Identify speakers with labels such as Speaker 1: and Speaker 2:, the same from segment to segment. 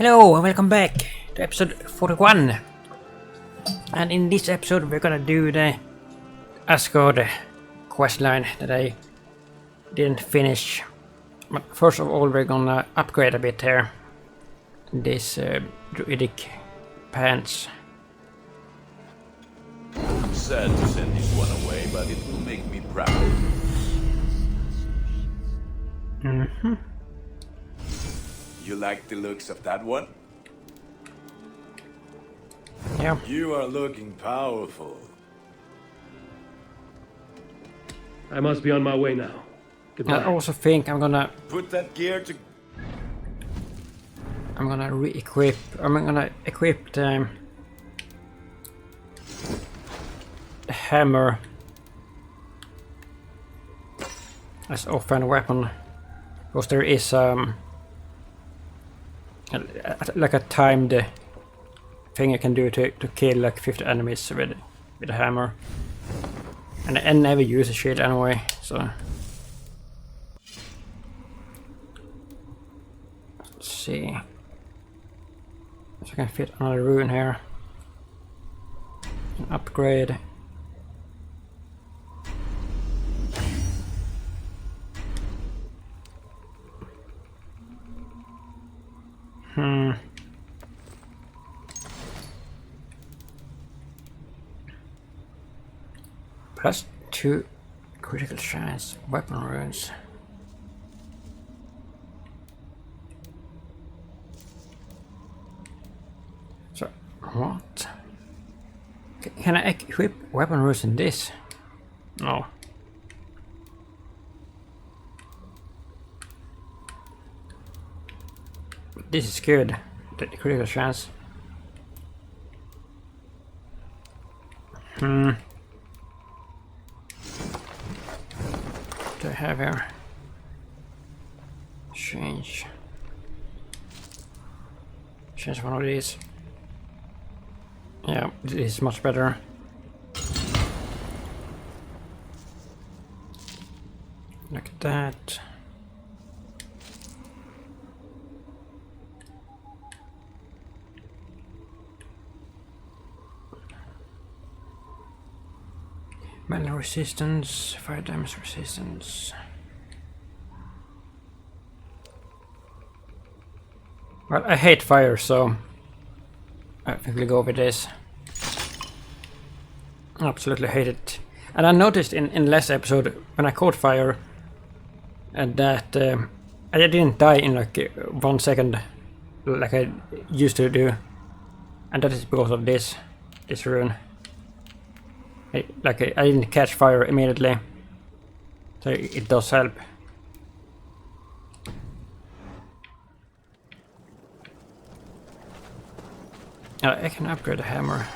Speaker 1: Hello and welcome back to episode 41. And in this episode we're gonna do the Asgard questline that I didn't finish. But first of all we're gonna upgrade a bit here. This druidic pants.
Speaker 2: I'm sad to send this one away, but it will make me proud.
Speaker 1: Mm-hmm.
Speaker 2: You like the looks of that one?
Speaker 1: Yeah.
Speaker 2: You are looking powerful.
Speaker 3: I must be on my way now. Goodbye.
Speaker 1: I also think I'm gonna re-equip. I'm gonna equip the hammer as offhand weapon, because there is like a timed thing you can do to kill like 50 enemies with a hammer, and I never use a shield anyway, so let's see if I can fit another rune here and upgrade. Plus 2 critical chance weapon runes. So what? Can I equip weapon runes in this? No. This is good. The critical chance. Do I have here? Change one of these. Yeah, this is much better. Like that. Melee resistance, fire damage resistance. Well, I hate fire, so I think we'll go with this. I absolutely hate it. And I noticed in last episode when I caught fire that I didn't die in like 1 second like I used to do, and that is because of this rune. I didn't catch fire immediately, so it does help. I can upgrade the hammer.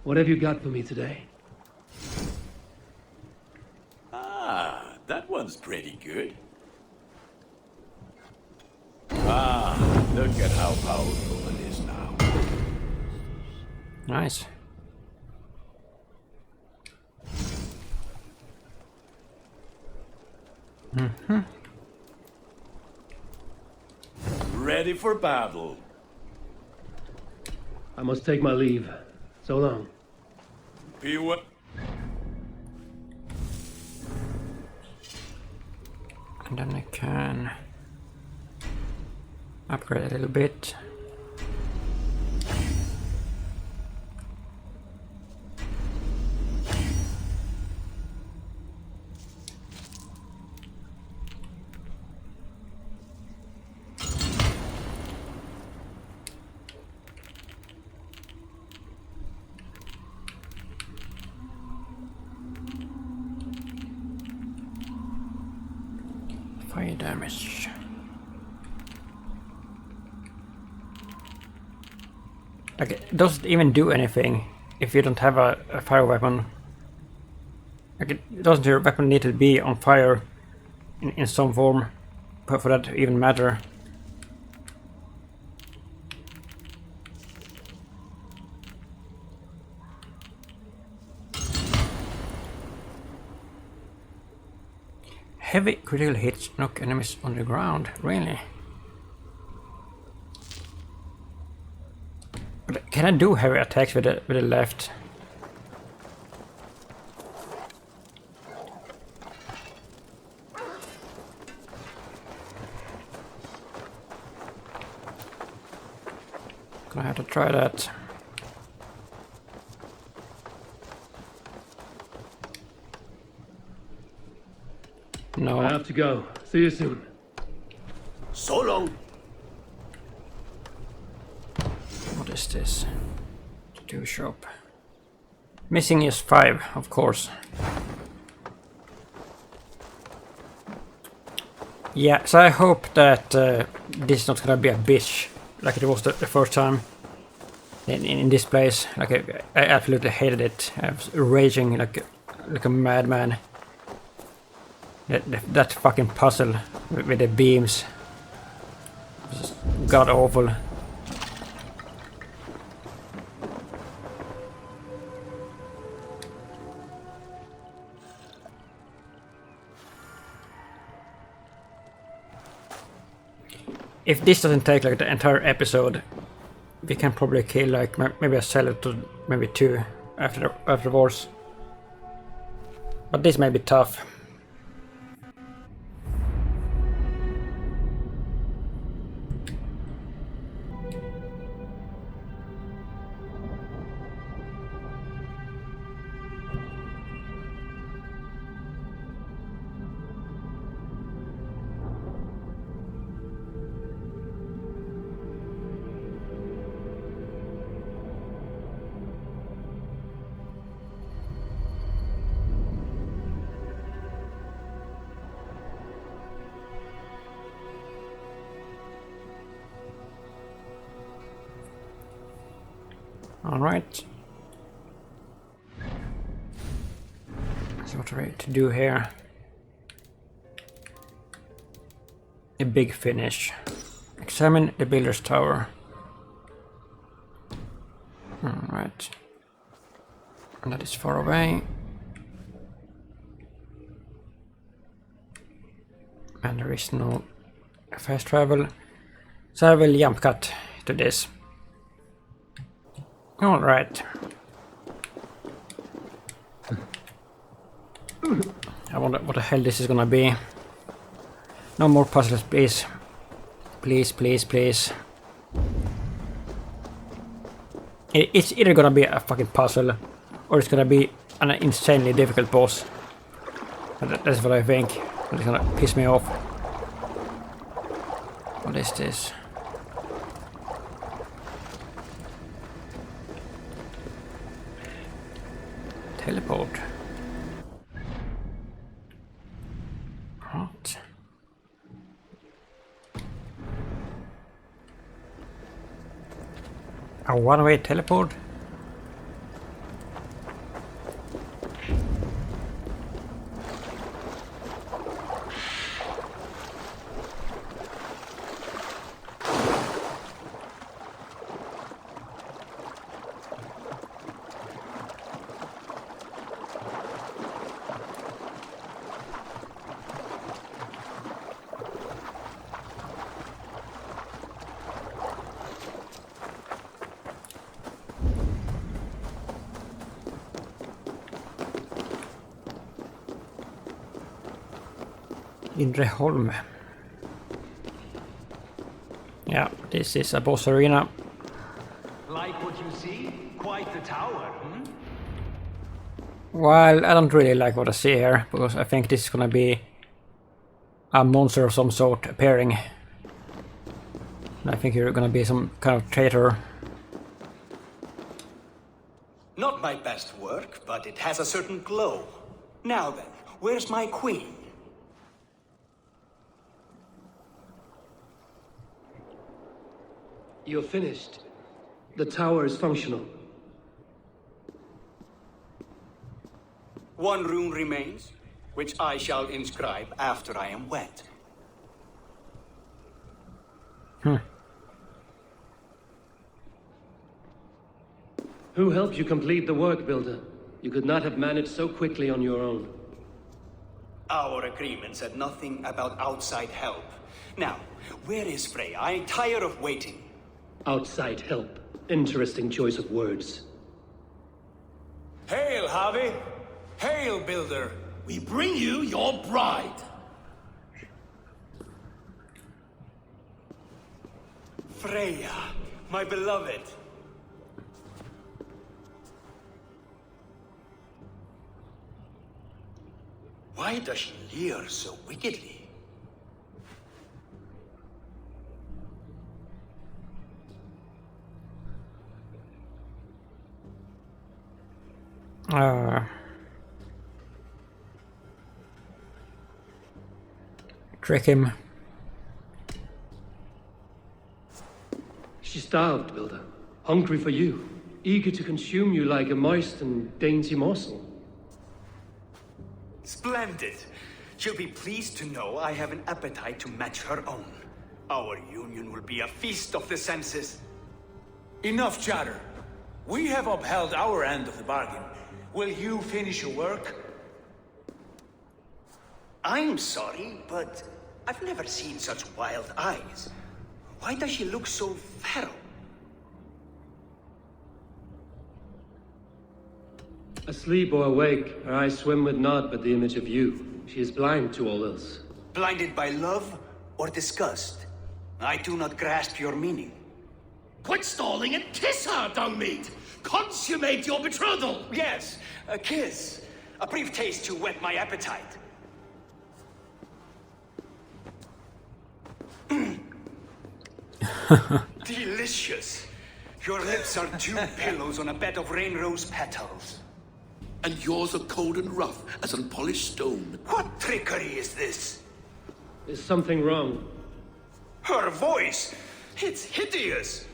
Speaker 3: What have you got for me today?
Speaker 2: Ah, that one's pretty good. Look at how powerful it is now.
Speaker 1: Nice.
Speaker 2: Ready for battle.
Speaker 3: I must take my leave. So long.
Speaker 2: Be what?
Speaker 1: And then I can upgrade a little bit. Fire damage. Like, it doesn't even do anything if you don't have a fire weapon. Like, it doesn't your weapon need to be on fire in some form for that to even matter. Heavy critical hits knock enemies on the ground. Really? But can I do heavy attacks with the left? Gonna have to try that. No.
Speaker 3: I have to go. See you soon.
Speaker 2: So long.
Speaker 1: What is this? To-do shop. Missing is 5, of course. Yeah, so I hope that this is not gonna be a bitch like it was the first time in this place. Like I absolutely hated it. I was raging like a madman. That fucking puzzle with the beams. Just god awful. If this doesn't take like the entire episode, we can probably kill like maybe I sell it to maybe 2 afterwards. But this may be tough. Alright. So what are we to do here? A big finish. Examine the builder's tower. Alright. And that is far away. And there is no fast travel. So I will jump cut to this. Alright. I wonder what the hell this is gonna be. No more puzzles, please. Please, please, please. It's either gonna be a fucking puzzle, or it's gonna be an insanely difficult boss. That's what I think. It's gonna piss me off. What is this? Teleport. What? A one-way teleport? Holm. Yeah, this is a boss arena.
Speaker 4: Like what you see? Quite the tower, hmm?
Speaker 1: Well, I don't really like what I see here, because I think this is gonna be a monster of some sort appearing. And I think you're gonna be some kind of traitor.
Speaker 4: Not my best work, but it has a certain glow. Now then, where's my queen?
Speaker 3: You're finished. The tower is functional.
Speaker 4: One rune remains, which I shall inscribe after I am wed.
Speaker 3: Who helped you complete the work, Builder? You could not have managed so quickly on your own.
Speaker 4: Our agreement said nothing about outside help. Now, where is Freya? I'm tired of waiting.
Speaker 3: Outside help. Interesting choice of words.
Speaker 2: Hail, Javi! Hail, Builder!
Speaker 5: We bring you your bride.
Speaker 4: Freya, my beloved. Why does she leer so wickedly?
Speaker 1: Trick him.
Speaker 3: She's starved, Builder. Hungry for you. Eager to consume you like a moist and dainty morsel.
Speaker 4: Splendid. She'll be pleased to know I have an appetite to match her own. Our union will be a feast of the senses.
Speaker 2: Enough chatter. We have upheld our end of the bargain. Will you finish your work?
Speaker 4: I'm sorry, but I've never seen such wild eyes. Why does she look so feral?
Speaker 3: Asleep or awake, her eyes swim with naught but the image of you. She is blind to all else.
Speaker 4: Blinded by love or disgust? I do not grasp your meaning.
Speaker 5: Quit stalling and kiss her, dung meat! Consummate your betrothal!
Speaker 4: Yes, a kiss. A brief taste to whet my appetite. Delicious. Your lips are two pillows on a bed of rain rose petals.
Speaker 5: And yours are cold and rough as unpolished stone.
Speaker 4: What trickery is this?
Speaker 3: Is something wrong?
Speaker 4: Her voice! It's hideous!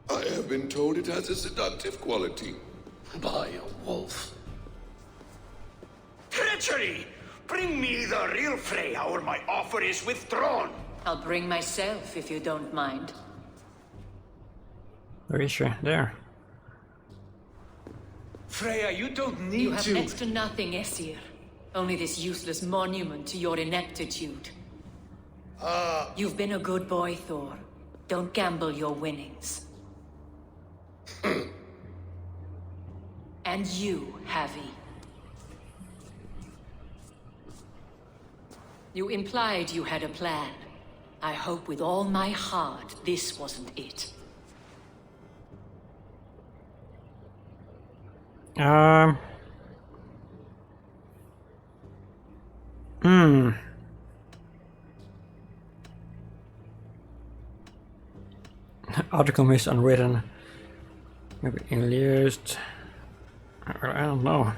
Speaker 5: I have been told it has a seductive quality. By a wolf.
Speaker 4: Treachery! Bring me the real Freya or my offer is withdrawn!
Speaker 6: I'll bring myself if you don't mind.
Speaker 1: Where is she? There.
Speaker 2: Freya, you don't need
Speaker 6: You have
Speaker 2: to...
Speaker 6: next to nothing, Esir. Only this useless monument to your ineptitude. You've been a good boy, Thor. Don't gamble your winnings. And you, Havi. You implied you had a plan. I hope with all my heart this wasn't it.
Speaker 1: Outcome is unwritten. Maybe used. I don't know.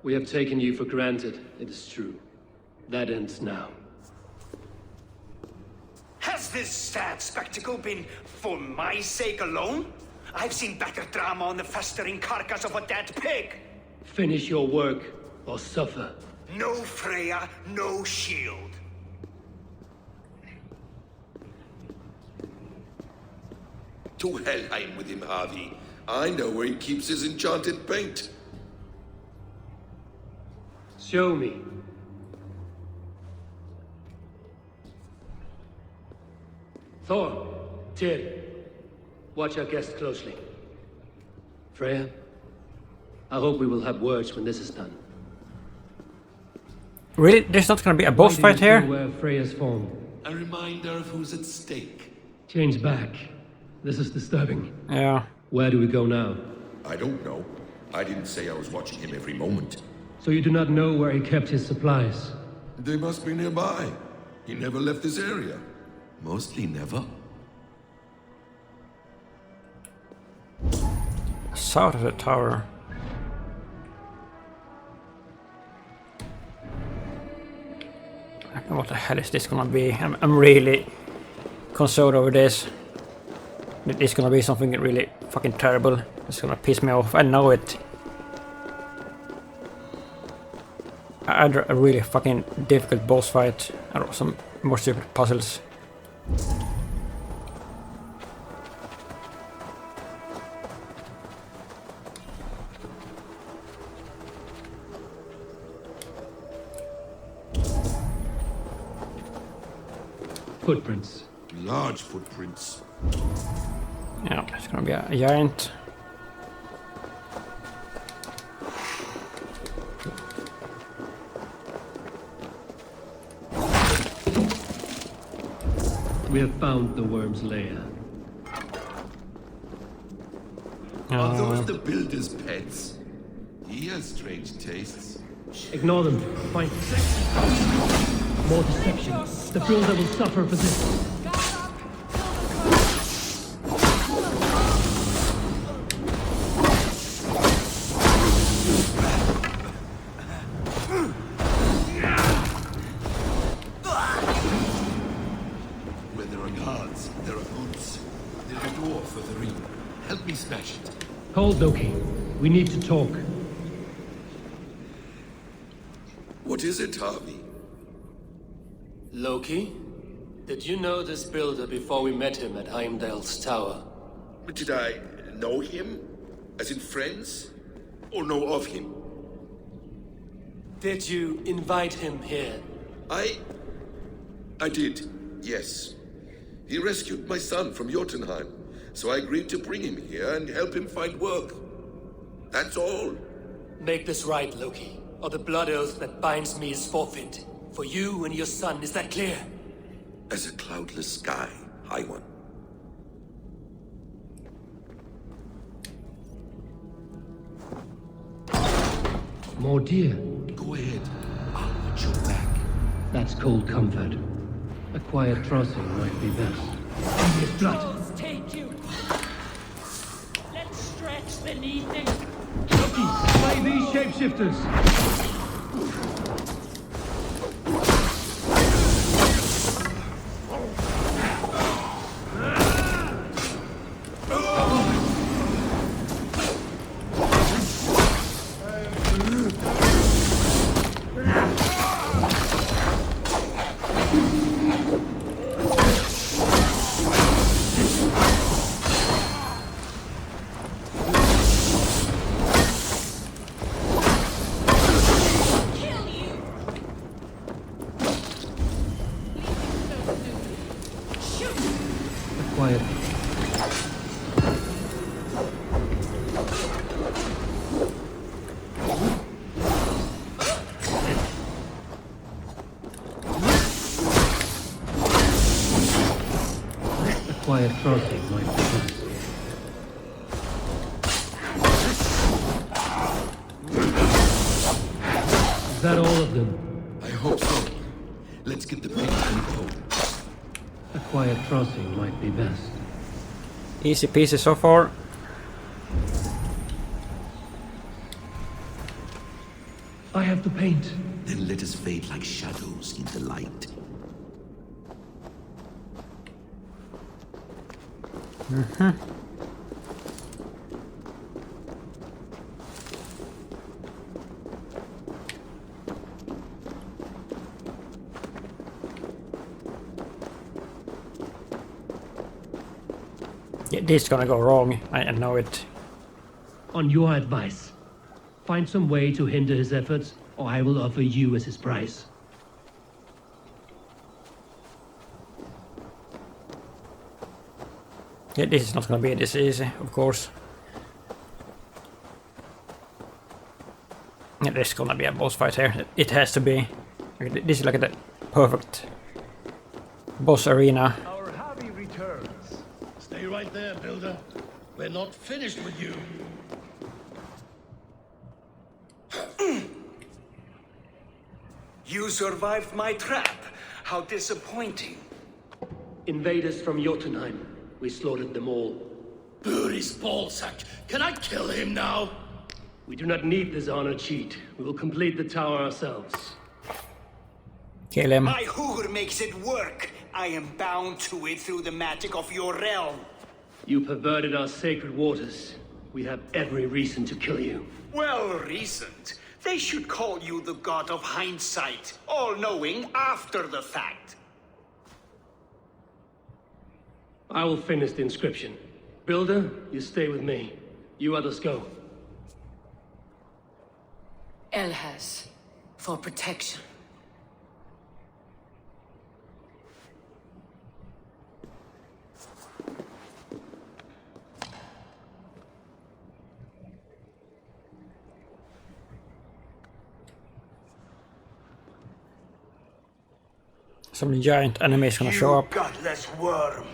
Speaker 3: We have taken you for granted, it is true. That ends now.
Speaker 4: Has this sad spectacle been for my sake alone? I've seen better drama on the festering carcass of a dead pig.
Speaker 3: Finish your work, or suffer.
Speaker 4: No Freya, no shield.
Speaker 5: To Helheim with him, Harvey. I know where he keeps his enchanted paint.
Speaker 3: Show me. Thor, Tyr, watch our guest closely. Freya, I hope we will have words when this is done.
Speaker 1: Really? There's not gonna be a boss fight here?
Speaker 3: Where Freya's form.
Speaker 5: A reminder of who's at stake.
Speaker 3: Change back. This is disturbing.
Speaker 1: Yeah.
Speaker 3: Where do we go now?
Speaker 5: I don't know. I didn't say I was watching him every moment.
Speaker 3: So you do not know where he kept his supplies?
Speaker 5: They must be nearby. He never left this area. Mostly never.
Speaker 1: South of the tower. What the hell is this gonna be? I'm really concerned over this. It's gonna be something really fucking terrible. It's gonna piss me off. I know it. Either a really fucking difficult boss fight or some more stupid puzzles.
Speaker 3: Footprints.
Speaker 5: Large footprints.
Speaker 1: Yeah, it's gonna be a giant.
Speaker 3: We have found the worm's lair.
Speaker 5: Are those the builder's pets? He has strange tastes.
Speaker 3: Ignore them. Find more deception. The builder will suffer for this.
Speaker 5: Where there are guards, there are boots. There's a door further in. Help me smash it.
Speaker 3: Hold, Loki. We need to talk.
Speaker 5: What is it, Harvey?
Speaker 7: Loki? Did you know this builder before we met him at Heimdall's tower?
Speaker 5: Did I know him? As in friends? Or know of him?
Speaker 7: Did you invite him here?
Speaker 5: I did, yes. He rescued my son from Jotunheim, so I agreed to bring him here and help him find work. That's all.
Speaker 7: Make this right, Loki, or the blood oath that binds me is forfeit. For you and your son, is that clear?
Speaker 5: As a cloudless sky, High One.
Speaker 3: More deer.
Speaker 5: Go ahead. I'll watch your back.
Speaker 3: That's cold comfort. A quiet crossing might be best. Envious blood.
Speaker 8: Take you. Let's stretch beneath it.
Speaker 3: Loki, slay these shapeshifters. Quiet. A quiet crossing might be best. Is that all of them?
Speaker 5: I hope so. Let's get the big info.
Speaker 3: A quiet crossing might be best.
Speaker 1: Easy peasy so far.
Speaker 3: I have the paint.
Speaker 5: Then let us fade like shadows in the light.
Speaker 1: Yeah, this is gonna go wrong. I know it.
Speaker 3: On your advice, find some way to hinder his efforts, or I will offer you as his price.
Speaker 1: Yeah, this is not gonna be this easy, of course. Yeah, there's gonna be a boss fight here. It has to be. This is like the perfect boss arena.
Speaker 9: Our Harvey returns. Stay right there, Builder. We're not finished with you.
Speaker 4: You survived my trap. How disappointing.
Speaker 3: Invaders from Jotunheim. We slaughtered them all.
Speaker 9: Buri's ballsack. Can I kill him now?
Speaker 3: We do not need this honor cheat. We will complete the tower ourselves.
Speaker 1: Kill him.
Speaker 4: My Hugr makes it work. I am bound to it through the magic of your realm.
Speaker 3: You perverted our sacred waters. We have every reason to kill you.
Speaker 4: Well reasoned. They should call you the god of hindsight, all-knowing after the fact.
Speaker 3: I will finish the inscription. Builder, you stay with me. You others go.
Speaker 6: Elhas, for protection.
Speaker 1: some giant enemy is gonna show up.
Speaker 4: Godless worm,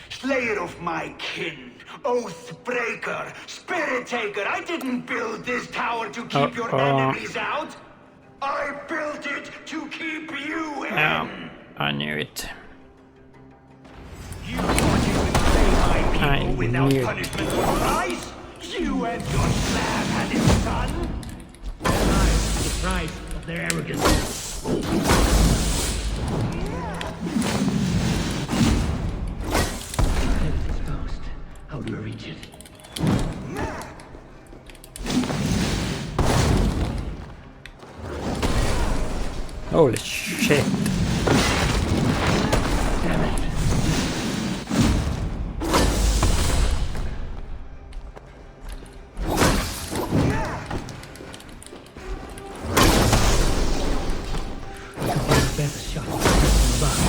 Speaker 4: slayer of my kin, oath breaker, spirit taker. I didn't build this tower to keep your enemies out. I built it to keep you in.
Speaker 1: Yeah, I knew it.
Speaker 4: You thought you could slay my
Speaker 1: I
Speaker 4: people without
Speaker 1: knew it.
Speaker 4: punishment or price? You and your slab-handed son?
Speaker 3: Their lives are the price of their arrogance. Head is exposed. How do I reach it?
Speaker 1: Holy shit.
Speaker 3: Damn it. Better shot from above.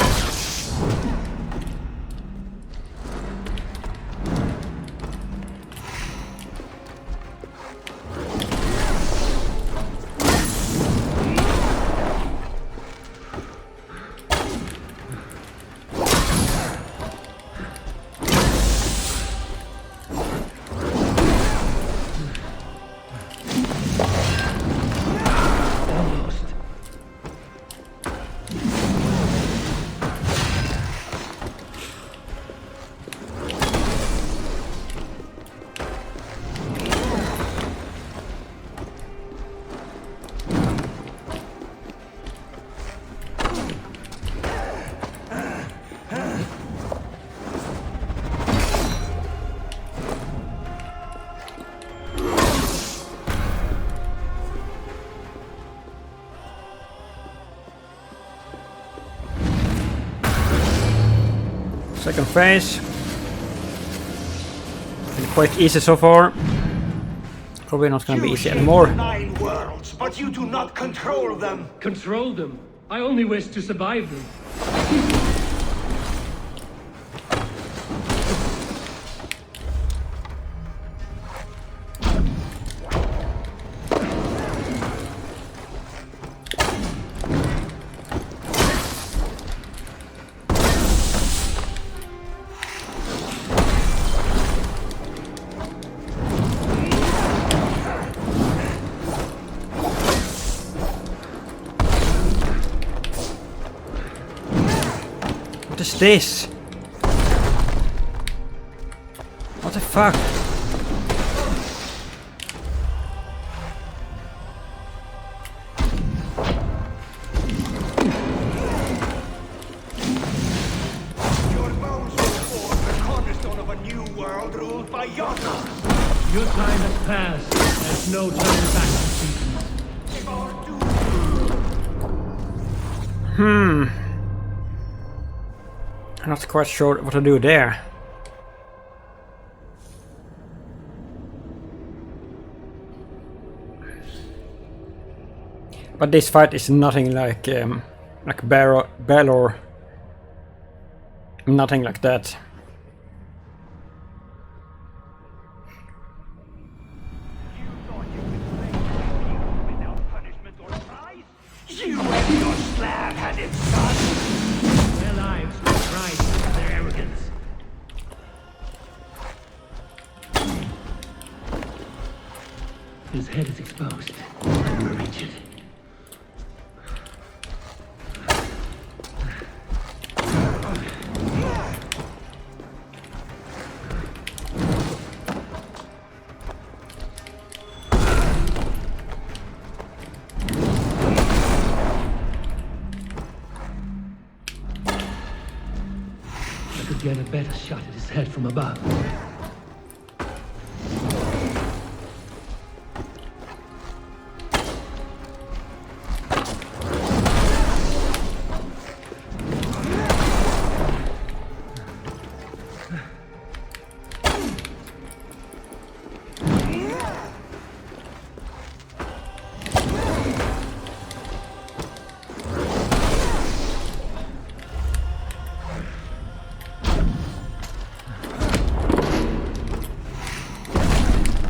Speaker 3: Almost.
Speaker 1: Second phase. Been quite easy so far. Probably not gonna be
Speaker 4: You
Speaker 1: easy
Speaker 4: shape
Speaker 1: anymore.
Speaker 4: the 9 worlds, but you do not control them.
Speaker 3: Control them. I only wish to survive them.
Speaker 1: What is this? What the fuck?
Speaker 4: Your bones will form the cornerstone of a new world ruled by Yota.
Speaker 3: Your time has passed. There's no turning back, Stephen.
Speaker 4: If our doom
Speaker 1: I'm not quite sure what to do there. But this fight is nothing like Balor. Nothing like that.
Speaker 4: You and your slab-handed son.
Speaker 3: Their lives are the price of their arrogance. His head is exposed. I will reach it. I could get a better shot at his head from above.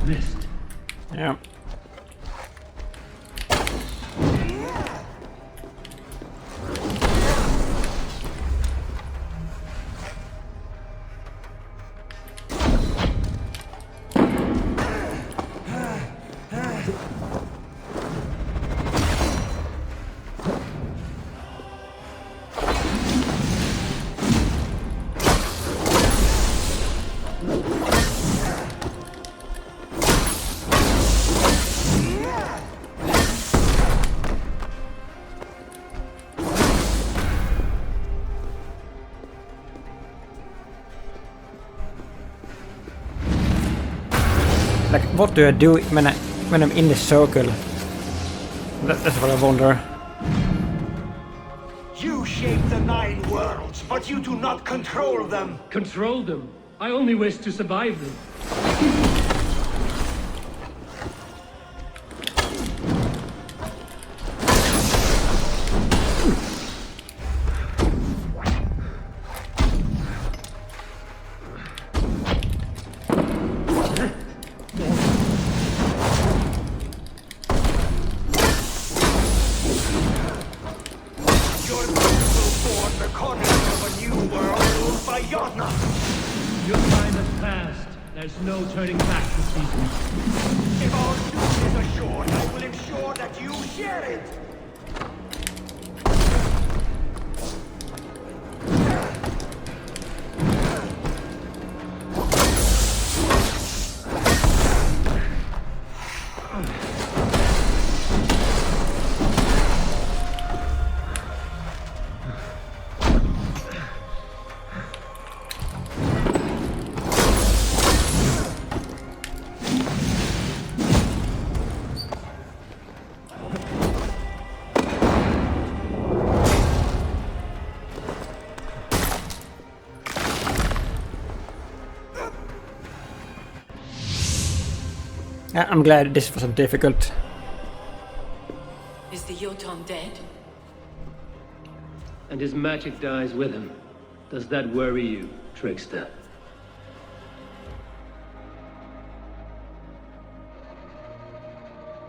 Speaker 3: Missed.
Speaker 1: Yeah. what do I do when I'm in the circle? That's what I wonder.
Speaker 4: You shape the 9 worlds, but you do not control them.
Speaker 3: Control them? I only wish to survive them. Your time has passed. There's no turning back this season.
Speaker 4: If our doom is assured, I will ensure that you share it.
Speaker 1: I'm glad this wasn't difficult.
Speaker 6: Is the Jotun dead?
Speaker 3: And his magic dies with him. Does that worry you, trickster?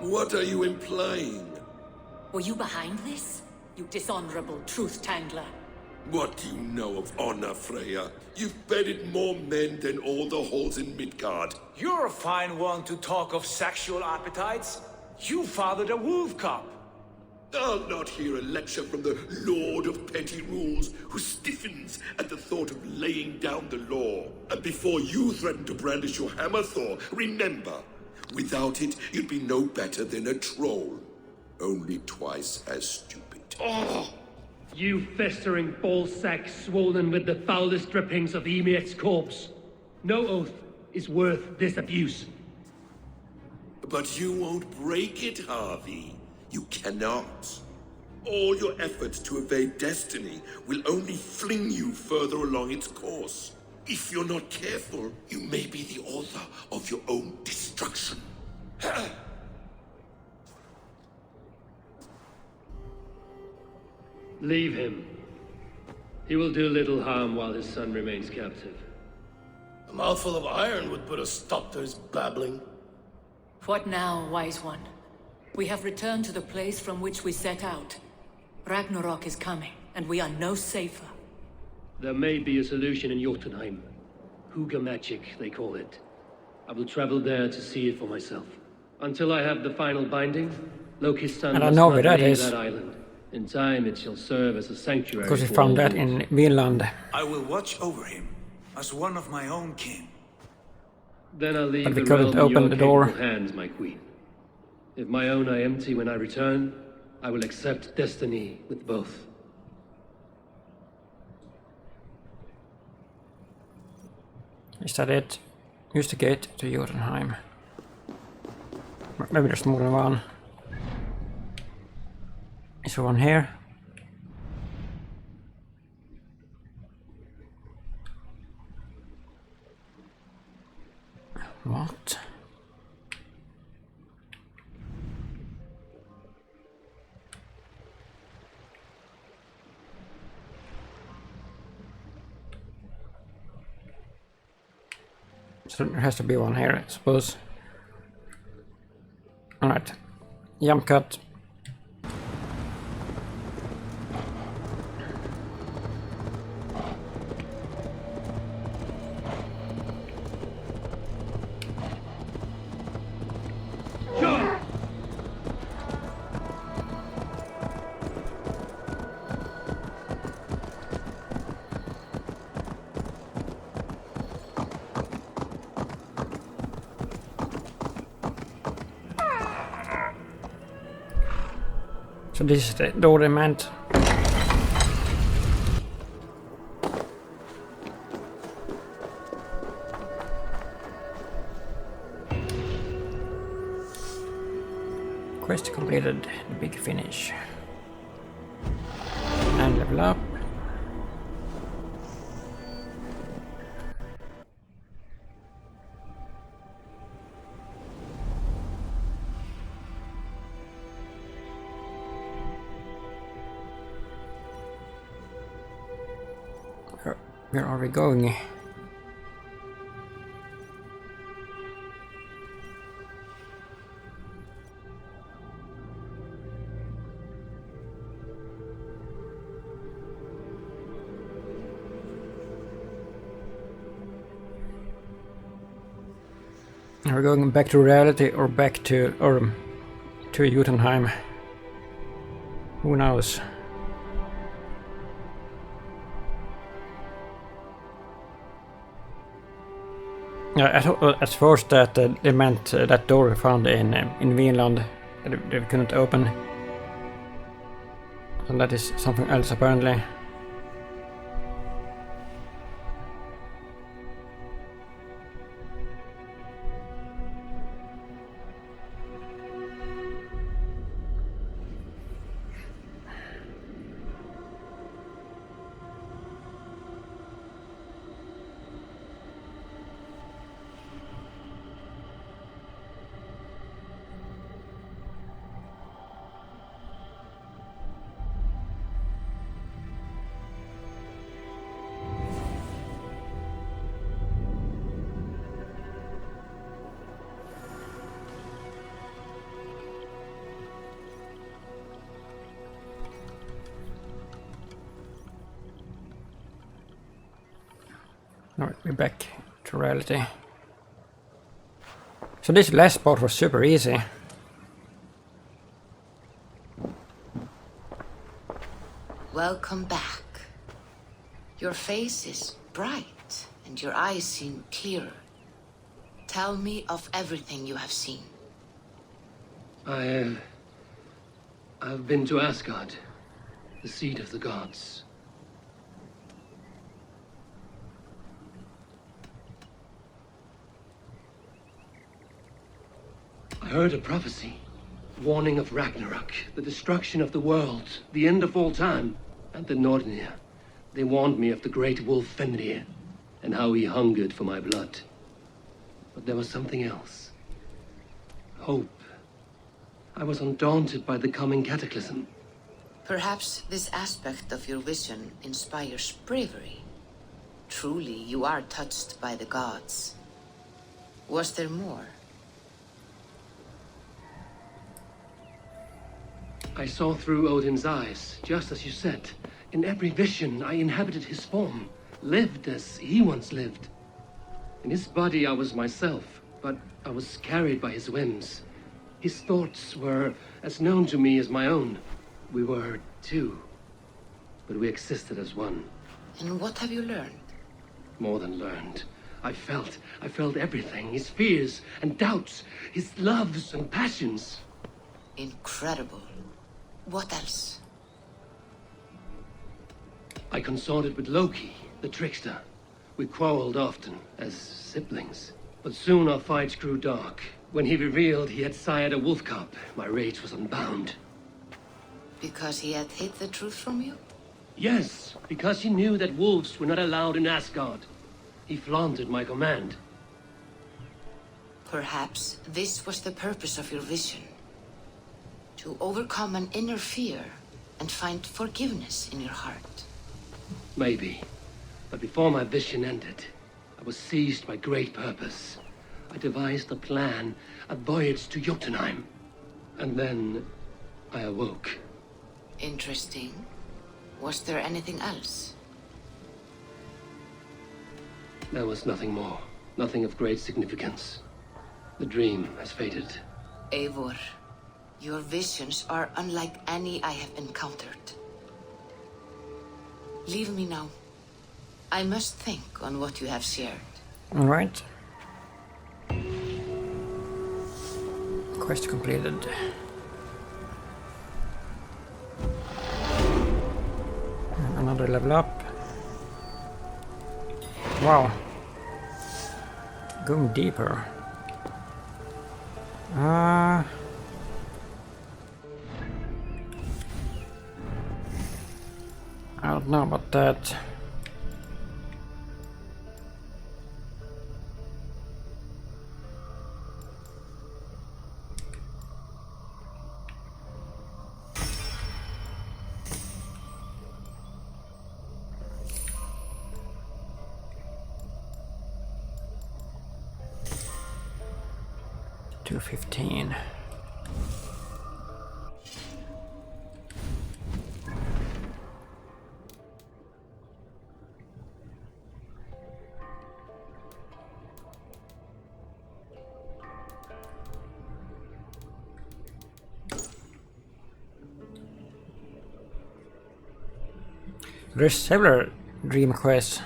Speaker 5: What are you implying?
Speaker 6: Were you behind this? You dishonorable truth-tangler.
Speaker 5: What do you know of honor, Freya? You've bedded more men than all the halls in Midgard.
Speaker 2: You're a fine one to talk of sexual appetites. You fathered a wolf cub.
Speaker 5: I'll not hear a lecture from the Lord of Petty Rules, who stiffens at the thought of laying down the law. And before you threaten to brandish your hammer, Thor, remember, without it, you'd be no better than a troll. Only twice as stupid.
Speaker 3: Oh! You festering ballsack swollen with the foulest drippings of Ymir's corpse. No oath is worth this abuse.
Speaker 5: But you won't break it, Harvey. You cannot. All your efforts to evade destiny will only fling you further along its course. If you're not careful, you may be the author of your own destruction.
Speaker 3: Leave him. He will do little harm while his son remains captive.
Speaker 9: A mouthful of iron would put a stop to his babbling.
Speaker 6: What now, wise one? We have returned to the place from which we set out. Ragnarok is coming, and we are no safer.
Speaker 3: There may be a solution in Jotunheim. Hugger magic, they call it. I will travel there to see it for myself. Until I have the final binding, Loki's son
Speaker 1: And I
Speaker 3: must
Speaker 1: know
Speaker 3: not
Speaker 1: where that
Speaker 3: leave
Speaker 1: is.
Speaker 3: that island. In time, it shall serve as a sanctuary.
Speaker 1: Because we
Speaker 3: for
Speaker 1: found
Speaker 3: all
Speaker 1: that
Speaker 3: wolves.
Speaker 1: in Vinland.
Speaker 2: I will watch over him as one of my own kin.
Speaker 3: Then I'll leave
Speaker 1: But we
Speaker 3: the
Speaker 1: couldn't
Speaker 3: realm in
Speaker 1: open
Speaker 3: your
Speaker 1: the door.
Speaker 3: capable hands, my queen. If my own are empty when I return, I will accept destiny with both.
Speaker 1: Is that it? Use the gate to Jotunheim. Maybe there's more than one. Is there one here? What? So there has to be one here, I suppose. Alright. Jump cut. So this is the door they meant. Quest completed, the big finish. And level up. Where are we going? Are we going back to reality or back to Jotunheim? Who knows? I thought at first that they meant that door we found in Vinland that they couldn't open. And that is something else apparently. Alright, we're back to reality. So this last part was super easy.
Speaker 10: Welcome back. Your face is bright and your eyes seem clearer. Tell me of everything you have seen.
Speaker 3: I've been to Asgard, the seat of the gods. I heard a prophecy, warning of Ragnarok, the destruction of the world, the end of all time. And the Nornir, they warned me of the great wolf Fenrir, and how he hungered for my blood. But there was something else. Hope. I was undaunted by the coming cataclysm.
Speaker 10: Perhaps this aspect of your vision inspires bravery. Truly, you are touched by the gods. Was there more?
Speaker 3: I saw through Odin's eyes, just as you said. In every vision, I inhabited his form, lived as he once lived. In his body, I was myself, but I was carried by his whims. His thoughts were as known to me as my own. We were two, but we existed as one.
Speaker 10: And what have you learned?
Speaker 3: More than learned. I felt everything. His fears and doubts, his loves and passions.
Speaker 10: Incredible. What else?
Speaker 3: I consorted with Loki, the trickster. We quarreled often, as siblings. But soon our fights grew dark. When he revealed he had sired a wolf cub, my rage was unbound.
Speaker 10: Because he had hid the truth from you?
Speaker 3: Yes, because he knew that wolves were not allowed in Asgard. He flaunted my command.
Speaker 10: Perhaps this was the purpose of your vision. To overcome an inner fear and find forgiveness in your heart.
Speaker 3: Maybe. But before my vision ended, I was seized by great purpose. I devised a plan, a voyage to Jotunheim. And then I awoke.
Speaker 10: Interesting. Was there anything else?
Speaker 3: There was nothing more. Nothing of great significance. The dream has faded.
Speaker 10: Eivor, your visions are unlike any I have encountered. Leave me now. I must think on what you have shared.
Speaker 1: All right. Quest completed. Another level up. Wow. Going deeper. don't know about that. $215. There's several dream quests.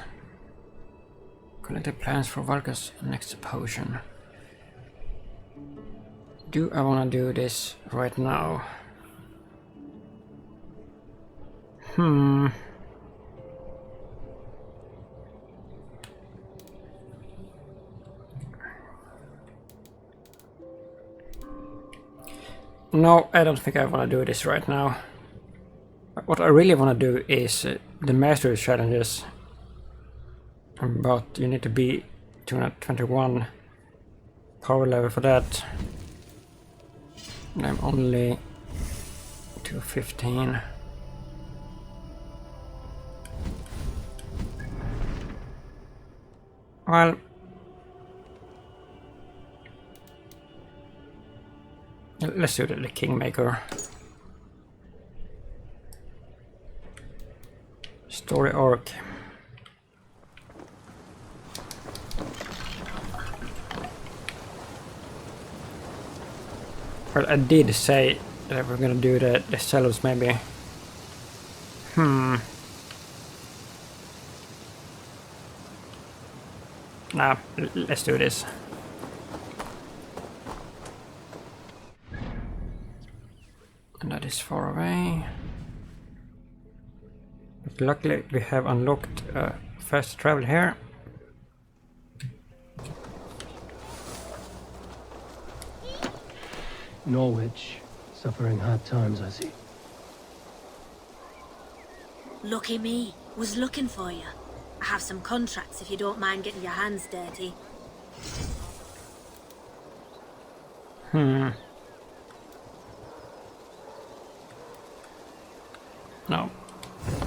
Speaker 1: Collected plans for Valka's next potion. Do I want to do this right now? No, I don't think I want to do this right now. What I really want to do is the mastery challenges. But you need to be 221 power level for that. I'm only 215. Well, let's do the Kingmaker. Story Orc. Well, I did say that we're gonna do the cells maybe. Nah, let's do this. And that is far away. But luckily we have unlocked fast travel here.
Speaker 3: Norwich, suffering hard times, I see.
Speaker 11: Lucky me. Was looking for you. I have some contracts if you don't mind getting your hands dirty.
Speaker 1: No.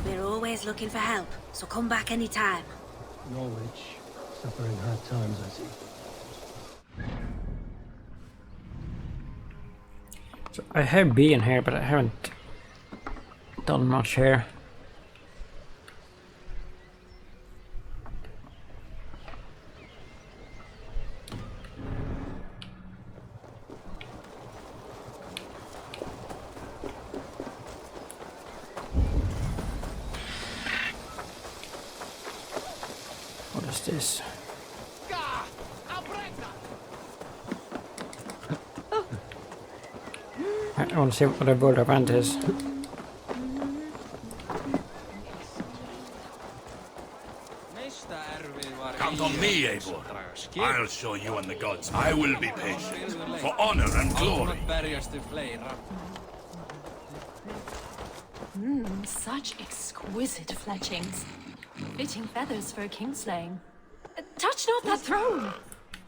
Speaker 11: We're always looking for help, so come back anytime.
Speaker 3: Norwich, suffering hard times, I see.
Speaker 1: So I have been here, but I haven't done much here. What is this? I want to see what the world event is.
Speaker 2: Count on me, Eivor. I'll show you and the gods. I will be patient. For honor and glory.
Speaker 12: Such exquisite fletchings. Fitting feathers for a kingslaying. Touch not that throne!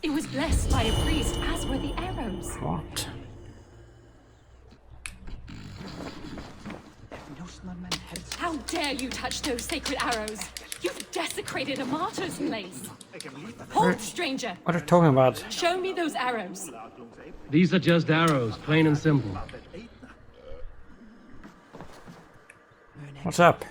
Speaker 12: It was blessed by a priest, as were the arrows.
Speaker 1: What?
Speaker 12: How dare you touch those sacred arrows? You've desecrated a martyr's place. Halt, stranger!
Speaker 1: What are you talking about?
Speaker 12: Show me those arrows.
Speaker 3: These are just arrows, plain and simple.
Speaker 1: What's up?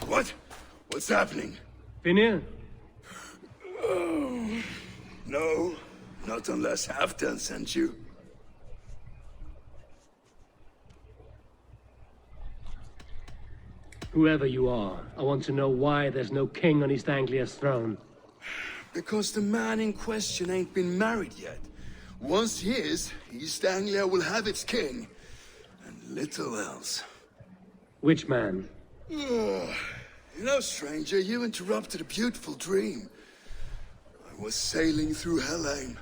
Speaker 5: What? What's happening?
Speaker 3: Finir?
Speaker 5: Oh, no, not unless Halfdan sent you.
Speaker 3: Whoever you are, I want to know why there's no king on East Anglia's throne.
Speaker 5: Because the man in question ain't been married yet. Once he is, East Anglia will have its king. And
Speaker 13: little else.
Speaker 3: Which man?
Speaker 13: You know, stranger, you interrupted a beautiful dream. I was sailing through Helheim,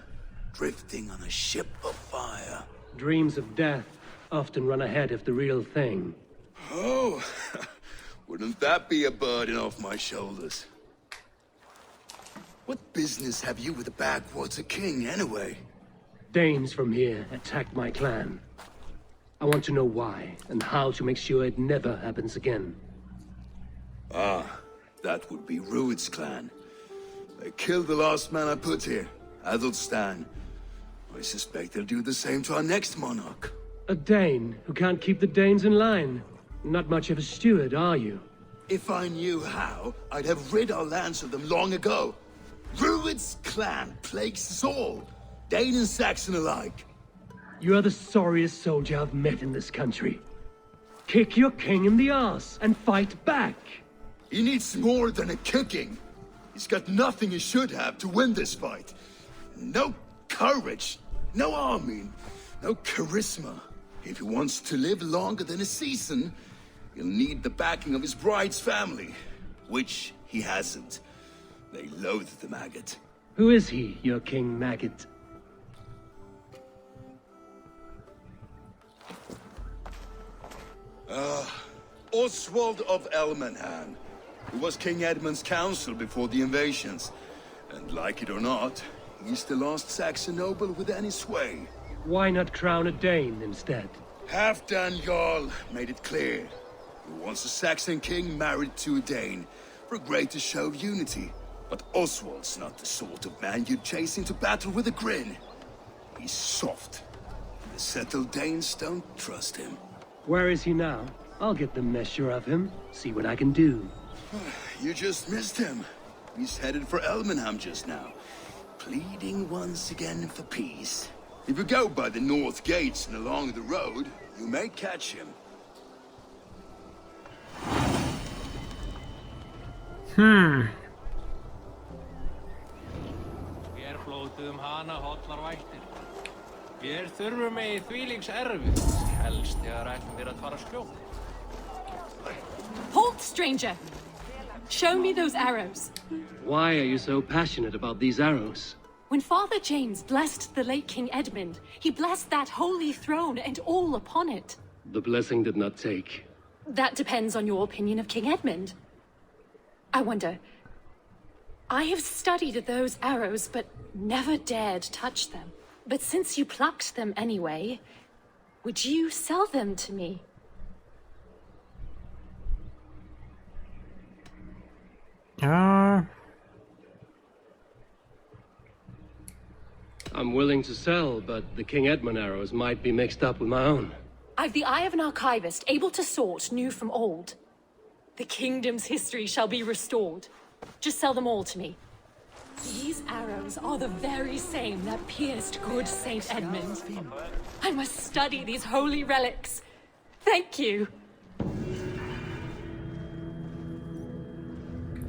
Speaker 13: drifting on a ship of fire.
Speaker 3: Dreams of death often run ahead of the real thing.
Speaker 13: Oh, wouldn't that be a burden off my shoulders? What business have you with the backwater king, anyway?
Speaker 3: Danes from here attacked my clan. I want to know why, and how to make sure it never happens again.
Speaker 13: Ah, that would be Rued's clan. They killed the last man I put here, Adelstan. I suspect they'll do the same to our next monarch.
Speaker 3: A Dane who can't keep the Danes in line. Not much of a steward, are you?
Speaker 13: If I knew how, I'd have rid our lands of them long ago. Rued's clan plagues us all, Dane and Saxon alike.
Speaker 3: You are the sorriest soldier I've met in this country. Kick your king in the ass and fight back.
Speaker 13: He needs more than a kicking. He's got nothing he should have to win this fight. No courage, no army, no charisma. If he wants to live longer than a season, he'll need the backing of his bride's family, which he hasn't. They loathe the maggot.
Speaker 3: Who is he, your King Maggot?
Speaker 13: Oswald of Elmenham, who was King Edmund's counsel before the invasions. And like it or not, he's the last Saxon noble with any sway.
Speaker 3: Why not crown a Dane instead?
Speaker 13: Halfdan Jarl made it clear. He wants a Saxon king married to a Dane, for a greater show of unity. But Oswald's not the sort of man you'd chase into battle with a grin. He's soft. The settled Danes don't trust him.
Speaker 3: Where is he now? I'll get the measure of him, see what I can do.
Speaker 13: You just missed him. He's headed for Elmenham just now, pleading once again for peace. If you go by the north gates and along the road, you may catch him.
Speaker 14: Hér blótuðum hana hollar vættir. Hér þurfum við þvílíks erfið, helst þegar ætlum við að fara skjótt.
Speaker 12: Halt, stranger! Show me those arrows.
Speaker 3: Why are you so passionate about these arrows?
Speaker 12: When Father James blessed the late King Edmund, he blessed that holy throne and all upon it.
Speaker 3: The blessing did not take.
Speaker 12: That depends on your opinion of King Edmund. I wonder... I have studied those arrows, but never dared touch them. But since you plucked them anyway, would you sell them to me?
Speaker 3: I'm willing to sell, but the King Edmund arrows might be mixed up with my own.
Speaker 12: I've the eye of an archivist, able to sort new from old. The kingdom's history shall be restored. Just sell them all to me. These arrows are the very same that pierced good Saint Edmund. I must study these holy relics. Thank you.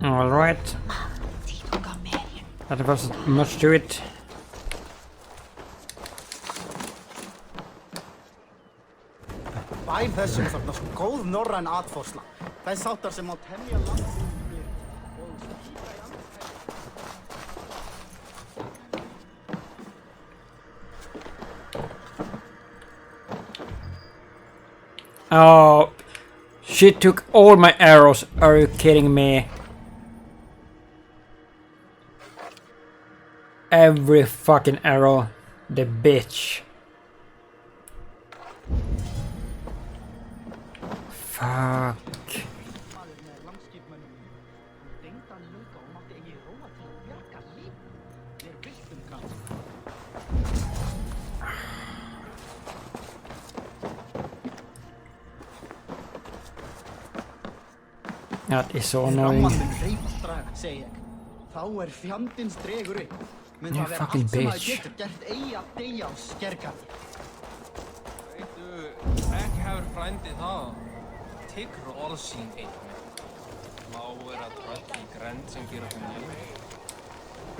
Speaker 1: All right. That wasn't much to it.
Speaker 15: Bæn þessum þarna góð norræn atforsla. Það sáttar sem á temja landið.
Speaker 1: Oh, she took all my arrows. Are you kidding me? Every fucking arrow. The bitch. Fuck. That is so annoying.
Speaker 15: Þá fjandinn stregur upp. Mun
Speaker 1: You
Speaker 15: það vera
Speaker 1: fucking
Speaker 15: allt sem það
Speaker 1: bitch.
Speaker 15: getur gert eigi að deyja á skergarði.
Speaker 14: Ekki hefur frændið það. Tekur orð sín einmitt. Má vera tröll í grennd sem gera þeim líf.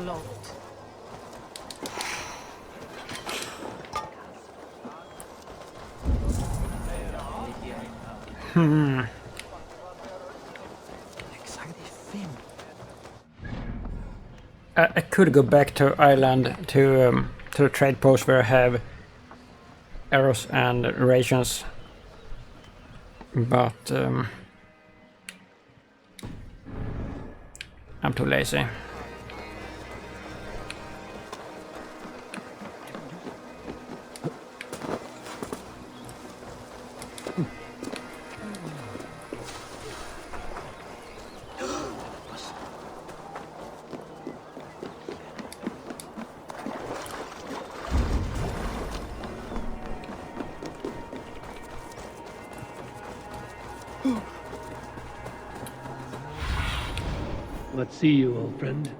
Speaker 6: Blót.
Speaker 1: I could go back to Ireland to the trade post where I have arrows and rations, but I'm too lazy.
Speaker 3: Let's see you, old friend.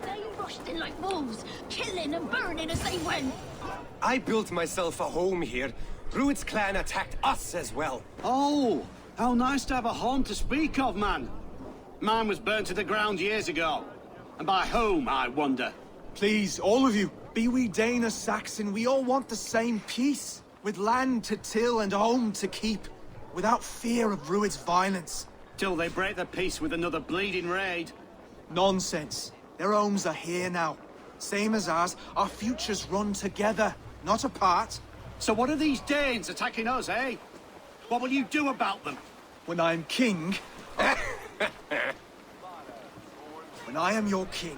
Speaker 11: They rushed in like wolves, killing and burning as they went.
Speaker 16: I built myself a home here. Rued's clan attacked us as well.
Speaker 15: Oh, how nice to have a home to speak of, man. Mine was burnt to the ground years ago. And by whom, I wonder?
Speaker 17: Please, all of you, be we Dane or Saxon, we all want the same peace. With land to till and home to keep. Without fear of Rued's violence.
Speaker 15: Till they break the peace with another bleeding raid.
Speaker 17: Nonsense. Their homes are here now. Same as ours, our futures run together, not apart.
Speaker 15: So what are these Danes attacking us, eh? What will you do about them?
Speaker 17: When I am king... when I am your king,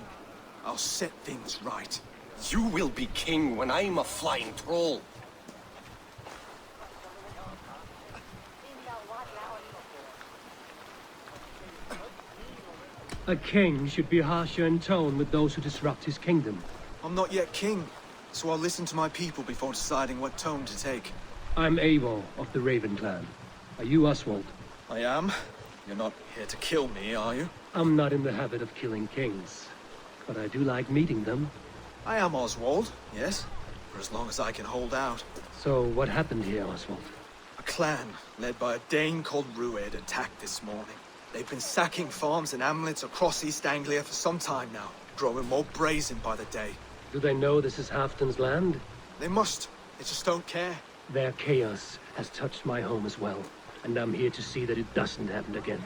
Speaker 17: I'll set things right.
Speaker 16: You will be king when I'm a flying troll.
Speaker 3: A king should be harsher in tone with those who disrupt his kingdom.
Speaker 17: I'm not yet king, so I'll listen to my people before deciding what tone to take.
Speaker 3: I'm Eivor of the Raven clan. Are you Oswald?
Speaker 17: I am. You're not here to kill me, are you?
Speaker 3: I'm not in the habit of killing kings, but I do like meeting them.
Speaker 17: I am Oswald, yes, for as long as I can hold out.
Speaker 3: So what happened here, Oswald?
Speaker 17: A clan, led by a Dane called Rued, attacked this morning. They've been sacking farms and hamlets across East Anglia for some time now, growing more brazen by the day.
Speaker 3: Do they know this is Halfdan's land?
Speaker 17: They must. They just don't care.
Speaker 3: Their chaos has touched my home as well, and I'm here to see that it doesn't happen again.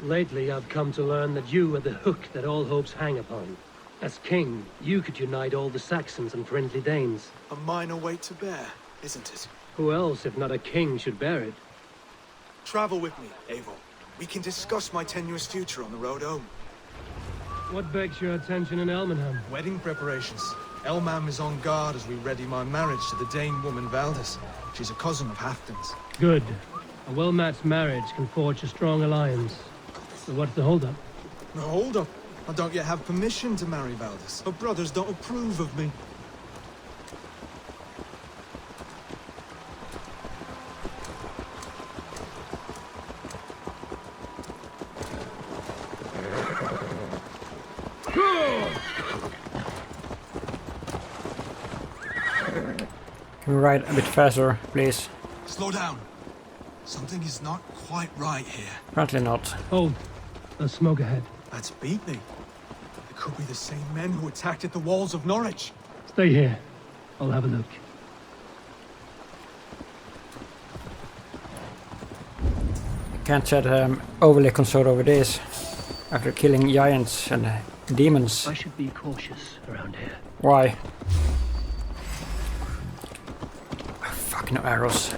Speaker 3: Lately, I've come to learn that you are the hook that all hopes hang upon. As king, you could unite all the Saxons and friendly Danes.
Speaker 17: A minor weight to bear, isn't it?
Speaker 3: Who else, if not a king, should bear it?
Speaker 17: Travel with me, Eivor. We can discuss my tenuous future on the road home.
Speaker 3: What begs your attention in Elmenham?
Speaker 17: Wedding preparations. Elmam is on guard as we ready my marriage to the Dane woman Valdis. She's a cousin of Halfdan's.
Speaker 3: Good. A well-matched marriage can forge a strong alliance. So what's the holdup?
Speaker 17: No, hold up. I don't yet have permission to marry Valdis. Her brothers don't approve of me.
Speaker 1: Can we ride a bit faster, please?
Speaker 17: Slow down. Something is not quite right here.
Speaker 1: Apparently not.
Speaker 3: Hold. There's smoke ahead.
Speaker 17: That's beatnik. It could be the same men who attacked at the walls of Norwich.
Speaker 3: Stay here. I'll have a look.
Speaker 1: Can't say that I'm overly concerned over this. After killing giants and demons.
Speaker 3: I should be cautious around here.
Speaker 1: Why? Fucking arrows.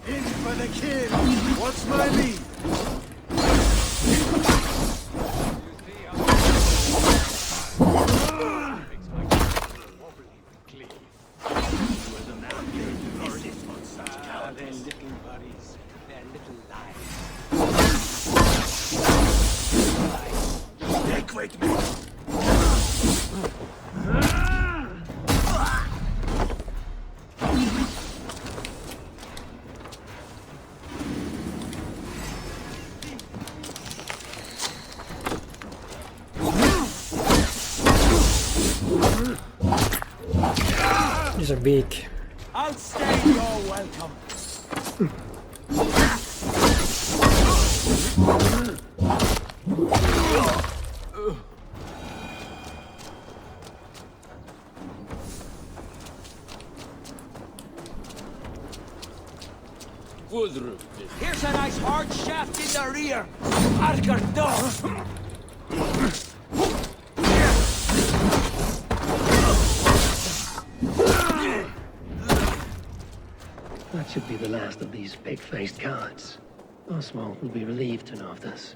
Speaker 17: In for the kill! What's my lead?
Speaker 1: He's a weak.
Speaker 4: I'll stay your welcome. Here's a nice hard shaft in the rear. Archer dog.
Speaker 3: That should be the last of these pig-faced cowards. Oswald will be relieved to know of this.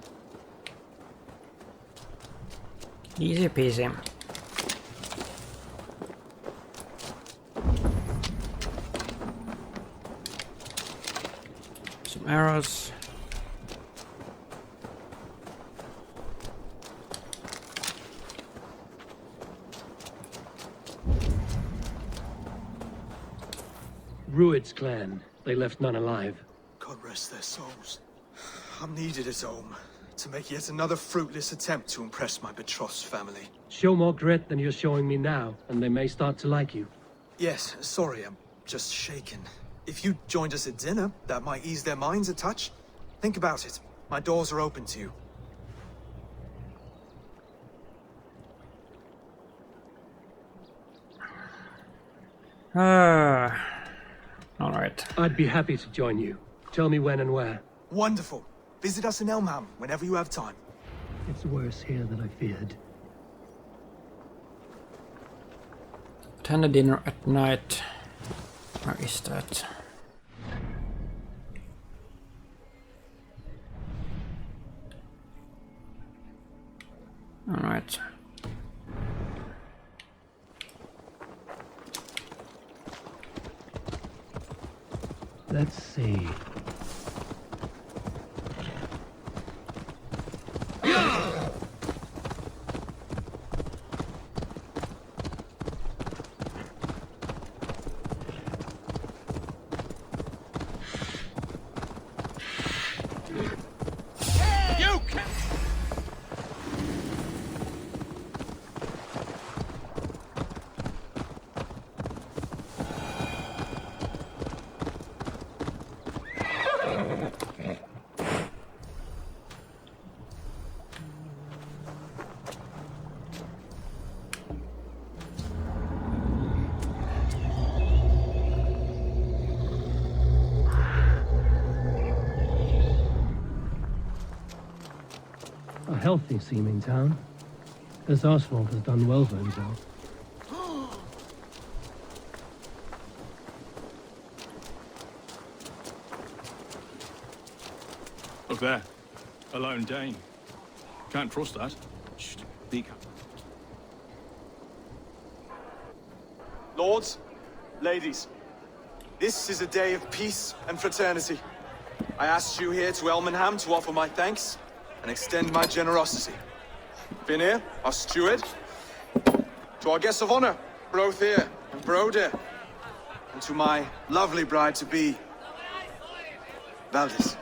Speaker 1: Easy peasy. Some arrows.
Speaker 3: Rued's clan. They left none alive.
Speaker 17: God rest their souls. I'm needed at home to make yet another fruitless attempt to impress my betrothed family.
Speaker 3: Show more grit than you're showing me now, and they may start to like you.
Speaker 17: Yes, sorry, I'm just shaken. If you joined us at dinner, that might ease their minds a touch. Think about it. My doors are open to you.
Speaker 1: Alright.
Speaker 3: I'd be happy to join you. Tell me when and where.
Speaker 17: Wonderful. Visit us in Elmham whenever you have time.
Speaker 3: It's worse here than I feared.
Speaker 1: Attend a dinner at night. Where is that? Alright.
Speaker 3: Let's see. A healthy-seeming town. This Oswald has done well for himself.
Speaker 18: Look there. A lone Dane. Can't trust that. Shh. Be calm.
Speaker 17: Lords, ladies, this is a day of peace and fraternity. I asked you here to Elmenham to offer my thanks and extend my generosity. Vinir, our steward, to our guests of honor, Brothier and Broder, and to my lovely bride-to-be, Valdis.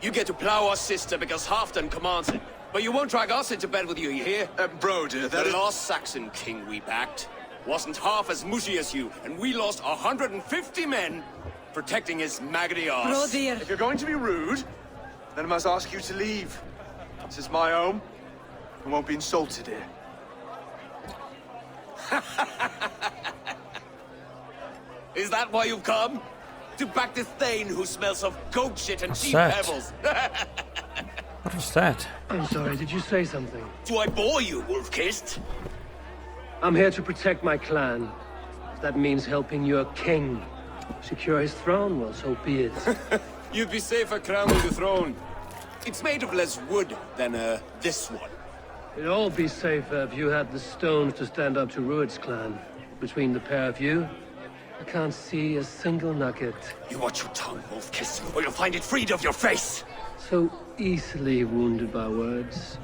Speaker 19: You get to plow our sister because Halfdan commands it. But you won't drag us into bed with you hear?
Speaker 17: Broder,
Speaker 19: the last Saxon king we backed wasn't half as mushy as you, and we lost 150 men protecting his maggoty arse.
Speaker 17: If you're going to be rude, then I must ask you to leave. This is my home. I won't be insulted here.
Speaker 19: Is that why you've come? To back this Thane who smells of goat shit and
Speaker 1: What's
Speaker 19: cheap
Speaker 1: that?
Speaker 19: pebbles?
Speaker 1: What was that?
Speaker 3: I'm sorry, did you say something?
Speaker 19: Do I bore you, wolf-kissed?
Speaker 3: I'm here to protect my clan. If that means helping your king secure his throne, well, so be it.
Speaker 19: You'd be safer crowning the throne. It's made of less wood than, this one.
Speaker 3: It'd all be safer if you had the stones to stand up to Rued's clan. Between the pair of you, I can't see a single nugget.
Speaker 19: You watch your tongue, wolf-kissed, or you'll find it freed of your face!
Speaker 3: So easily wounded by words.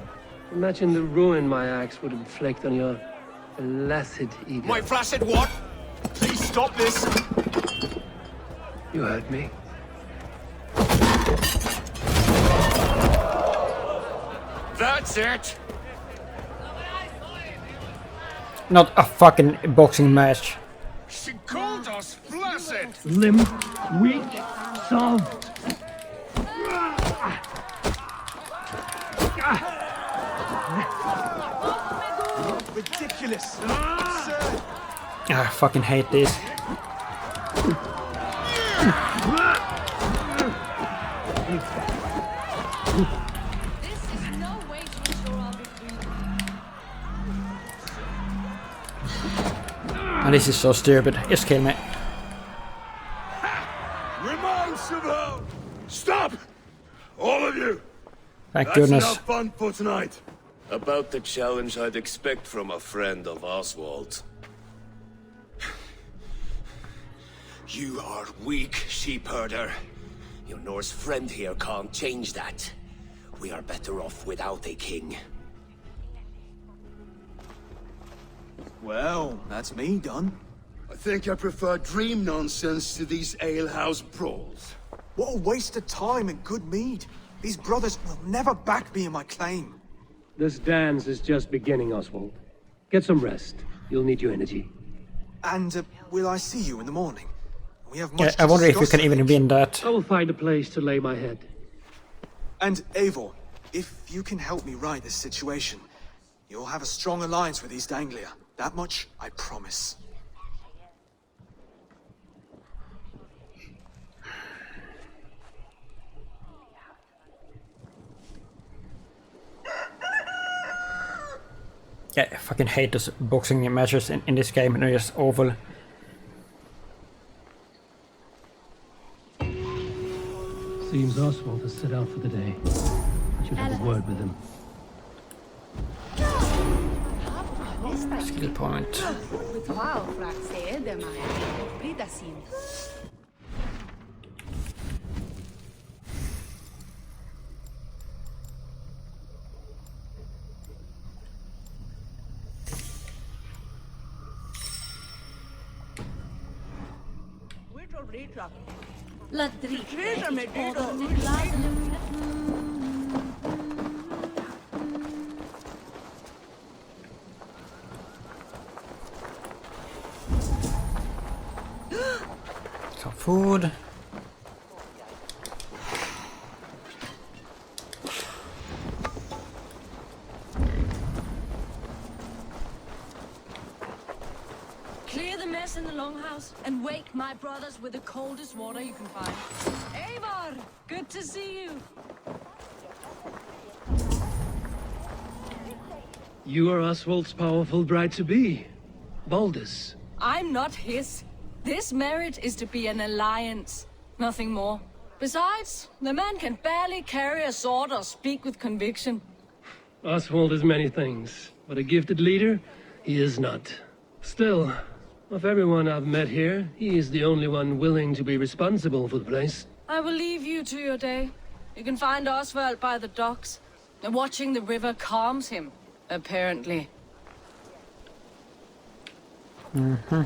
Speaker 3: Imagine the ruin my axe would inflict on your blessed ego.
Speaker 19: My flaccid what?
Speaker 17: Please stop this!
Speaker 3: You heard me.
Speaker 19: That's it!
Speaker 1: Not a fucking boxing match.
Speaker 5: She called us blessed!
Speaker 9: Limp, weak, soft.
Speaker 17: Ridiculous!
Speaker 1: I fucking hate this. And this is so stupid. Just kill me.
Speaker 13: Reminds of home! Stop! All of you!
Speaker 1: Thank
Speaker 13: That's
Speaker 1: goodness.
Speaker 13: enough fun for tonight.
Speaker 19: About the challenge I'd expect from a friend of Oswald. You are weak, sheep herder. Your Norse friend here can't change that. We are better off without a king.
Speaker 17: Well, that's me done.
Speaker 13: I think I prefer dream nonsense to these alehouse brawls.
Speaker 17: What a waste of time and good mead. These brothers will never back me in my claim.
Speaker 3: This dance is just beginning, Oswald. Get some rest. You'll need your energy.
Speaker 17: And will I see you in the morning? We have
Speaker 1: Yeah,
Speaker 17: much
Speaker 1: I wonder if you
Speaker 17: discuss.
Speaker 1: can even win that.
Speaker 3: I will find a place to lay my head.
Speaker 17: And Eivor, if you can help me right this situation, you'll have a strong alliance with East Anglia. That much, I promise.
Speaker 1: Yeah, I fucking hate those boxing matches in this game. They're just awful.
Speaker 3: Seems Oswald has set out for the day. I should have a word with him.
Speaker 1: Skill point. Some food.
Speaker 12: Clear the mess in the longhouse and wake my brothers with the coldest water you can find. Eivor, good to see you.
Speaker 3: You are Oswald's powerful bride-to-be, Baldus.
Speaker 12: I'm not his. This marriage is to be an alliance, nothing more. Besides, the man can barely carry a sword or speak with conviction.
Speaker 3: Oswald is many things, but a gifted leader, he is not. Still, of everyone I've met here, he is the only one willing to be responsible for the place.
Speaker 12: I will leave you to your day. You can find Oswald by the docks. And watching the river calms him, apparently.
Speaker 1: Mm-hmm.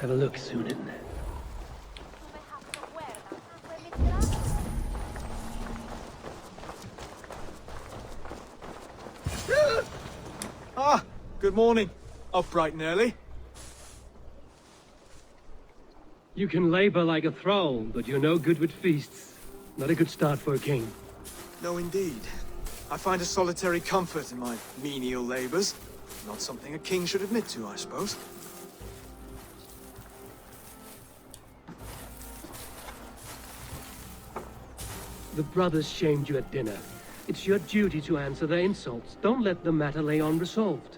Speaker 3: Have a look, Sunan.
Speaker 17: Ah, good morning. Up bright and early.
Speaker 3: You can labor like a thrall, but you're no good with feasts. Not a good start for a king.
Speaker 17: No, indeed. I find a solitary comfort in my menial labors. Not something a king should admit to, I suppose.
Speaker 3: The brothers shamed you at dinner. It's your duty to answer their insults. Don't let the matter lay unresolved.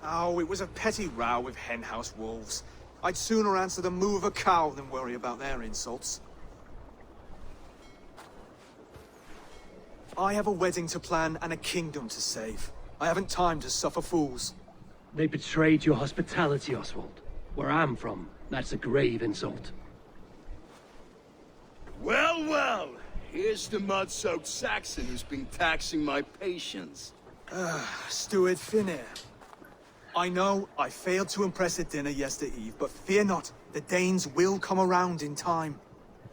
Speaker 17: Oh, it was a petty row with henhouse wolves. I'd sooner answer the moo of a cow than worry about their insults. I have a wedding to plan and a kingdom to save. I haven't time to suffer fools.
Speaker 3: They betrayed your hospitality, Oswald. Where I'm from, that's a grave insult.
Speaker 13: Well, well. Here's the mud-soaked Saxon who's been taxing my patience.
Speaker 17: Steward Finnair. I know I failed to impress at dinner yesterday eve, but fear not, the Danes will come around in time.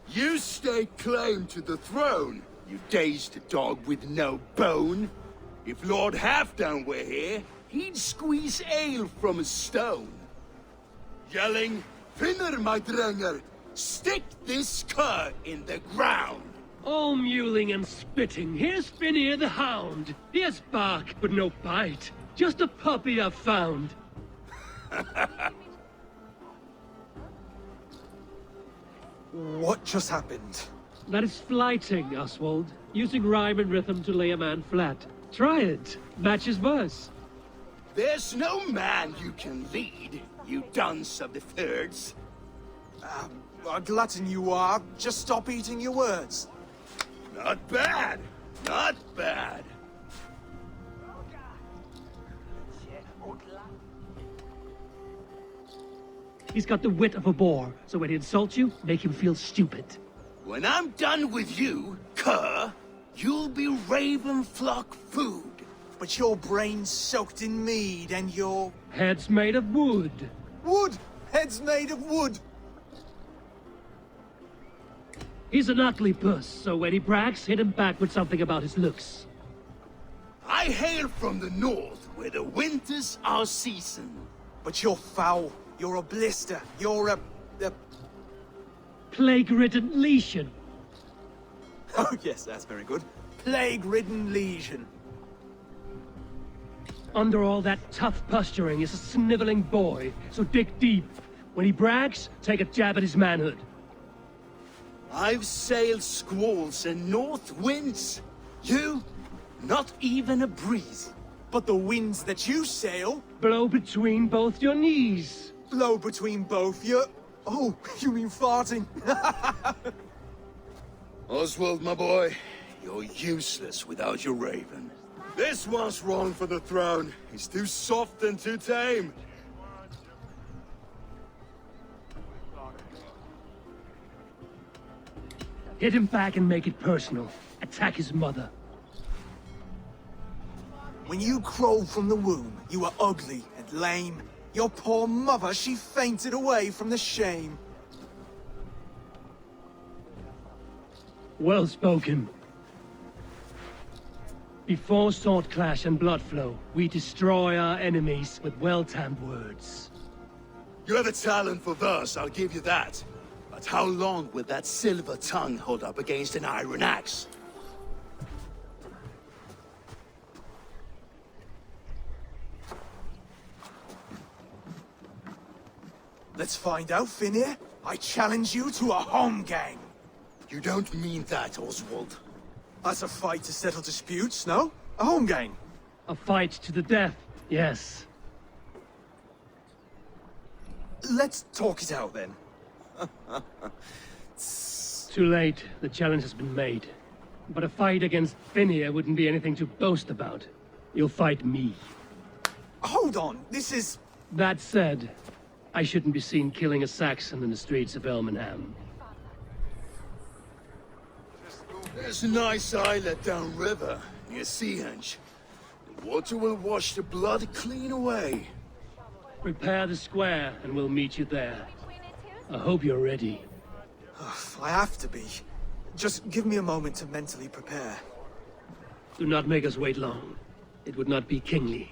Speaker 13: You stake claim to the throne, you dazed dog with no bone. If Lord Halfdan were here, he'd squeeze ale from a stone. Yelling, Finner, my drenger, stick this cur in the ground.
Speaker 3: All mewling and spitting, here's Finnear the Hound. He has bark, but no bite. Just a puppy I've found.
Speaker 17: What just happened?
Speaker 3: That is flighting, Oswald. Using rhyme and rhythm to lay a man flat. Try it. Match his verse.
Speaker 13: There's no man you can lead, you dunce of the thirds.
Speaker 17: A glutton you are. Just stop eating your words.
Speaker 13: Not bad. Not bad.
Speaker 3: He's got the wit of a boar, so when he insults you, make him feel stupid.
Speaker 13: When I'm done with you, cur, you'll be raven flock food.
Speaker 17: But your brain's soaked in mead and your...
Speaker 3: Head's made of wood.
Speaker 17: Wood! Head's made of wood!
Speaker 3: He's an ugly puss, so when he brags, hit him back with something about his looks.
Speaker 13: I hail from the north, where the winters are season.
Speaker 17: But you're foul. You're a blister. You're a...
Speaker 3: Plague-ridden lesion.
Speaker 17: Oh yes, that's very good. Plague-ridden lesion.
Speaker 3: Under all that tough posturing is a sniveling boy, so dig deep. When he brags, take a jab at his manhood.
Speaker 13: I've sailed squalls and north winds. You, not even a breeze.
Speaker 17: But the winds that you sail...
Speaker 3: Blow between both your knees.
Speaker 17: Blow between both your... Oh, you mean farting?
Speaker 13: Oswald, my boy, you're useless without your raven. This one's wrong for the throne. He's too soft and too tame.
Speaker 3: Hit him back and make it personal. Attack his mother.
Speaker 17: When you crawled from the womb, you were ugly and lame. Your poor mother, she fainted away from the shame.
Speaker 3: Well spoken. Before sword clash and blood flow, we destroy our enemies with well-timed words.
Speaker 13: You have a talent for verse, I'll give you that. But how long will that silver tongue hold up against an iron axe?
Speaker 17: Let's find out, Finnear. I challenge you to a home gang.
Speaker 13: You don't mean that, Oswald.
Speaker 17: That's a fight to settle disputes, no? A home gang.
Speaker 3: A fight to the death, yes.
Speaker 17: Let's talk it out, then.
Speaker 3: Too late. The challenge has been made. But a fight against Finnear wouldn't be anything to boast about. You'll fight me.
Speaker 17: Hold on, this is...
Speaker 3: That said, I shouldn't be seen killing a Saxon in the streets of Elmenham.
Speaker 13: There's a nice islet downriver, near Seahenge. The water will wash the blood clean away.
Speaker 3: Prepare the square, and we'll meet you there. I hope you're ready.
Speaker 17: I have to be. Just give me a moment to mentally prepare.
Speaker 3: Do not make us wait long. It would not be kingly.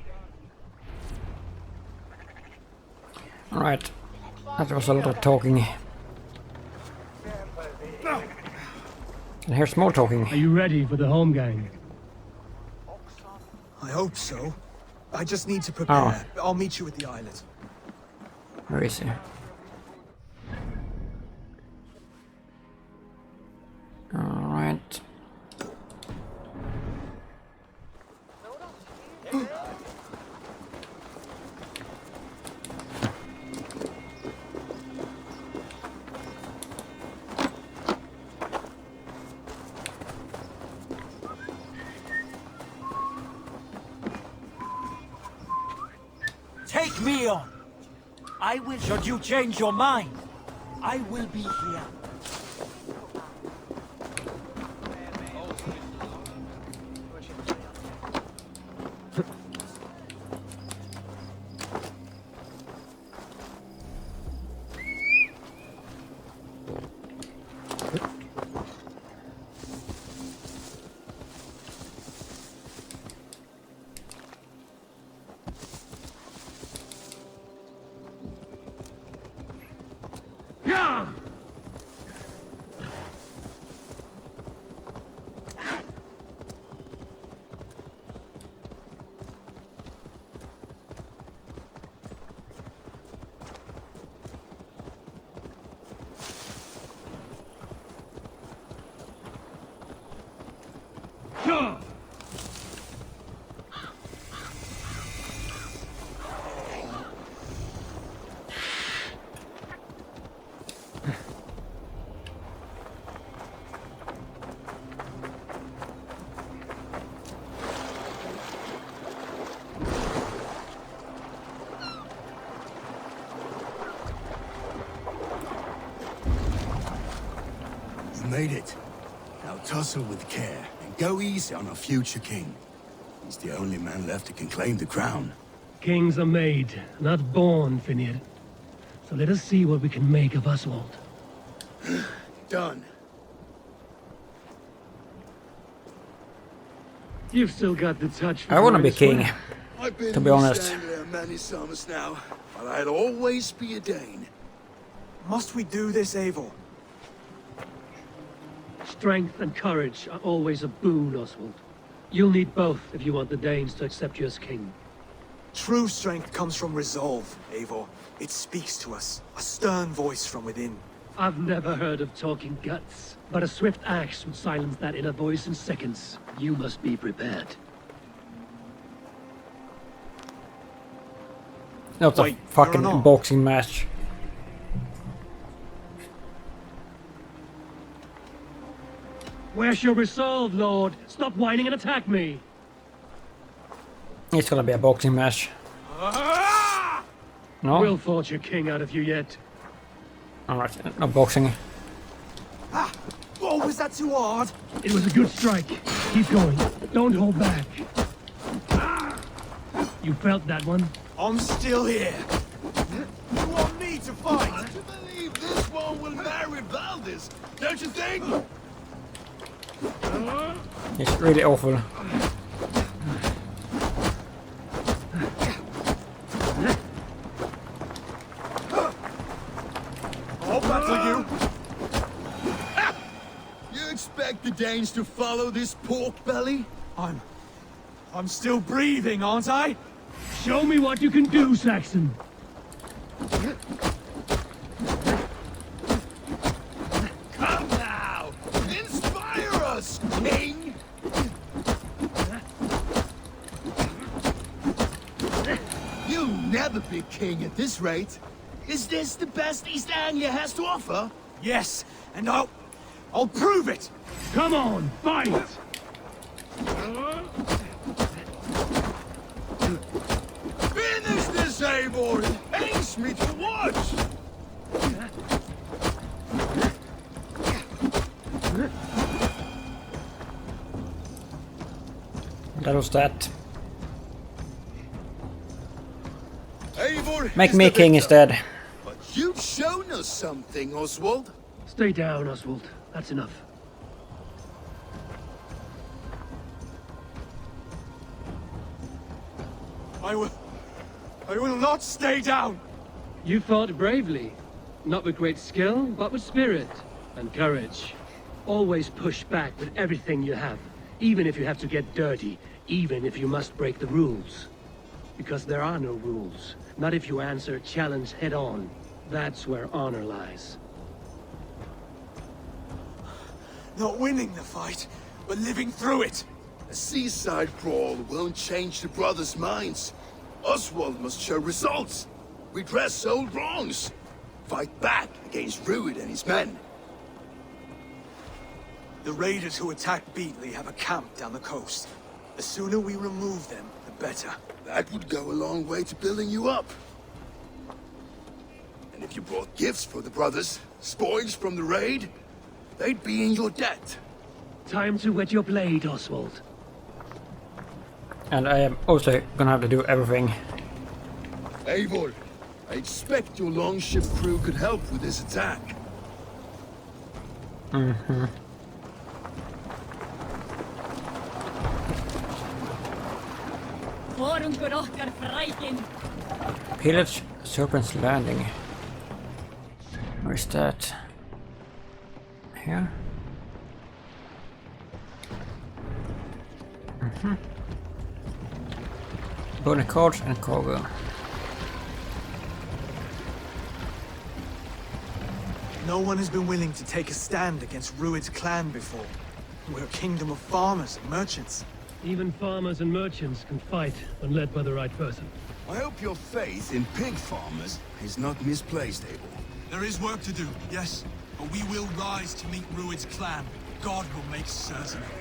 Speaker 1: Alright. That was a lot of talking. And here's more talking.
Speaker 3: Are you ready for the home gang?
Speaker 17: I hope so. I just need to prepare.
Speaker 1: Oh.
Speaker 17: I'll meet you at the islet.
Speaker 1: Where is he? Alright.
Speaker 2: Take me on. I will, should you change your mind, I will be here.
Speaker 13: You've made it. Now tussle with care and go easy on our future king. He's the only man left who can claim the crown.
Speaker 3: Kings are made, not born, Finir. So let us see what we can make of Oswald.
Speaker 13: Done.
Speaker 3: You've still got the touch for
Speaker 1: I want to be king,
Speaker 13: I've been
Speaker 1: to be honest.
Speaker 13: East Anglia many summers now, but I'll always be a Dane.
Speaker 17: Must we do this, Eivor?
Speaker 3: Strength and courage are always a boon, Oswald. You'll need both if you want the Danes to accept you as king.
Speaker 17: True strength comes from resolve, Eivor. It speaks to us, a stern voice from within.
Speaker 3: I've never heard of talking guts, but a swift axe would silence that inner voice in seconds. You must be prepared.
Speaker 1: That's a fucking boxing match.
Speaker 3: Where's your resolve, Lord? Stop whining and attack me!
Speaker 1: It's gonna be a boxing match. No?
Speaker 3: We'll forge a king out of you yet.
Speaker 1: Alright, no boxing.
Speaker 17: Oh, was that too hard?
Speaker 3: It was a good strike. Keep going. Don't hold back. You felt that one?
Speaker 17: I'm still here.
Speaker 13: You want me to fight? I believe this one will marry Valdis, don't you think?
Speaker 1: It's really awful.
Speaker 17: I'll battle you.
Speaker 13: You expect the Danes to follow this pork belly?
Speaker 17: I'm still breathing, aren't I?
Speaker 3: Show me what you can do, Saxon.
Speaker 13: Come now! Inspire us, king! You'll never be king at this rate. Is this the best East Anglia has to offer?
Speaker 17: Yes, and I'll prove it!
Speaker 3: Come on, fight!
Speaker 13: Finish this, Eivor! It pains me to watch!
Speaker 1: That was that.
Speaker 13: Eivor
Speaker 1: Make
Speaker 13: is
Speaker 1: me
Speaker 13: the
Speaker 1: king
Speaker 13: victor.
Speaker 1: instead.
Speaker 13: But you've shown us something, Oswald.
Speaker 3: Stay down, Oswald. That's enough.
Speaker 17: I will not stay down!
Speaker 3: You fought bravely. Not with great skill, but with spirit and courage. Always push back with everything you have. Even if you have to get dirty. Even if you must break the rules. Because there are no rules. Not if you answer a challenge head on. That's where honor lies.
Speaker 17: Not winning the fight, but living through it.
Speaker 13: A seaside brawl won't change the brothers' minds. Oswald must show results. Redress old wrongs. Fight back against Rued and his men.
Speaker 17: The raiders who attacked Beatley have a camp down the coast. The sooner we remove them, the better.
Speaker 13: That would go a long way to building you up. And if you brought gifts for the brothers, spoils from the raid, they'd be in your debt.
Speaker 3: Time to wet your blade, Oswald.
Speaker 1: And I am also gonna have to do everything.
Speaker 13: Eivor, I expect your longship crew could help with this attack.
Speaker 1: Mm-hmm. Pillage Serpent's Landing. Where is that? Here? Mm-hmm. Bony cards and cargo.
Speaker 17: No one has been willing to take a stand against Rued's clan before. We're a kingdom of farmers and merchants.
Speaker 3: Even farmers and merchants can fight when led by the right person.
Speaker 13: I hope your faith in pig farmers is not misplaced, Abel.
Speaker 20: There is work to do, yes. But we will rise to meet Rued's clan. God will make certain of it.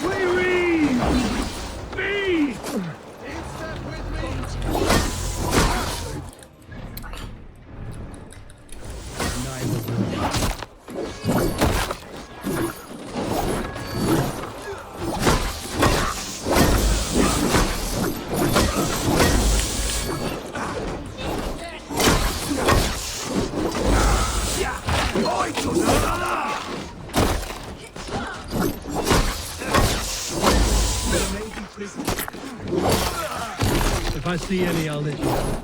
Speaker 3: We
Speaker 9: I will do it. If I see any, I'll let you know.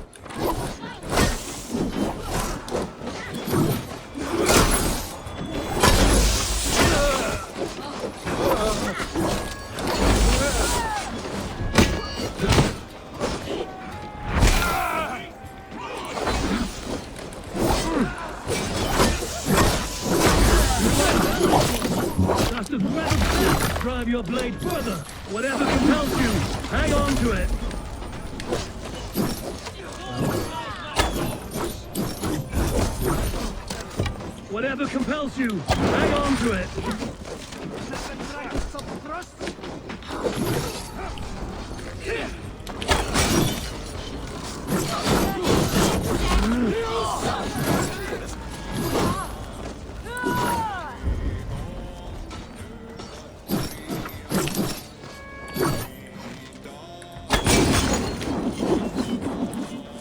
Speaker 9: Just the threat of death drive your blade further. Whatever compels you, hang on to it. Whatever compels you, hang on to it.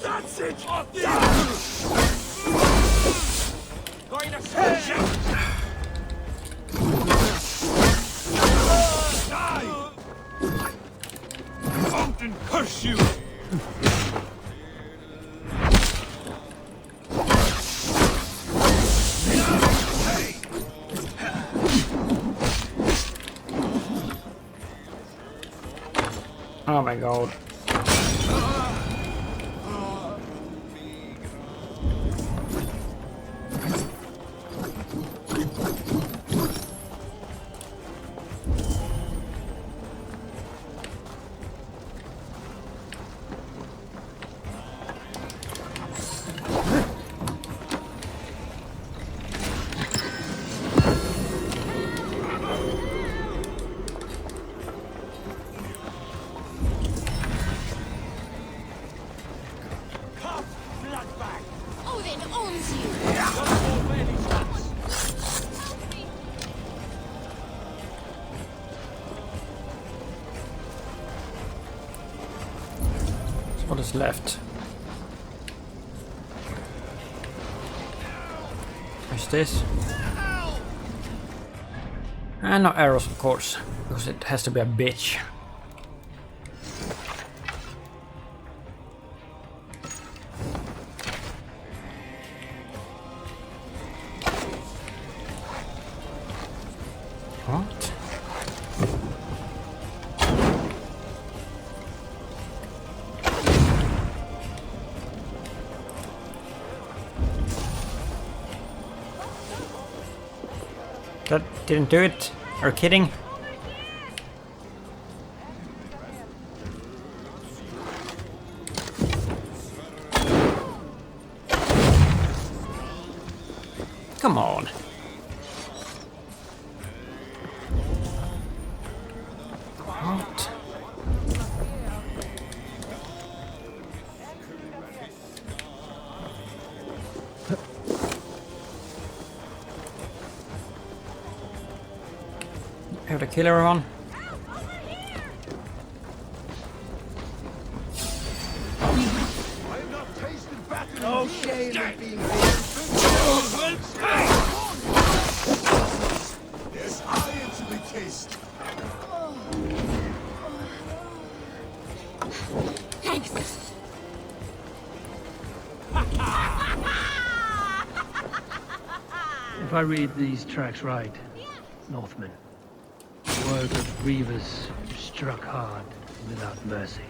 Speaker 4: That's it! Going to smash it! Die! Mountain curse you!
Speaker 1: Oh my god.
Speaker 11: Odin owns you!
Speaker 1: So what is left? What's this? And no arrows, of course, because it has to be a bitch. What? That didn't do it? Are you kidding? Come on. What? Have to kill everyone?
Speaker 4: No shame in being
Speaker 13: There's iron to be tasted.
Speaker 11: Thanks!
Speaker 9: If I read these tracks right, Northmen, work of reavers who struck hard without mercy.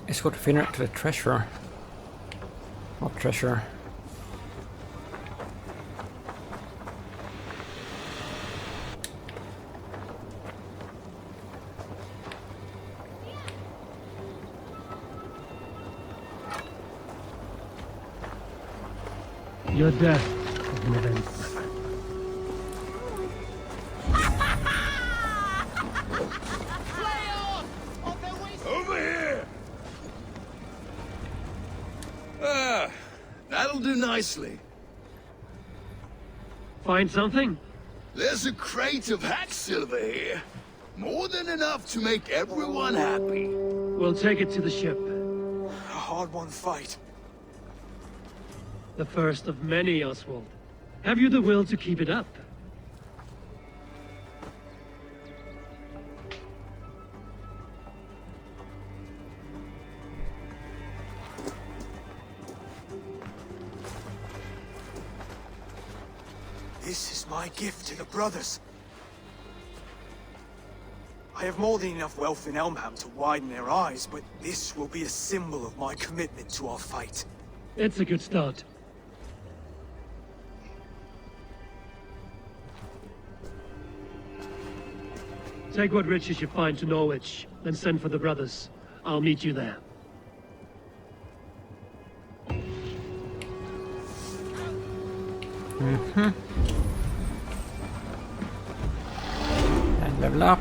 Speaker 1: Escort Finner to the treasure. What treasure?
Speaker 9: Your death is an event, my friend.
Speaker 13: Over here! That'll do nicely.
Speaker 9: Find something?
Speaker 13: There's a crate of hack silver here. More than enough to make everyone happy.
Speaker 9: We'll take it to the ship.
Speaker 17: A hard-won fight.
Speaker 9: The first of many, Oswald. Have you the will to keep it up?
Speaker 17: This is my gift to the brothers. I have more than enough wealth in Elmham to widen their eyes, but this will be a symbol of my commitment to our fight.
Speaker 9: It's a good start. Take what riches you find to Norwich, then send for the brothers. I'll meet you there.
Speaker 1: And level up.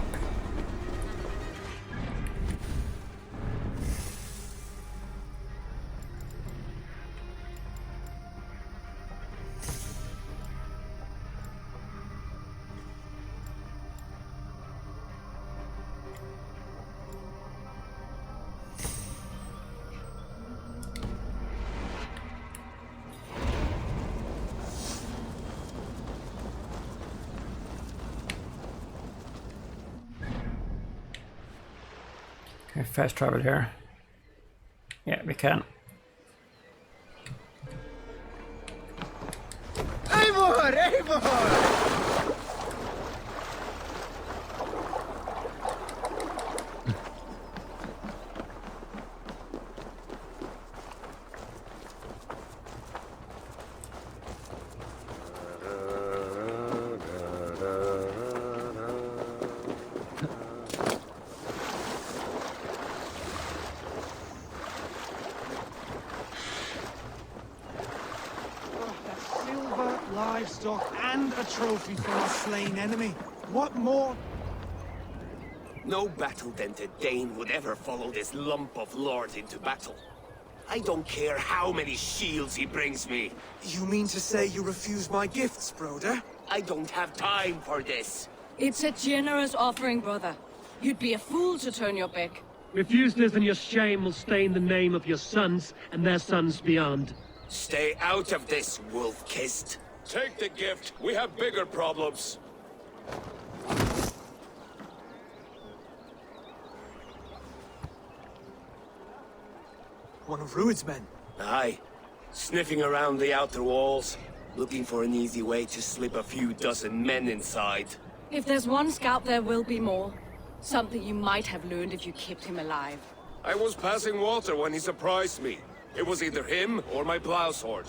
Speaker 1: Okay, fast travel here. Yeah, we can.
Speaker 4: Eivor! Eivor!
Speaker 15: Livestock and a trophy for our slain enemy. What more?
Speaker 19: No battle-dented Dane would ever follow this lump of lord into battle. I don't care how many shields he brings me.
Speaker 17: You mean to say you refuse my gifts, Broder?
Speaker 19: I don't have time for this.
Speaker 6: It's a generous offering, brother. You'd be a fool to turn your back.
Speaker 9: Refuse this and your shame will stain the name of your sons and their sons beyond.
Speaker 19: Stay out of this, wolf-kissed. Take the gift. We have bigger problems.
Speaker 17: One of Rued's men.
Speaker 19: Aye. Sniffing around the outer walls, looking for an easy way to slip a few dozen men inside.
Speaker 6: If there's one scout, there will be more. Something you might have learned if you kept him alive.
Speaker 19: I was passing water when he surprised me. It was either him or my plow sword.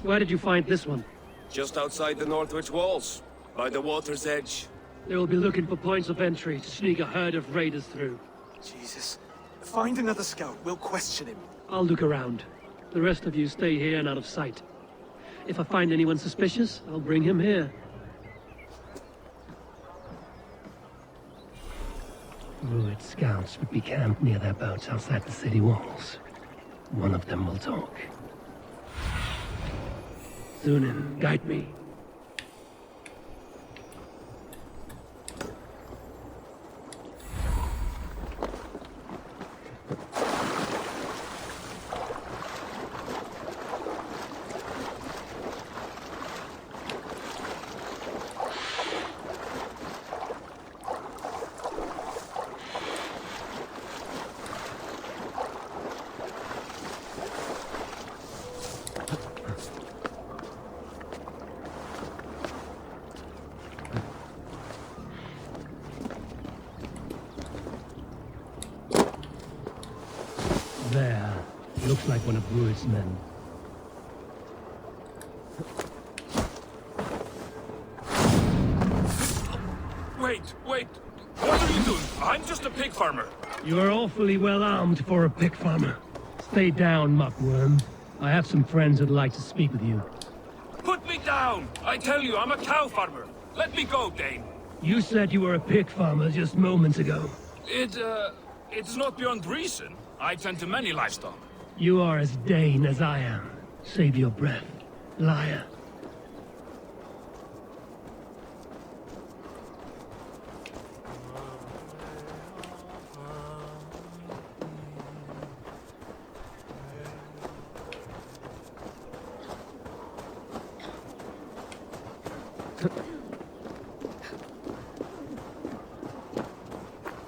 Speaker 9: Where did you find this one?
Speaker 19: Just outside the Northwich walls, by the water's edge.
Speaker 9: They will be looking for points of entry to sneak a herd of raiders through.
Speaker 17: Jesus. Find another scout. We'll question him.
Speaker 9: I'll look around. The rest of you stay here and out of sight. If I find anyone suspicious, I'll bring him here. Rued scouts would be camped near their boats outside the city walls. One of them will talk. Zunin, guide me. There. Looks like one of Rued's men.
Speaker 18: Wait! What are you doing? I'm just a pig farmer.
Speaker 9: You are awfully well armed for a pig farmer. Stay down, muckworm. I have some friends who'd like to speak with you.
Speaker 21: Put me down! I tell you, I'm a cow farmer. Let me go, Dane.
Speaker 9: You said you were a pig farmer just moments ago.
Speaker 21: It's not beyond reason. I tend to many livestock.
Speaker 9: You are as Dane as I am. Save your breath, liar.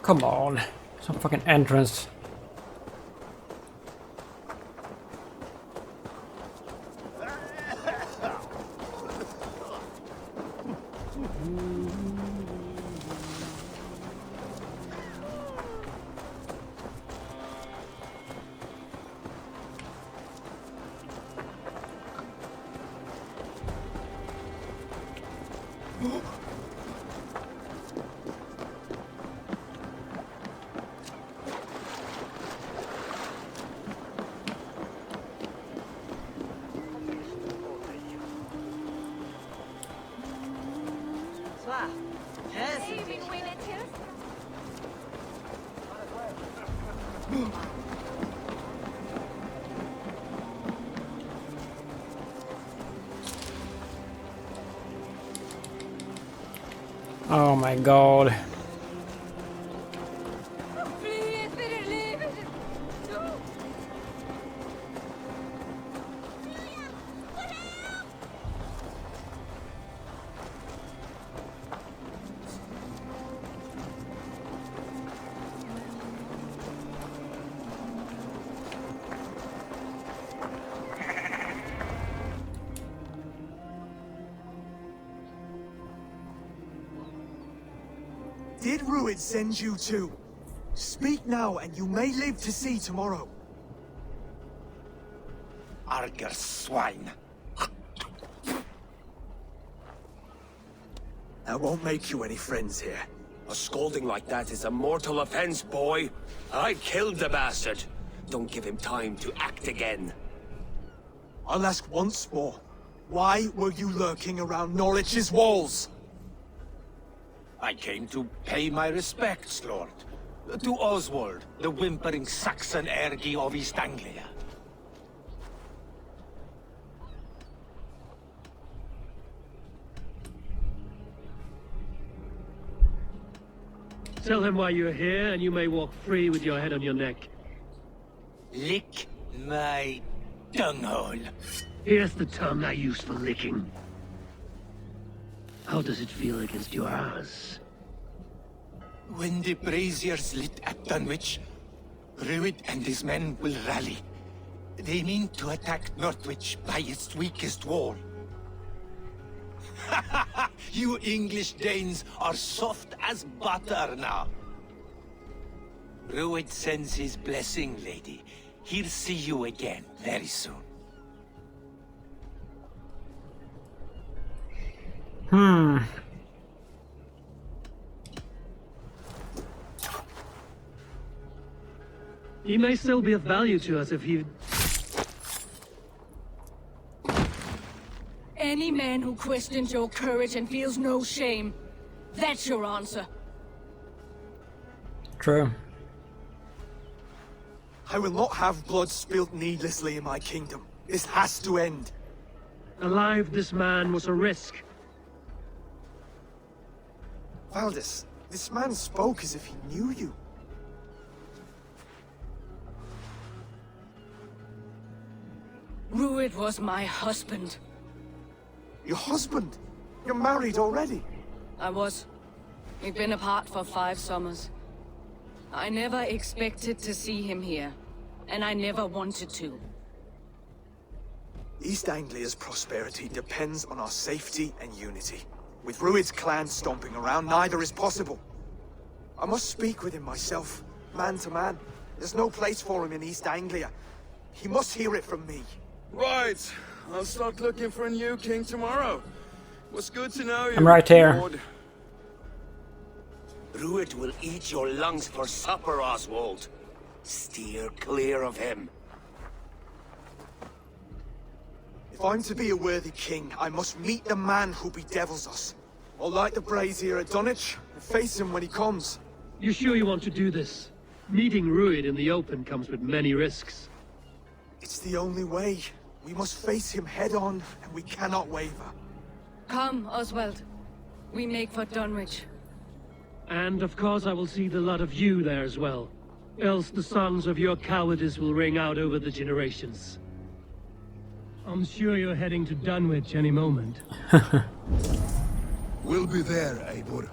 Speaker 1: Come on, some fucking entrance. Oh my god.
Speaker 17: Did Ruid send you too? Speak now, and you may live to see tomorrow.
Speaker 4: Arger swine.
Speaker 17: That won't make you any friends here.
Speaker 19: A scolding like that is a mortal offense, boy. I killed the bastard. Don't give him time to act again.
Speaker 17: I'll ask once more. Why were you lurking around Norwich's walls?
Speaker 4: I came to pay my respects, Lord. To Oswald, the whimpering Saxon ergi of East Anglia.
Speaker 9: Tell him why you're here, and you may walk free with your head on your neck.
Speaker 4: Lick my dunghole.
Speaker 9: Here's the tongue I use for licking. How does it feel against your ass?
Speaker 4: When the braziers lit at Dunwich, Ruid and his men will rally. They mean to attack Northwich by its weakest wall. You English Danes are soft as butter now. Ruid sends his blessing, lady. He'll see you again very soon.
Speaker 9: He may still be of value to us if he...
Speaker 12: Any man who questions your courage and feels no shame, that's your answer.
Speaker 1: True.
Speaker 17: I will not have blood spilt needlessly in my kingdom. This has to end.
Speaker 9: Alive, this man was a risk.
Speaker 17: Valdis, this man spoke as if he knew you.
Speaker 12: Ruid was my husband.
Speaker 17: Your husband? You're married already?
Speaker 12: I was. We've been apart for 5 summers. I never expected to see him here, and I never wanted to.
Speaker 17: East Anglia's prosperity depends on our safety and unity. With Ruid's clan stomping around, neither is possible. I must speak with him myself, man to man. There's no place for him in East Anglia. He must hear it from me.
Speaker 5: Right. I'll start looking for a new king tomorrow. Was good to know you.
Speaker 1: I'm right here.
Speaker 5: Lord.
Speaker 19: Rued will eat your lungs for supper, Oswald. Steer clear of him.
Speaker 17: If I'm to be a worthy king, I must meet the man who bedevils us. I'll light the brazier at Dunwich and face him when he comes.
Speaker 9: You sure you want to do this? Meeting Rued in the open comes with many risks.
Speaker 17: It's the only way. We must face him head on, and we cannot waver.
Speaker 12: Come, Oswald. We make for Dunwich.
Speaker 9: And of course I will see the lot of you there as well. Else the songs of your cowardice will ring out over the generations. I'm sure you're heading to Dunwich any moment.
Speaker 13: We'll be there, Eivor.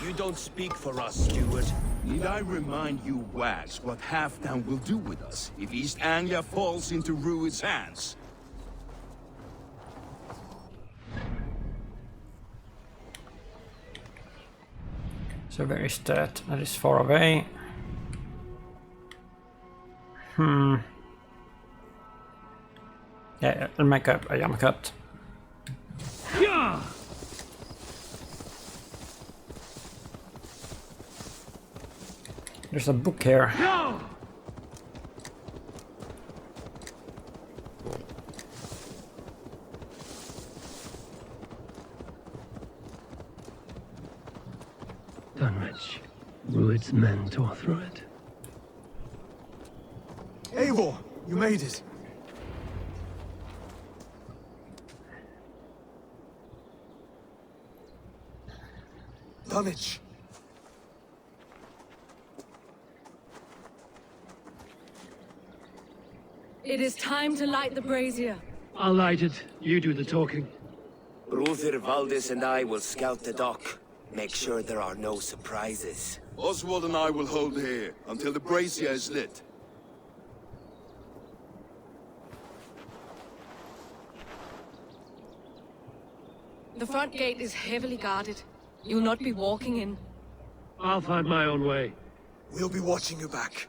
Speaker 19: You don't speak for us, steward.
Speaker 7: Need I remind you, Wags, what Halfdan will do with us if East Anglia falls into Rued's hands?
Speaker 1: So where is that? That is far away. Yeah, I'll make a jump cut.
Speaker 9: Yeah!
Speaker 1: There's a book here.
Speaker 9: No! Dunwich. Rued's men tore through it.
Speaker 17: Eivor, you made it. Dunwich.
Speaker 12: It is time to light the brazier.
Speaker 9: I'll light it. You do the talking.
Speaker 19: Ruther, Valdis and I will scout the dock. Make sure there are no surprises.
Speaker 7: Oswald and I will hold here until the brazier is lit.
Speaker 12: The front gate is heavily guarded. You'll not be walking in.
Speaker 9: I'll find my own way.
Speaker 17: We'll be watching you back.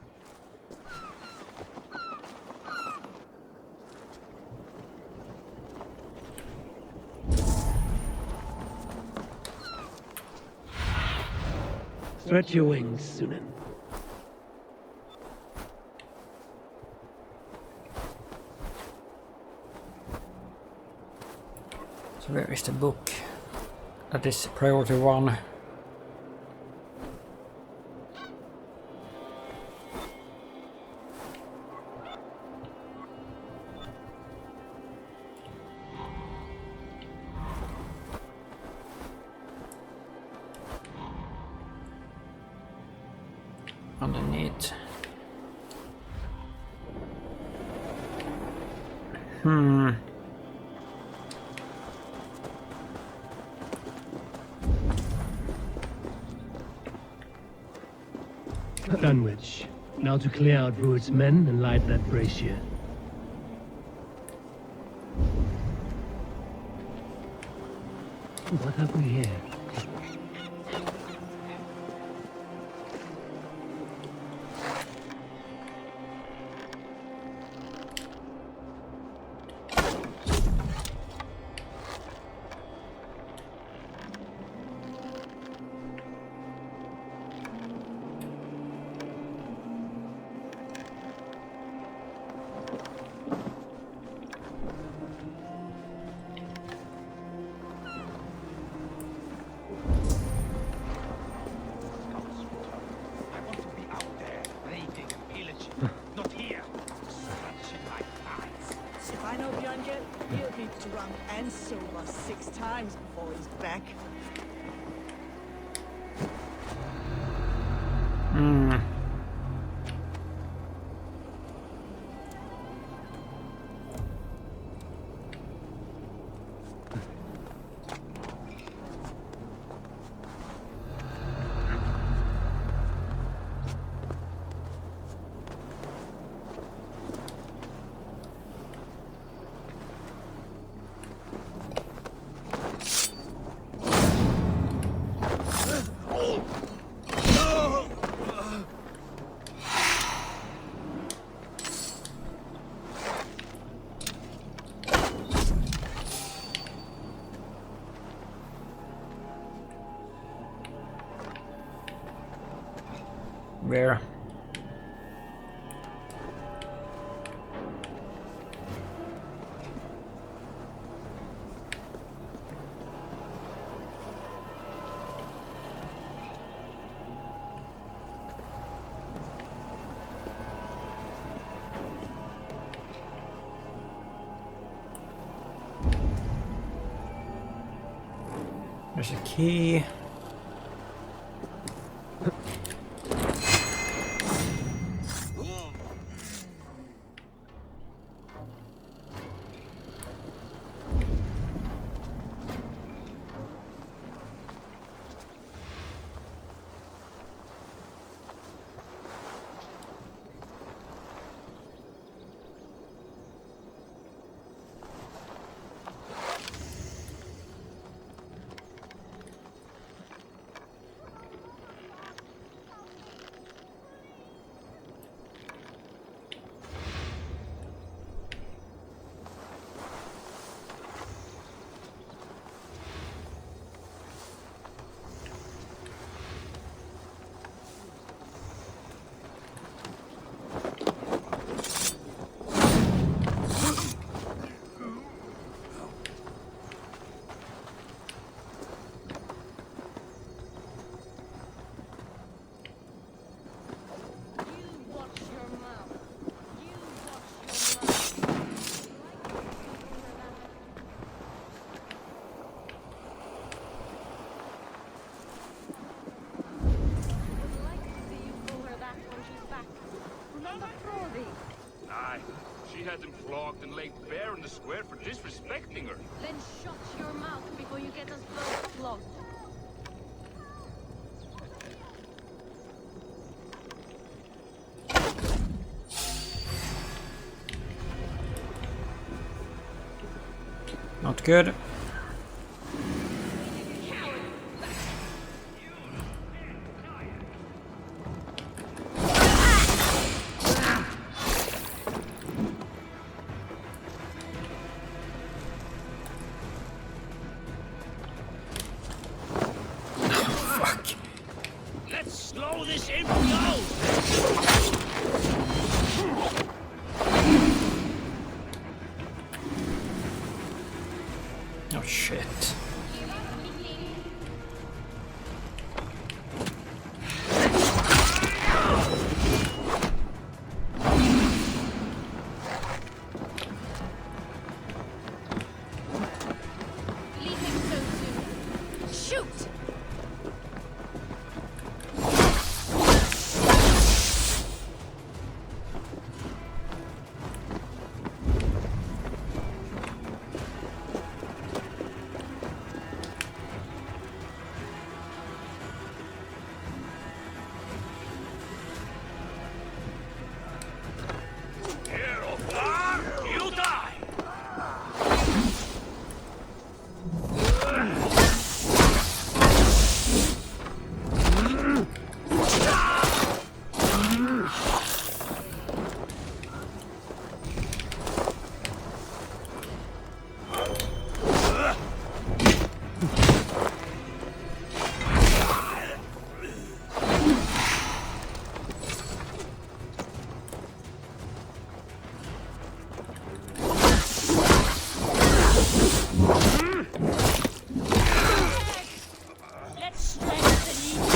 Speaker 9: Stretch your wings, Sunan.
Speaker 1: So where is the book? That is priority 1. Underneath.
Speaker 9: Dunwich. Now to clear out Rued's men and light that brazier. What have we here?
Speaker 22: Drunk and sober 6 times before he's back.
Speaker 1: Where? There's a key.
Speaker 21: Aye, she had him flogged and laid bare in the square for disrespecting her.
Speaker 8: Then shut your mouth before you get us both flogged.
Speaker 1: Not good.
Speaker 21: Let's slow this imp down!
Speaker 1: Oh shit.
Speaker 8: Leaving so soon. Shoot!
Speaker 21: You die!
Speaker 8: Let's strengthen each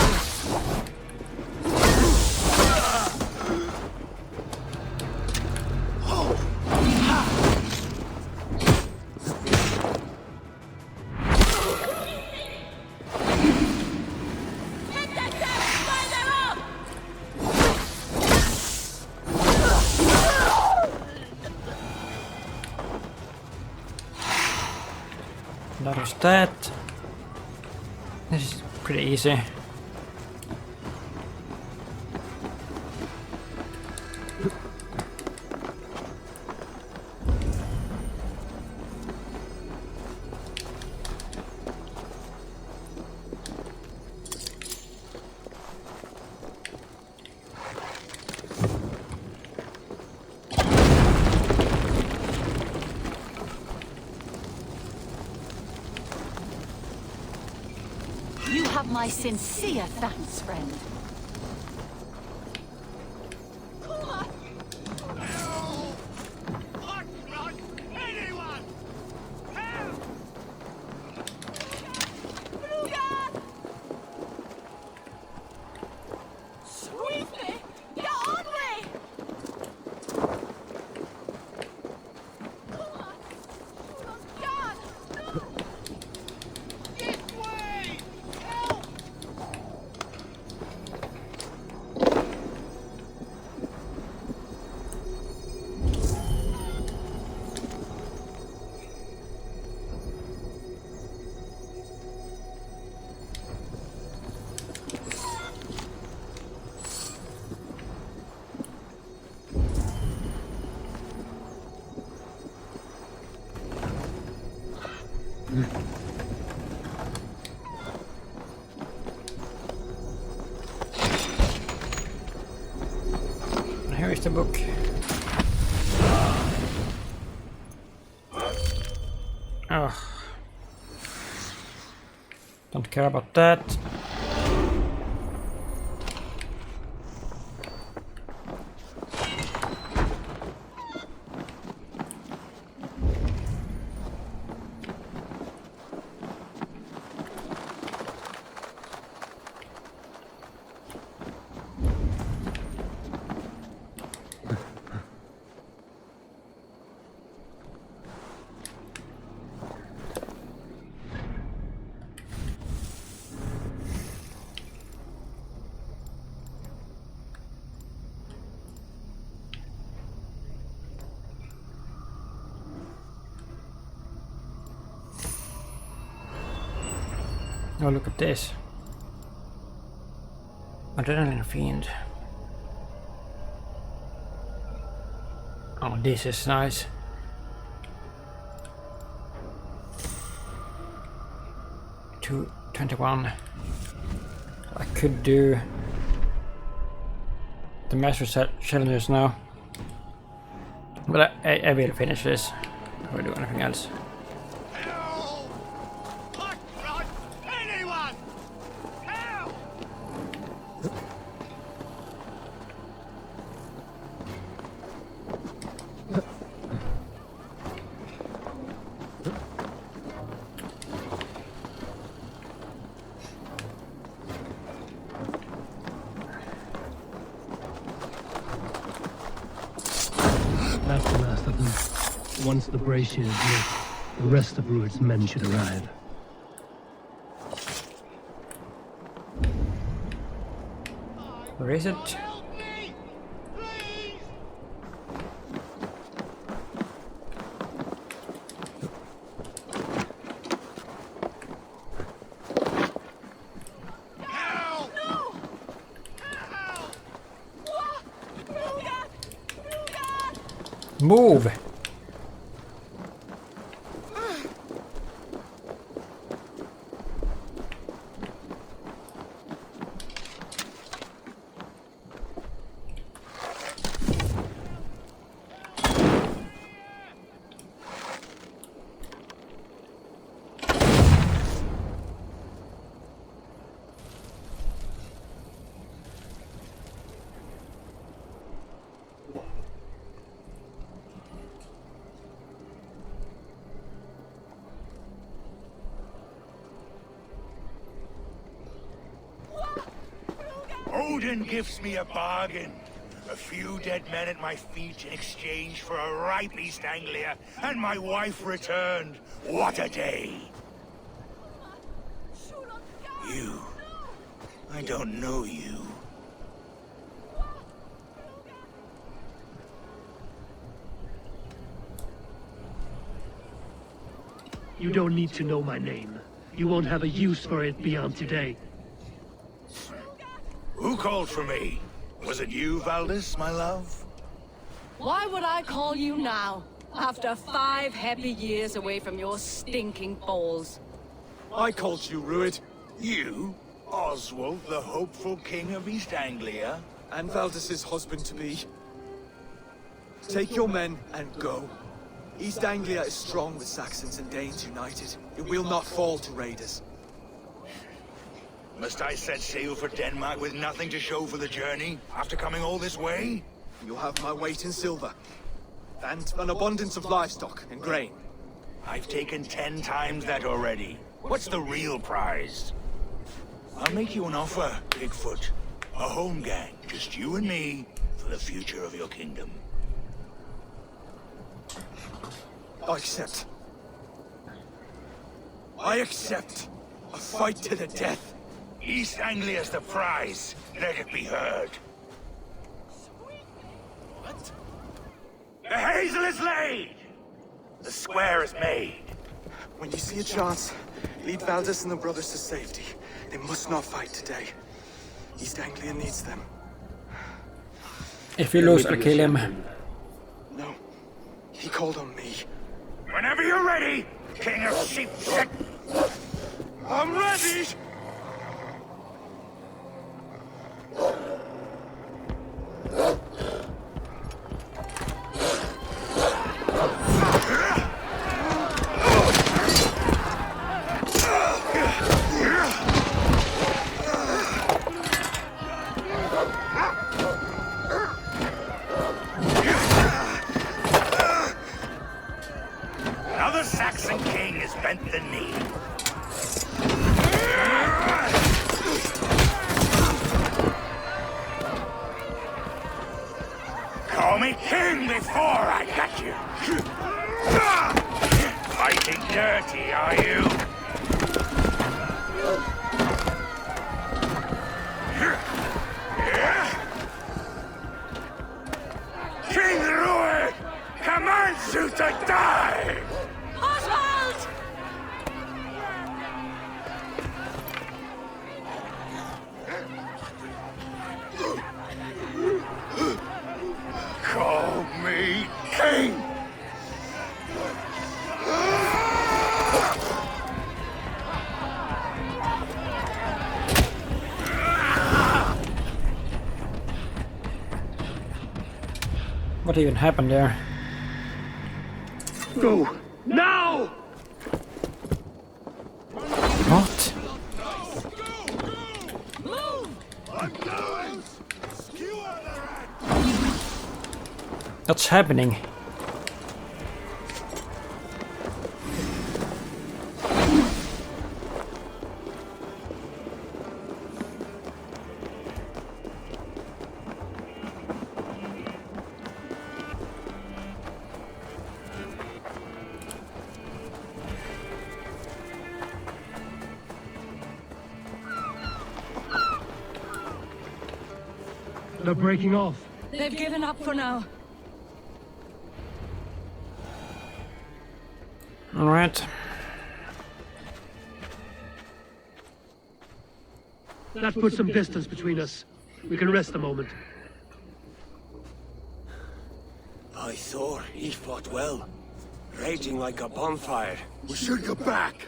Speaker 1: That was that. This is pretty easy.
Speaker 8: You have my sincere thanks, friend.
Speaker 1: is the book? Oh. Don't care about that. Oh, look at this. Adrenaline Fiend. Oh, this is nice. $2.21. I could do the Master Challenges now. But I will finish this before I do anything else.
Speaker 9: That's the last of them. Once the brazier is lit, the rest of Rued's men should arrive.
Speaker 1: Where is it? Move!
Speaker 4: Odin gives me a bargain. A few dead men at my feet in exchange for a ripe East Anglia, and my wife returned. What a day! You. I don't know you.
Speaker 9: You don't need to know my name. You won't have a use for it beyond today.
Speaker 4: Who called for me? Was it you, Valdis, my love?
Speaker 12: Why would I call you now, after 5 happy years away from your stinking balls?
Speaker 17: I called you, Rued.
Speaker 4: You? Oswald, the hopeful king of East Anglia?
Speaker 17: And Valdis's husband-to-be. Take your men and go. East Anglia is strong with Saxons and Danes united. It will not fall to raiders.
Speaker 4: Must I set sail for Denmark with nothing to show for the journey, after coming all this way?
Speaker 17: You'll have my weight in silver. And an abundance of livestock and grain.
Speaker 4: I've taken 10 times that already. What's the real prize? I'll make you an offer, Bigfoot. A home gang, just you and me, for the future of your kingdom.
Speaker 17: I accept. I accept. A fight to the death.
Speaker 4: East Anglia's the prize. Let it be heard.
Speaker 17: What?
Speaker 4: The hazel is laid! The square is made.
Speaker 17: When you see a chance, lead Valdis and the brothers to safety. They must not fight today. East Anglia needs them.
Speaker 1: If you lose, I'll kill him.
Speaker 17: No. He called on me.
Speaker 4: Whenever you're ready, King of Sheep Shit!
Speaker 17: I'm ready!
Speaker 21: before I got you. Fighting dirty, are you? King Rued commands you to die!
Speaker 11: Oswald!
Speaker 21: Call me king!
Speaker 1: What even happened there?
Speaker 9: Go! Now!
Speaker 1: What? What's happening?
Speaker 9: They're breaking off.
Speaker 12: They've given up for now.
Speaker 1: All right.
Speaker 9: That puts some distance between us. We can rest a moment.
Speaker 19: By Thor, he fought well. Raging like a bonfire.
Speaker 13: We should go back.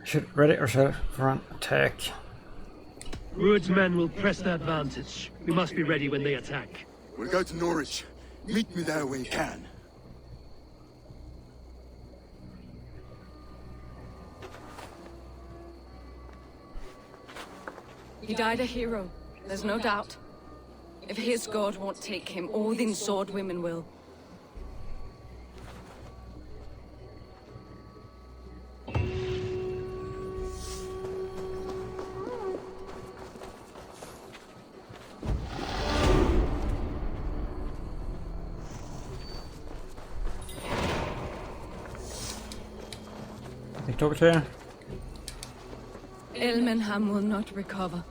Speaker 1: Should ready ourselves for an attack.
Speaker 9: Rued's men will press the advantage. We must be ready when they attack.
Speaker 13: We'll go to Norwich. Meet me there when you can.
Speaker 12: He died a hero, there's no doubt. If his god won't take him, Odin's sword women will.
Speaker 1: Talk to her.
Speaker 12: Ilmenham will not recover.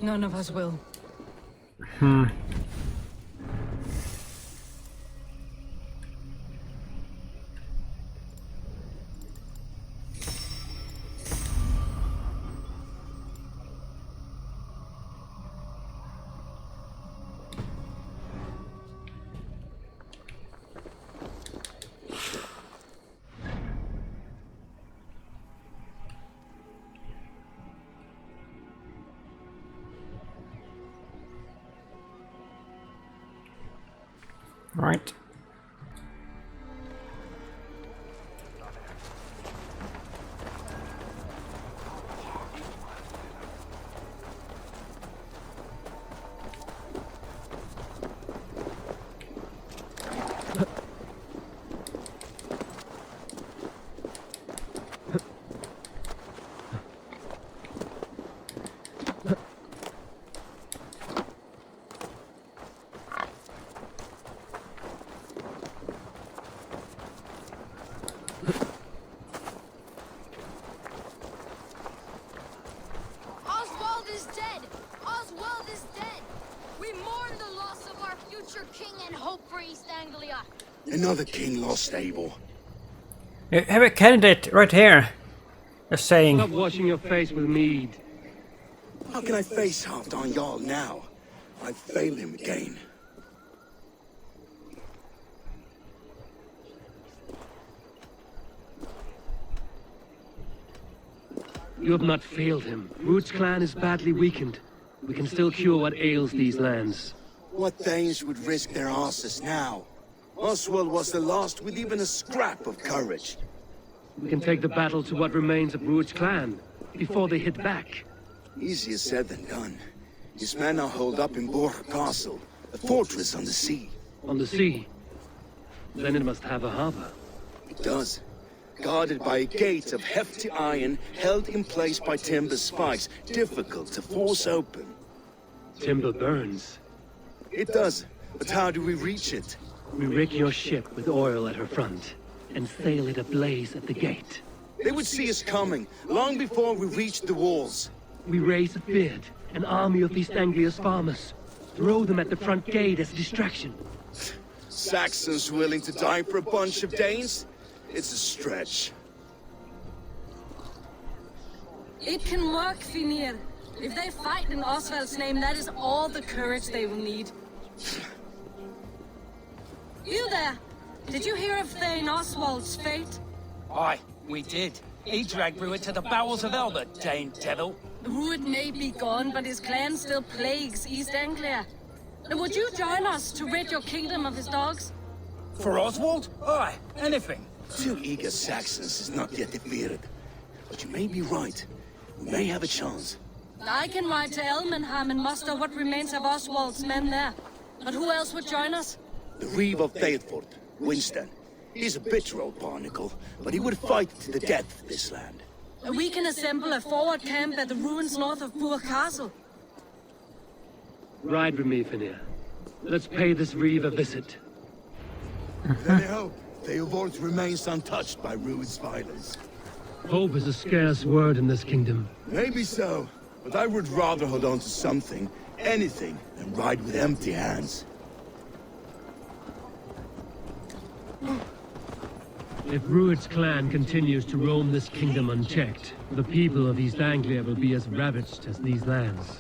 Speaker 12: None of us will.
Speaker 1: Right.
Speaker 8: Oswald is dead! Oswald is dead! We mourn the loss of our future king and hope for East Anglia.
Speaker 13: Another king lost, Abel.
Speaker 1: You have a candidate right here. Just saying.
Speaker 9: Stop washing your face with mead.
Speaker 13: How can I face Halfdan Jarl now? I failed him again.
Speaker 9: You have not failed him. Rued's clan is badly weakened. We can still cure what ails these lands.
Speaker 13: What Danes would risk their asses now? Oswald was the last with even a scrap of courage.
Speaker 9: We can take the battle to what remains of Rued's clan, before they hit back.
Speaker 13: Easier said than done. His men are holed up in Borg Castle, a fortress on the sea.
Speaker 9: On the sea? Then it must have a harbor.
Speaker 13: It does. Guarded by a gate of hefty iron, held in place by timber spikes, difficult to force open.
Speaker 9: Timber burns.
Speaker 13: It does, but how do we reach it?
Speaker 9: We rig your ship with oil at her front, and sail it ablaze at the gate.
Speaker 13: They would see us coming, long before we reached the walls.
Speaker 9: We raise a bid, an army of East Anglia's farmers. Throw them at the front gate as a distraction.
Speaker 13: Saxons willing to die for a bunch of Danes? It's a stretch.
Speaker 8: It can work, Finir. If they fight in Oswald's name, that is all the courage they will need. You there! Did you hear of Thane Oswald's fate?
Speaker 10: Aye, we did. He dragged Rued to the bowels of Elba, Dane devil.
Speaker 8: Rued may be gone, but his clan still plagues East Anglia. Would you join us to rid your kingdom of his dogs?
Speaker 10: For Oswald? Aye, anything.
Speaker 13: 2 eager Saxons is not yet defeated. But you may be right. We may have a chance.
Speaker 8: I can ride to Elmenham and muster what remains of Oswald's men there. But who else would join us?
Speaker 13: The Reeve of Thetford, Winston. He's a bitter old barnacle, but he would fight to the death for this land.
Speaker 8: We can assemble a forward camp at the ruins north of Burg Castle.
Speaker 9: Ride with me, Finir. Let's pay this Reeve a visit.
Speaker 13: Then I hope Theobald remains untouched by Rued's violence.
Speaker 9: Hope is a scarce word in this kingdom.
Speaker 13: Maybe so, but I would rather hold on to something, anything, than ride with empty hands.
Speaker 9: If Rued's clan continues to roam this kingdom unchecked, the people of East Anglia will be as ravaged as these lands.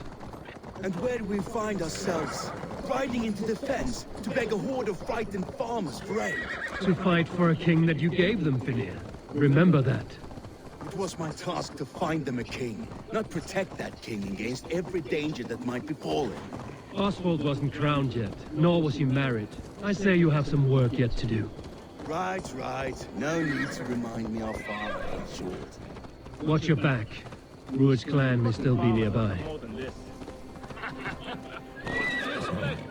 Speaker 13: And where do we find ourselves? Riding into defense to beg a horde of frightened farmers for aid.
Speaker 9: To fight for a king that you gave them, Finir. Remember that.
Speaker 13: It was my task to find them a king, not protect that king against every danger that might befall him.
Speaker 9: Oswald wasn't crowned yet, nor was he married. I say you have some work yet to do.
Speaker 13: Right. No need to remind me how far I am short.
Speaker 9: Watch your back. Rued's clan may still be nearby.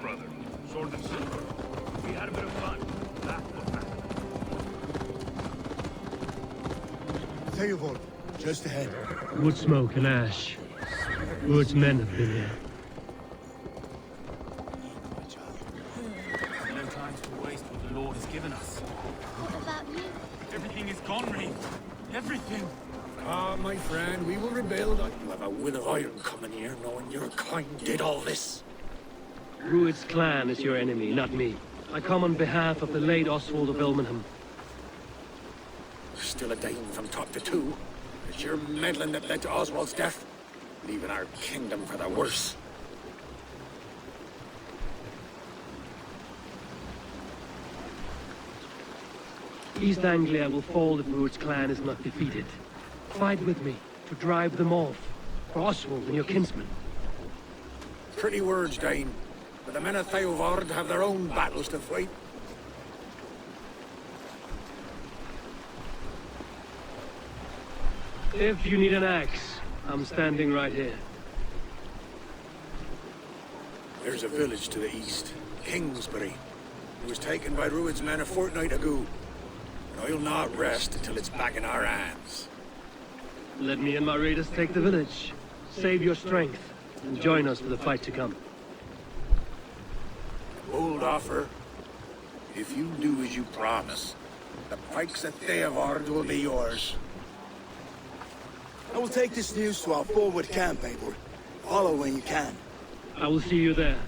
Speaker 21: Brother, sword and silver. We had a bit of fun. That was that.
Speaker 13: Theobald, just ahead.
Speaker 9: Wood smoke and ash. Rued's men have been here.
Speaker 21: No time to waste what the Lord has given us.
Speaker 8: What about you?
Speaker 21: Everything is gone, Reeve. Everything.
Speaker 2: Ah, my friend, we will rebuild. You have a will of iron coming here, knowing your kind did all this.
Speaker 9: Rued's clan is your enemy, not me. I come on behalf of the late Oswald of Elmenham.
Speaker 2: Still a Dane from top to two. It's your meddling that led to Oswald's death, leaving our kingdom for the worse.
Speaker 9: East Anglia will fall if Rued's clan is not defeated. Fight with me to drive them off. For Oswald and your kinsmen.
Speaker 2: Pretty words, Dane. But the men of Theovard have their own battles to fight.
Speaker 9: If you need an axe, I'm standing right here.
Speaker 2: There's a village to the east, Kingsbury. It was taken by Rued's men a fortnight ago. And I'll not rest until it's back in our hands.
Speaker 9: Let me and my raiders take the village. Save your strength, and join us for the fight to come.
Speaker 2: Bold offer. If you do as you promise, the pikes of Theovard will be yours.
Speaker 13: I will take this news to our forward camp, Eivor. Follow when you can.
Speaker 9: I will see you there.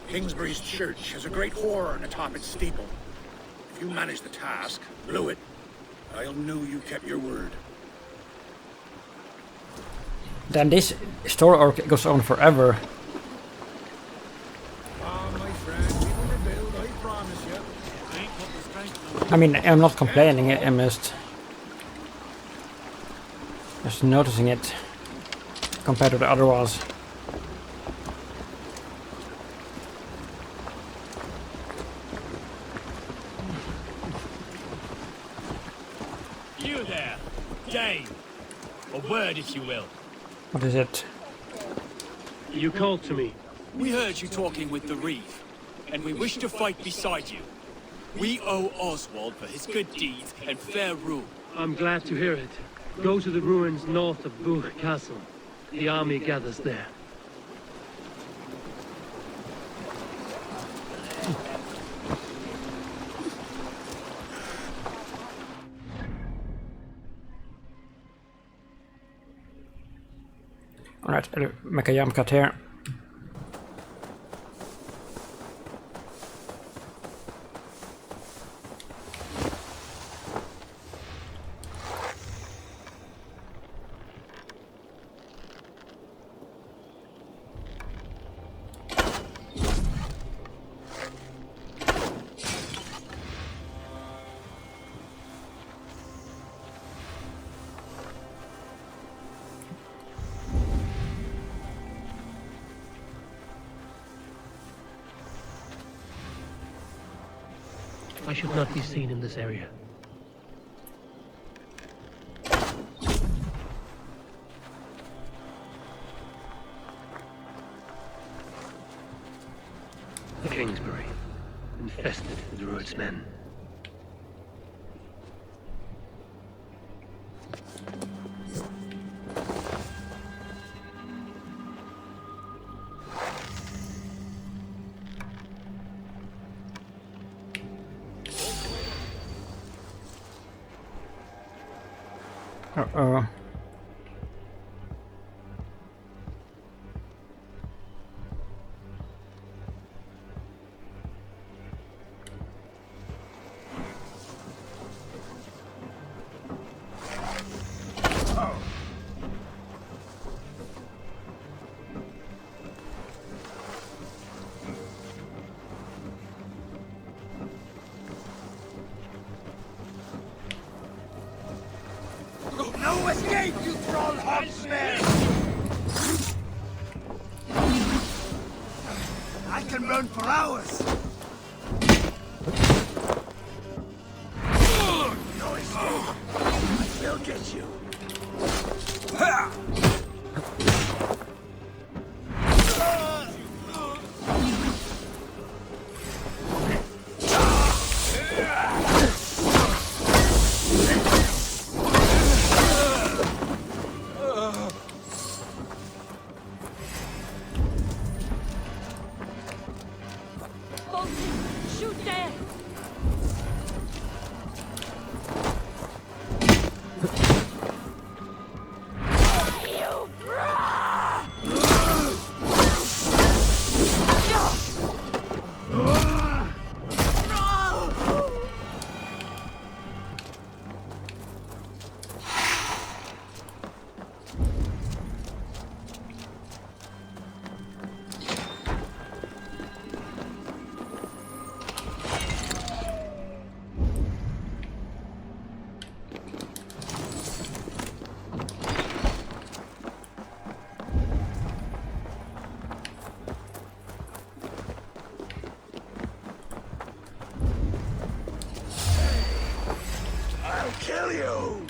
Speaker 2: Kingsbury's church has a great horn atop its steeple. If you manage the task, blew it, I'll know you kept your word.
Speaker 1: Then this story arc goes on forever.
Speaker 2: My friend, we will rebuild, I promise you.
Speaker 1: I mean, I'm not complaining, I'm just noticing it compared to the other ones.
Speaker 10: You there, Dane. A word, if you will.
Speaker 1: What is it?
Speaker 9: You called to me.
Speaker 14: We heard you talking with the Reeve, and we wish to fight beside you. We owe Oswald for his good deeds and fair rule.
Speaker 9: I'm glad to hear it. Go to the ruins north of Buch Castle. The army gathers there.
Speaker 1: Alright, eller make a jump cut here.
Speaker 9: I should not be seen in this area. Kingsbury, infested with Druid's men.
Speaker 1: Uh-oh.
Speaker 4: No escape, you troll hogsman! I can run for hours! No escape! I will get you!
Speaker 12: Shoot there!
Speaker 4: I'll kill you!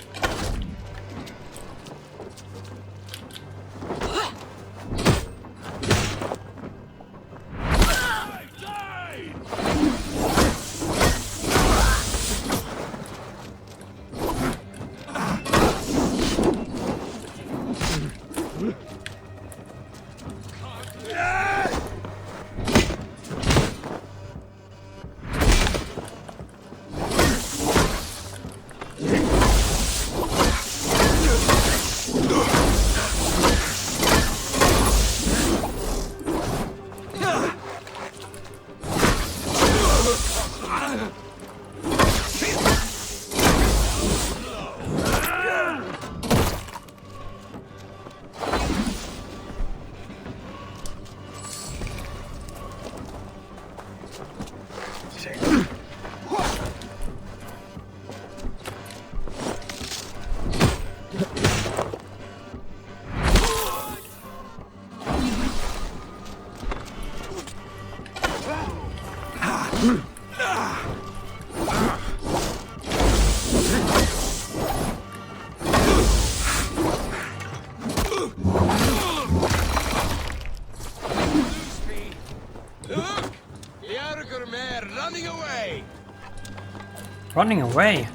Speaker 1: running away.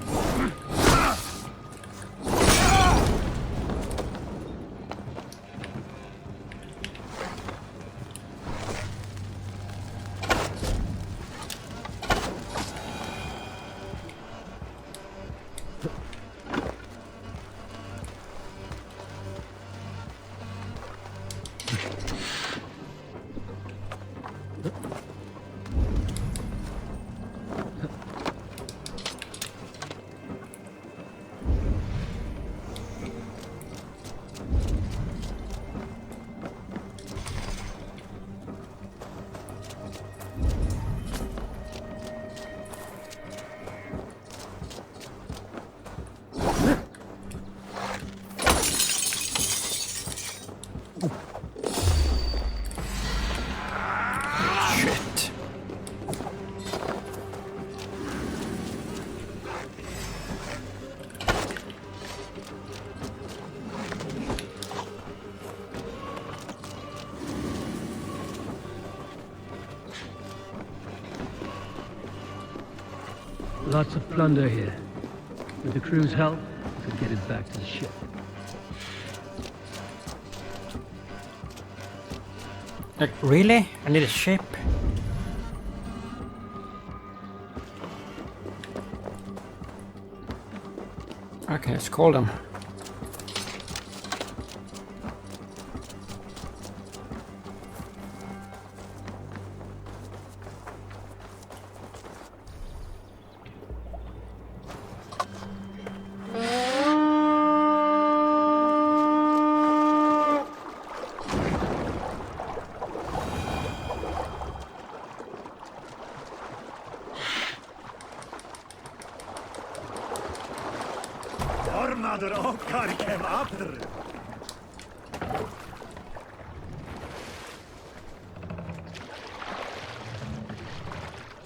Speaker 9: Lots of plunder here. With the crew's help, we could get it back to the ship.
Speaker 1: Like, really? I need a ship? Okay, let's call them.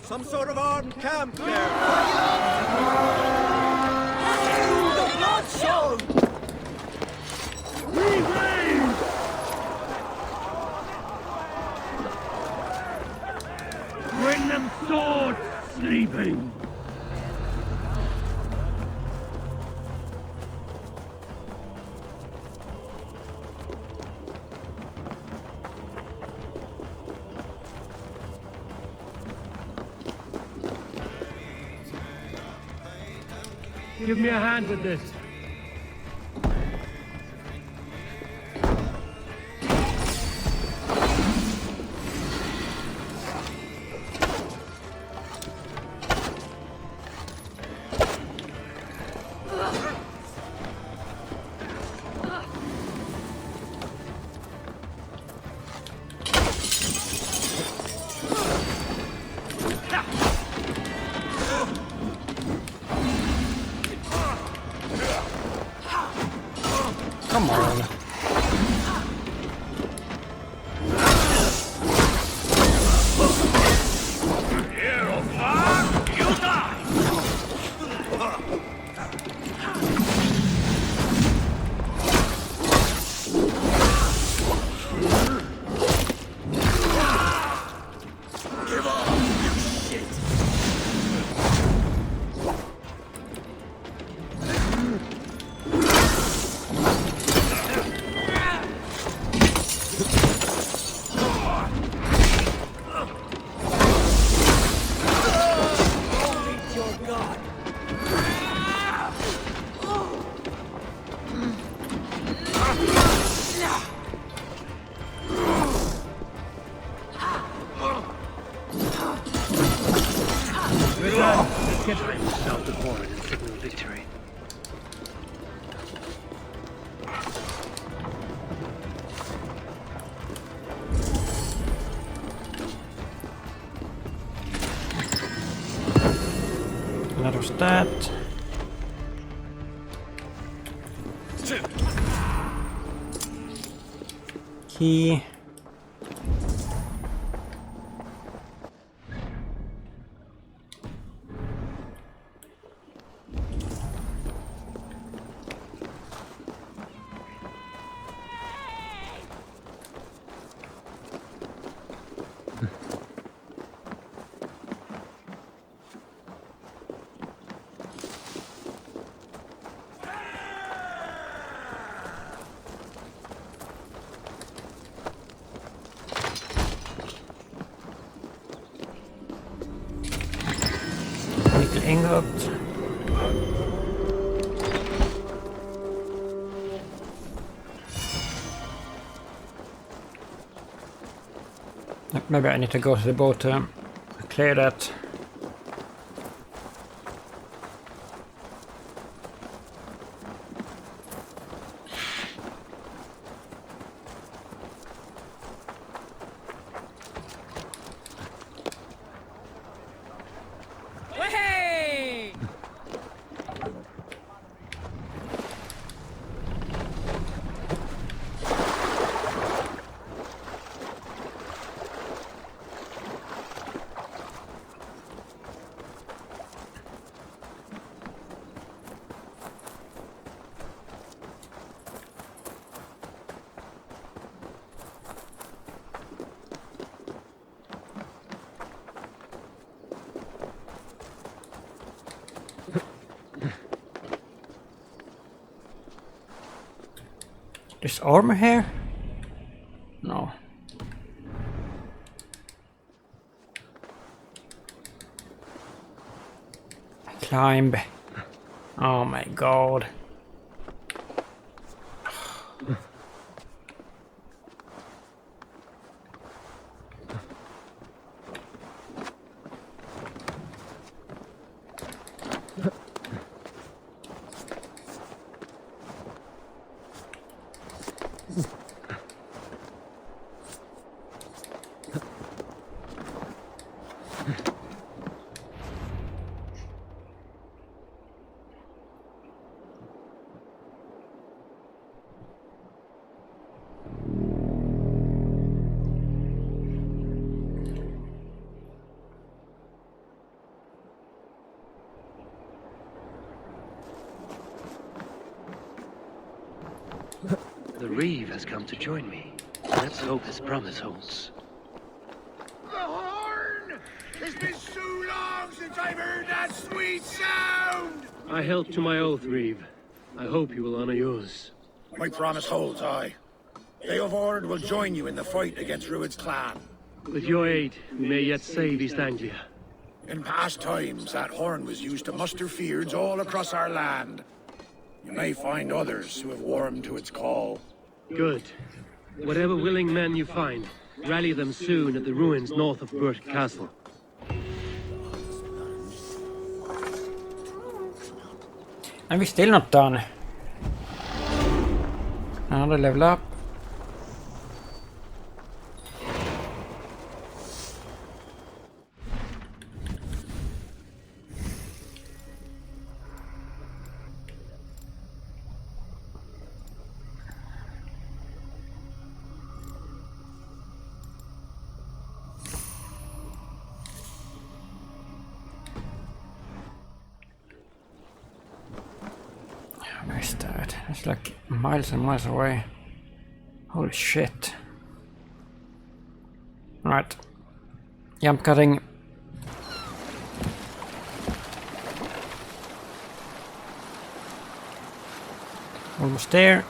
Speaker 16: Some sort of armed camp there. The blood show! We win!
Speaker 9: Bring them swords, sleeping! Give me a hand with this.
Speaker 1: Come on. Get ready to sound the horn and signal victory. That was that. Key. that. Maybe I need to go to the boat to clear that. There's armor here? No. Climb. Oh my god.
Speaker 3: The Reeve has come to join me. Let's hope his promise holds.
Speaker 2: The horn! It's been so long since I've heard that sweet sound!
Speaker 9: I held to my oath, Reeve. I hope you will honor yours.
Speaker 2: My promise holds, aye. They of Ord will join you in the fight against Rued's clan.
Speaker 9: With your aid, we may yet save East Anglia.
Speaker 2: In past times, that horn was used to muster fyrds all across our land. You may find others who have warmed to its call.
Speaker 9: Good. Whatever willing men you find, rally them soon at the ruins north of Burt Castle.
Speaker 1: And we're still not done. Another level up. Where's that? It's like miles and miles away. Holy shit. Right. Jump cutting. Almost there.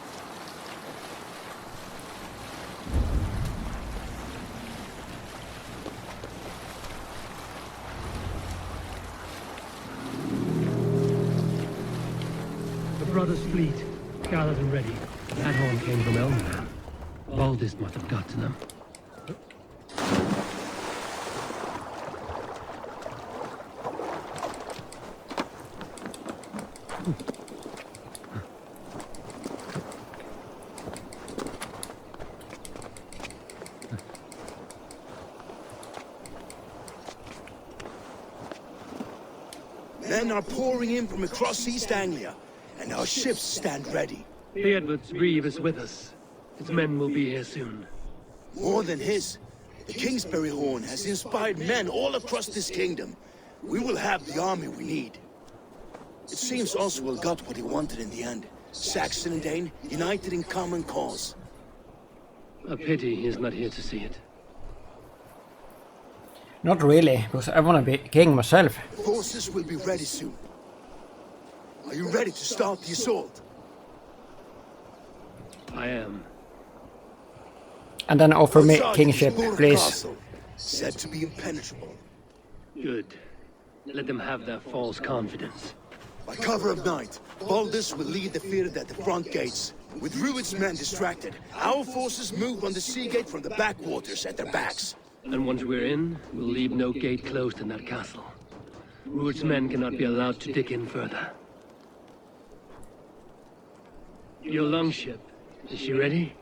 Speaker 9: Brothers' fleet, gathered and ready. That horn came from Elmham. Baldist must have got to them.
Speaker 13: Men are pouring in from across East Anglia. And our ships stand ready.
Speaker 9: Beardwood's Reeve is with us. His men will be here soon.
Speaker 13: More than his. The Kingsbury Horn has inspired men all across this kingdom. We will have the army we need. It seems Oswald got what he wanted in the end. Saxon and Dane united in common cause.
Speaker 9: A pity he's not here to see it.
Speaker 1: Not really, because I want to be king myself.
Speaker 13: Forces will be ready soon. Are you ready to start the assault?
Speaker 9: I am.
Speaker 1: And then offer me kingship, please.
Speaker 13: Castle, said to be impenetrable.
Speaker 9: Good. Let them have their false confidence.
Speaker 13: By cover of night, Baldus will lead the field at the front gates. With Rued's men distracted, our forces move on the sea gate from the backwaters at their backs.
Speaker 9: And once we're in, we'll leave no gate closed in that castle. Rued's men cannot be allowed to dig in further. Your longship, is she ready?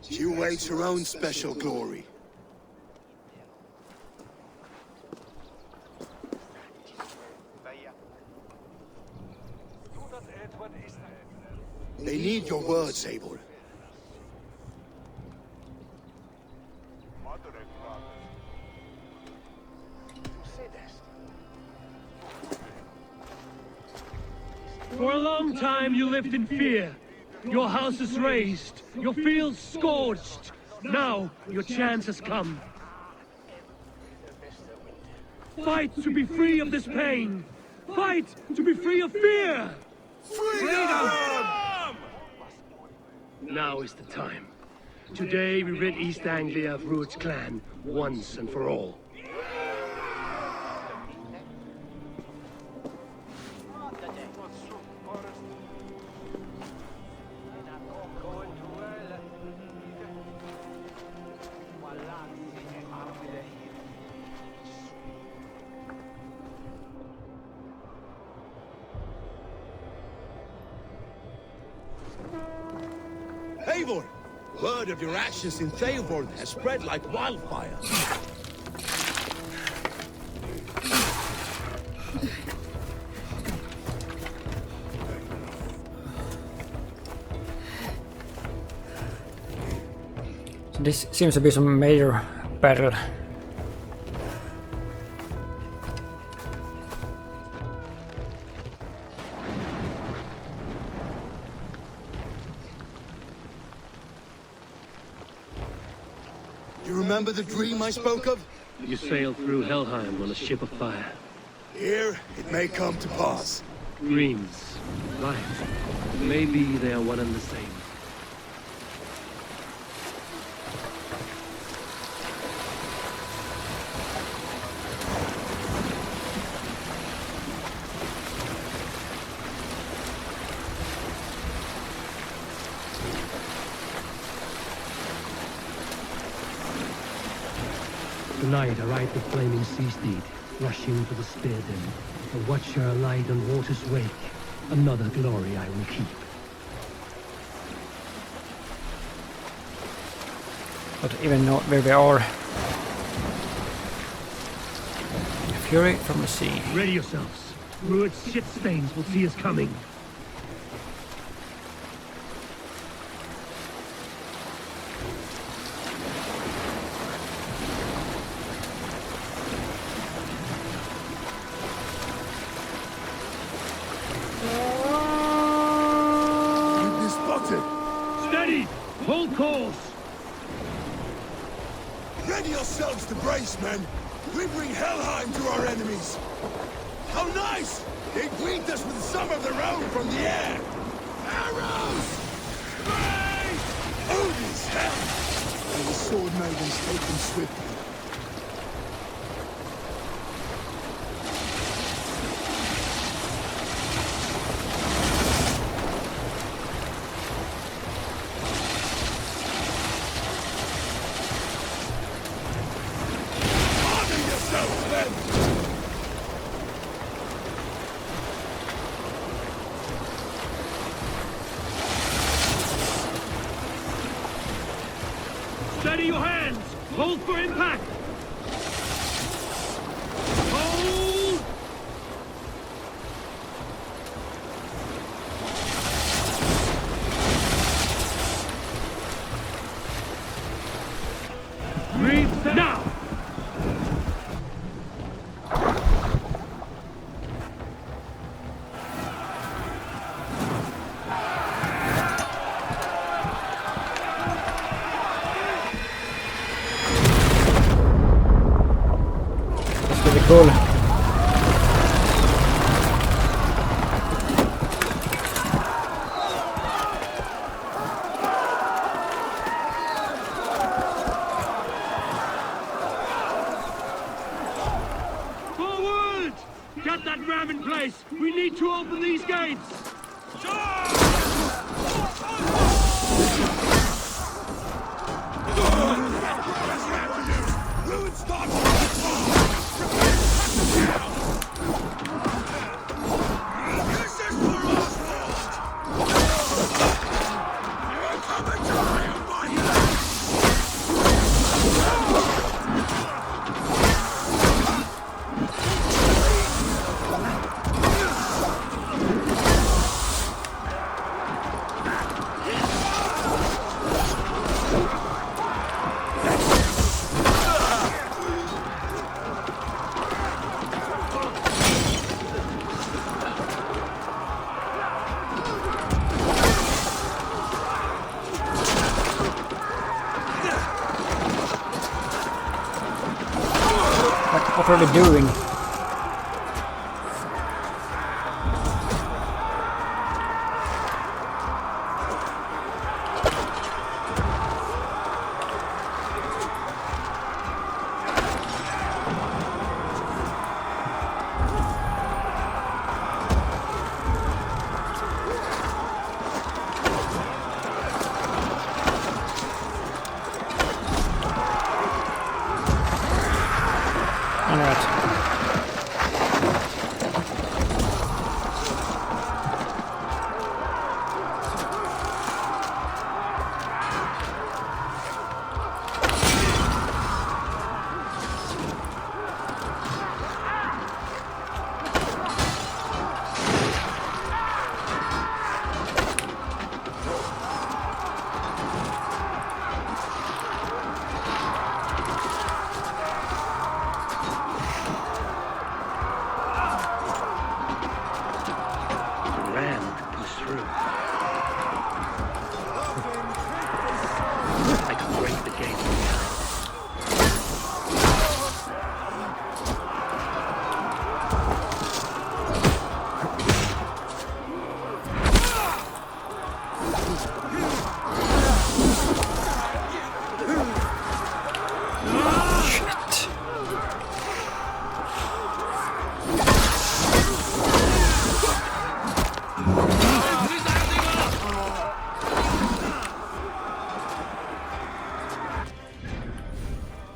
Speaker 13: She awaits her own special glory. They need your words, Eivor.
Speaker 9: For a long time you lived in fear. Your house is razed, your fields scorched. Now your chance has come. Fight to be free of this pain. Fight to be free of fear. Freedom! Now is the time. Today we rid East Anglia of Rued's clan once and for all.
Speaker 13: Eivor! Word of your actions in Theoborn has spread like wildfire.
Speaker 1: So this seems to be some major battle.
Speaker 13: You remember the dream I spoke of?
Speaker 9: You sailed through Helheim on a ship of fire.
Speaker 13: Here, it may come to pass.
Speaker 9: Dreams, life, maybe they are one and the same. Tonight I ride the flaming sea steed, rushing to the spear den. A watcher alight on water's wake. Another glory I will keep.
Speaker 1: But even know where we are. Fury from the sea.
Speaker 9: Ready yourselves. Rued's shit stains will see us coming. Steady! Hold course!
Speaker 13: Ready yourselves to brace, men! We bring Helheim to our enemies! How nice! They greet us with some of their own from the air! Arrows! Brace! Odin's hell! And the sword maidens take them swiftly.
Speaker 9: Steady your hands! Hold for impact! Hold! Breathe now!
Speaker 1: Cool.
Speaker 9: We need to open these gates!
Speaker 1: What are they doing?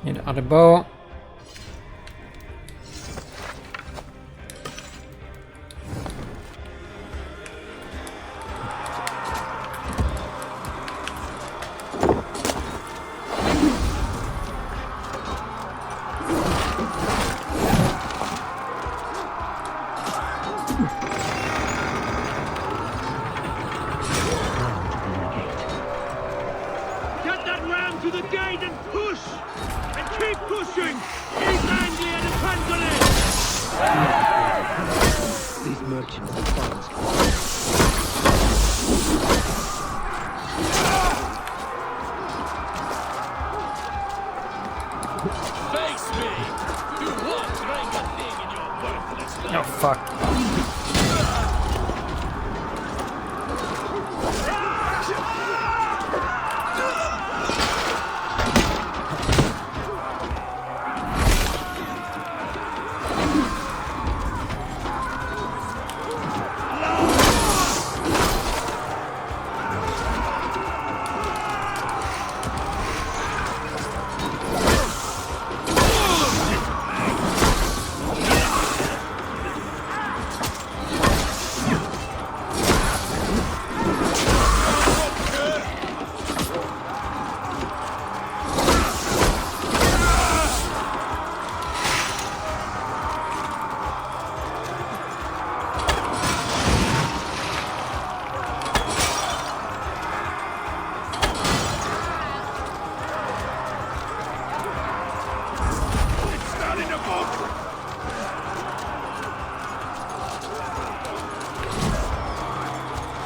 Speaker 1: Need other bow.
Speaker 9: Get that ram to the gate and push! And keep pushing! East Anglia depends on it!
Speaker 3: These merchants and farms.
Speaker 21: Face me! You won't drink a thing in your worthless life.
Speaker 1: Oh fuck.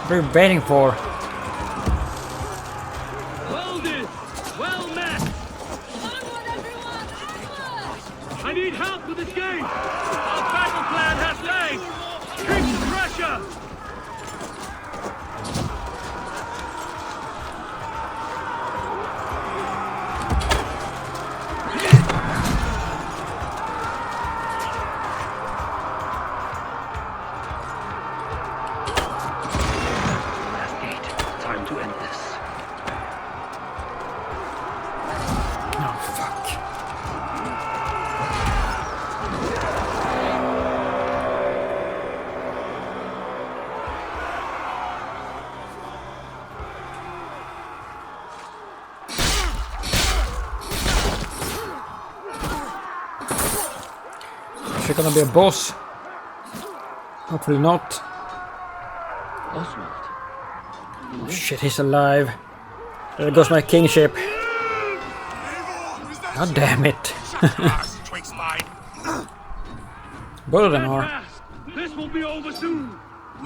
Speaker 1: What are you waiting for?
Speaker 9: Well done! Well met! I need help with this gate! Our battle plan has legs! Keep the pressure!
Speaker 3: to end this.
Speaker 1: Oh, fuck. Is she gonna be a boss? Hopefully not.
Speaker 3: Oswald.
Speaker 1: Oh, shit, he's alive. There goes my kingship. God damn it. Both of them are.
Speaker 9: This will be over soon.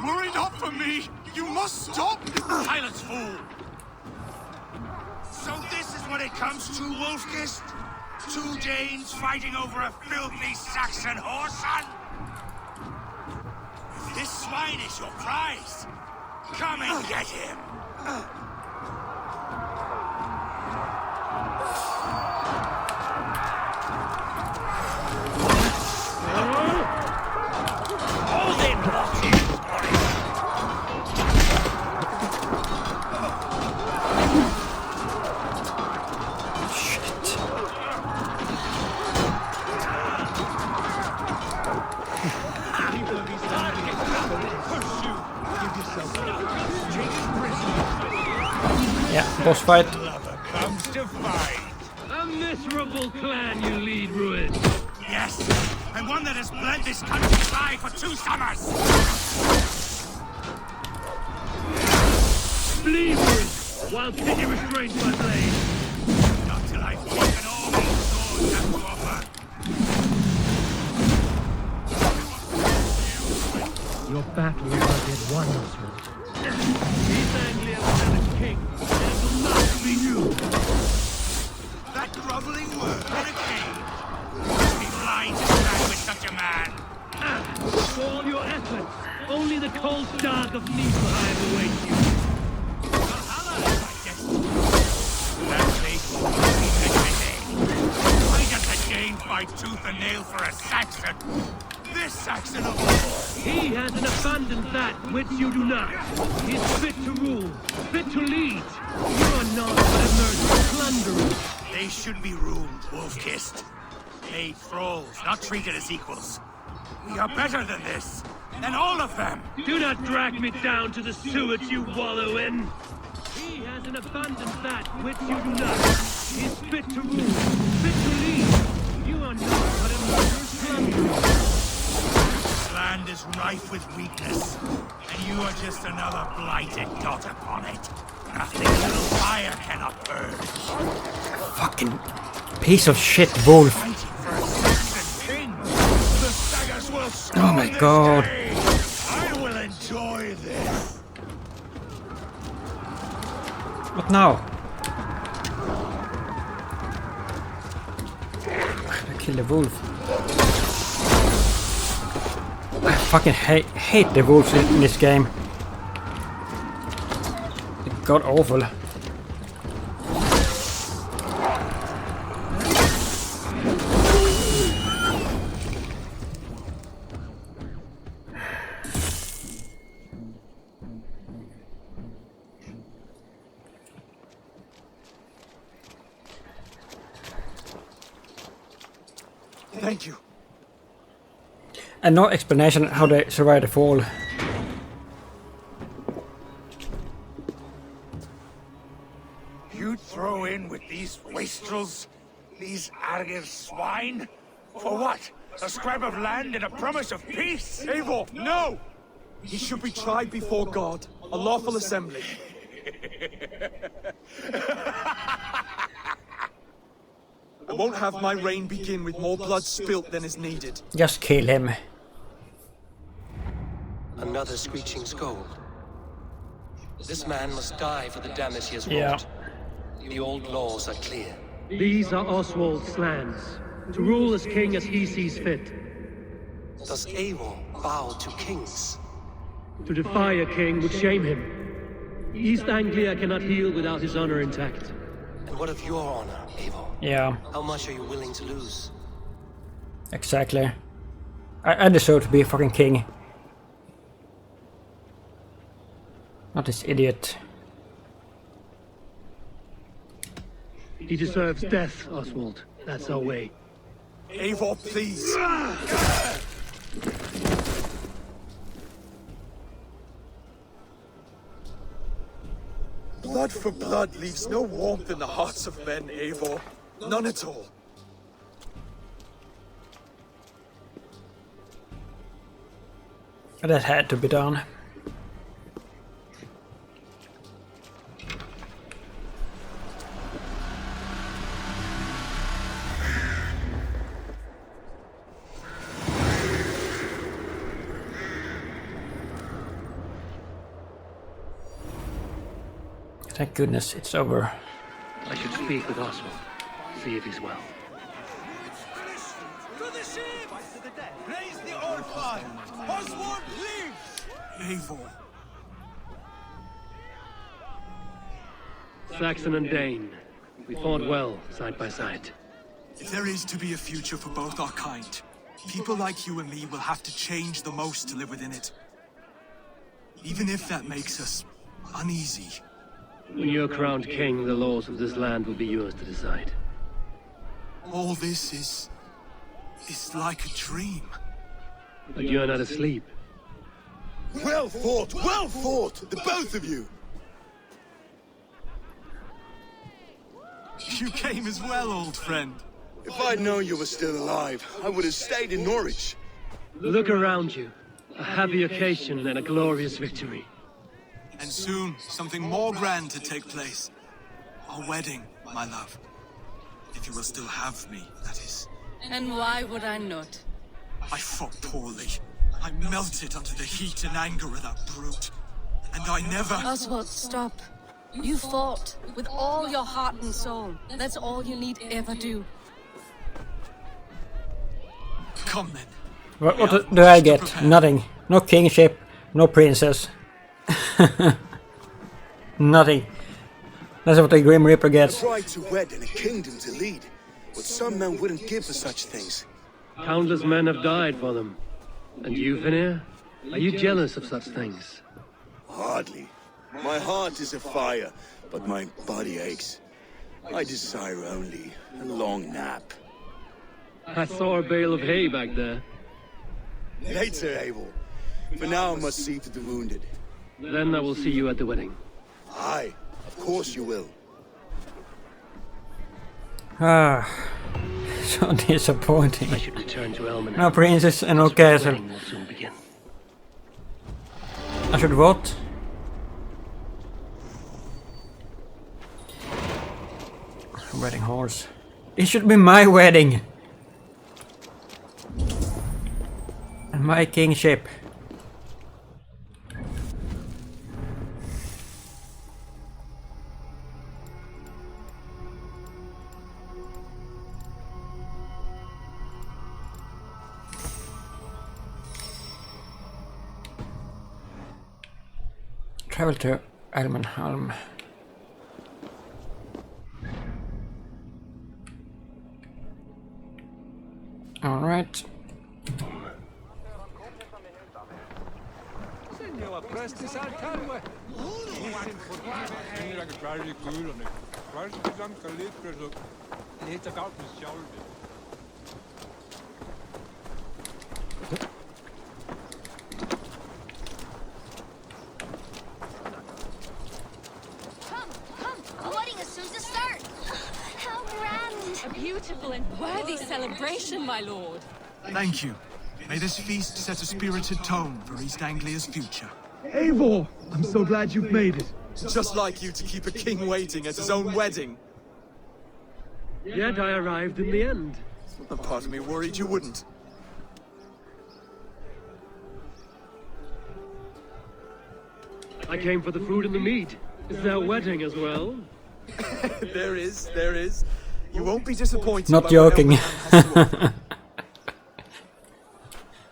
Speaker 2: Worry not for me. You must stop.
Speaker 14: Silence, fool!
Speaker 2: So this is what it comes to, Wolfkist? 2 Danes fighting over a filthy Saxon whoreson? This swine is your prize. Come and get him.
Speaker 14: Hold him,
Speaker 1: Yeah, boss fight.
Speaker 2: Comes to fight.
Speaker 9: A miserable clan you lead, Ruin.
Speaker 2: Yes, and one that has bled this countryside for 2 summers.
Speaker 9: Flee, Ruin, while pity restrains my blade.
Speaker 2: Not till I've taken all these swords have to offer.
Speaker 9: Your battle is not yet won, Oswald. East Anglia was never king, and it will not be you.
Speaker 2: That groveling word in a cage. Must be blind to stand with such a man.
Speaker 9: For all your efforts, only the cold dark of Niflheim awaits you.
Speaker 2: Valhalla is my destiny. That fate will not be admitted. Why does the Dane fight tooth and nail for a Saxon? This Saxon of all.
Speaker 9: He has an abundant that which you do not. He is fit to rule, fit to lead. You are not but a murderous plunderer.
Speaker 2: They should be ruled, wolf-kissed. Made thralls, not treated as equals. We are better than this. Than all of them.
Speaker 9: Do not drag me down to the sewage you wallow in. He has an abundant that which you do not. He is fit to rule, fit to lead. You are not but a murderous plunderer.
Speaker 2: This land is rife with weakness, and you are just another blighted dot upon it. Nothing little fire cannot burn.
Speaker 1: Fucking piece of shit wolf.
Speaker 2: Fighting for a Saxon king. The sagas will scorn
Speaker 1: Oh my
Speaker 2: this
Speaker 1: god.
Speaker 2: day. I will enjoy this.
Speaker 1: What now? I kill the wolf. I fucking hate the wolves in this game. It got awful.
Speaker 17: Thank you.
Speaker 1: And no explanation how they survived the fall.
Speaker 2: You throw in with these wastrels? These Argir swine? For what? A scrap of land and a promise of peace?
Speaker 17: Eivor, no! He should be tried before God, a lawful assembly. I won't have my reign begin with more blood spilt than is needed.
Speaker 1: Just kill him.
Speaker 3: Another screeching scold. This man must die for the damage he has
Speaker 1: Yeah.
Speaker 3: wrought. The old laws are clear.
Speaker 9: These are Oswald's lands, to rule as king as he sees fit.
Speaker 3: Does Eivor bow to kings?
Speaker 9: To defy a king would shame him. East Anglia cannot heal without his honor intact.
Speaker 3: And what of your honor, Eivor?
Speaker 1: Yeah,
Speaker 3: How much are you willing to lose?
Speaker 1: exactly. I deserve to be a fucking king. Not this idiot.
Speaker 9: He deserves death, Oswald. That's our way.
Speaker 17: Eivor, please! Blood for blood leaves no warmth in the hearts of men, Eivor. None at all.
Speaker 1: That had to be done. Thank goodness it's over.
Speaker 3: I should speak with Oswald, see if he's well.
Speaker 16: To the ship! Raise the old fire! Oswald lives!
Speaker 17: Eivor.
Speaker 9: Saxon and Dane. We fought well, side by side.
Speaker 17: If there is to be a future for both our kind, people like you and me will have to change the most to live within it. Even if that makes us uneasy.
Speaker 9: When you're crowned king, the laws of this land will be yours to decide.
Speaker 17: All this is like a dream.
Speaker 9: But you're not asleep.
Speaker 13: Well fought, the both of you!
Speaker 17: You came as well, old friend.
Speaker 13: If I'd known you were still alive, I would have stayed in Norwich.
Speaker 9: Look around you. A happy occasion and a glorious victory.
Speaker 17: And soon, something more grand to take place. Our wedding, my love. If you will still have me, that is.
Speaker 6: And why would I not?
Speaker 17: I fought poorly. I melted under the heat and anger of that brute. And I never...
Speaker 6: Oswald, stop. You fought with all your heart and soul. That's all you need ever do.
Speaker 17: Come then.
Speaker 1: What do I get? Nothing. No kingship, no princess. Nothing. That's what the Grim Reaper gets.
Speaker 13: A bride to wed and a kingdom to lead. What some men wouldn't give for such things.
Speaker 9: Countless men have died for them. And you, Vanir? Are you jealous of such things?
Speaker 13: Hardly. My heart is afire, but my body aches. I desire only a long nap.
Speaker 9: I saw a bale of hay back there.
Speaker 13: Later, Abel. For now I must see to the wounded.
Speaker 9: Then I will see you at the wedding.
Speaker 13: Aye, of course you will.
Speaker 1: Ah, so disappointing.
Speaker 3: I should return to Elmen.
Speaker 1: No princess and no castle.
Speaker 3: Will soon begin.
Speaker 1: I should what? Wedding horse. It should be my wedding. And my kingship. Travel to Elmenholm. All right.
Speaker 8: The wedding is soon to start. How grand!
Speaker 12: A beautiful and worthy celebration, my lord.
Speaker 17: Thank you. May this feast set a spirited tone for East Anglia's future.
Speaker 15: Eivor! I'm so glad you've made it.
Speaker 17: Just like you to keep a king waiting at his own wedding.
Speaker 9: Yet I arrived in the end.
Speaker 17: A part of me worried you wouldn't.
Speaker 9: I came for the food and the meat. Is there a wedding as well?
Speaker 17: There is. You won't be disappointed.
Speaker 1: Not joking.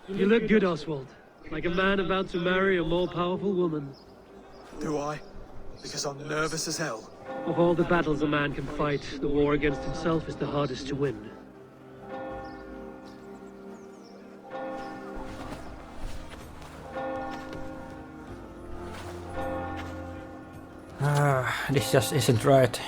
Speaker 9: You look good, Oswald. Like a man about to marry a more powerful woman.
Speaker 17: Do I? Because I'm nervous as hell.
Speaker 9: Of all the battles a man can fight, the war against himself is the hardest to win.
Speaker 1: This just isn't right.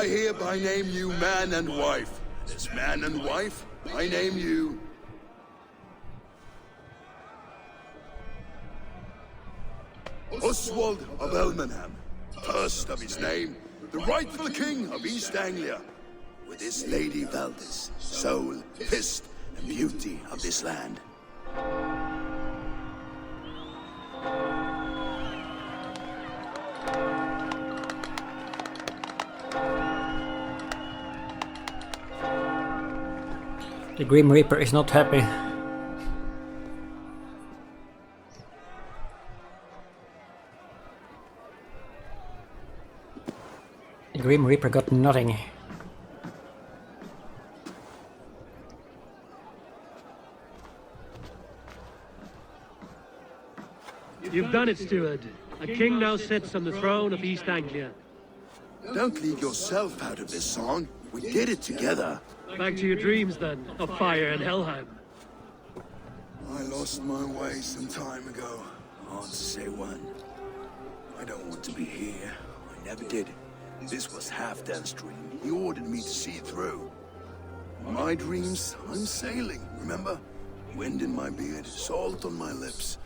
Speaker 13: I hereby name you man and wife. As man and wife, I name you... Oswald of Elmenham, first of his name, the rightful king of East Anglia, with his Lady Valdis, soul, fist, and beauty of this land.
Speaker 1: The Grim Reaper is not happy. The Grim Reaper got nothing.
Speaker 9: You've done it, steward. A king now sits on the throne of East Anglia.
Speaker 13: Don't leave yourself out of this song. We did it together.
Speaker 9: Back to your dreams, then, of fire and Helheim.
Speaker 13: I lost my way some time ago. Hard to say when. I don't want to be here. I never did. This was Halfdan's dream. He ordered me to see it through. In my dreams, I'm sailing, remember? Wind in my beard, salt on my lips.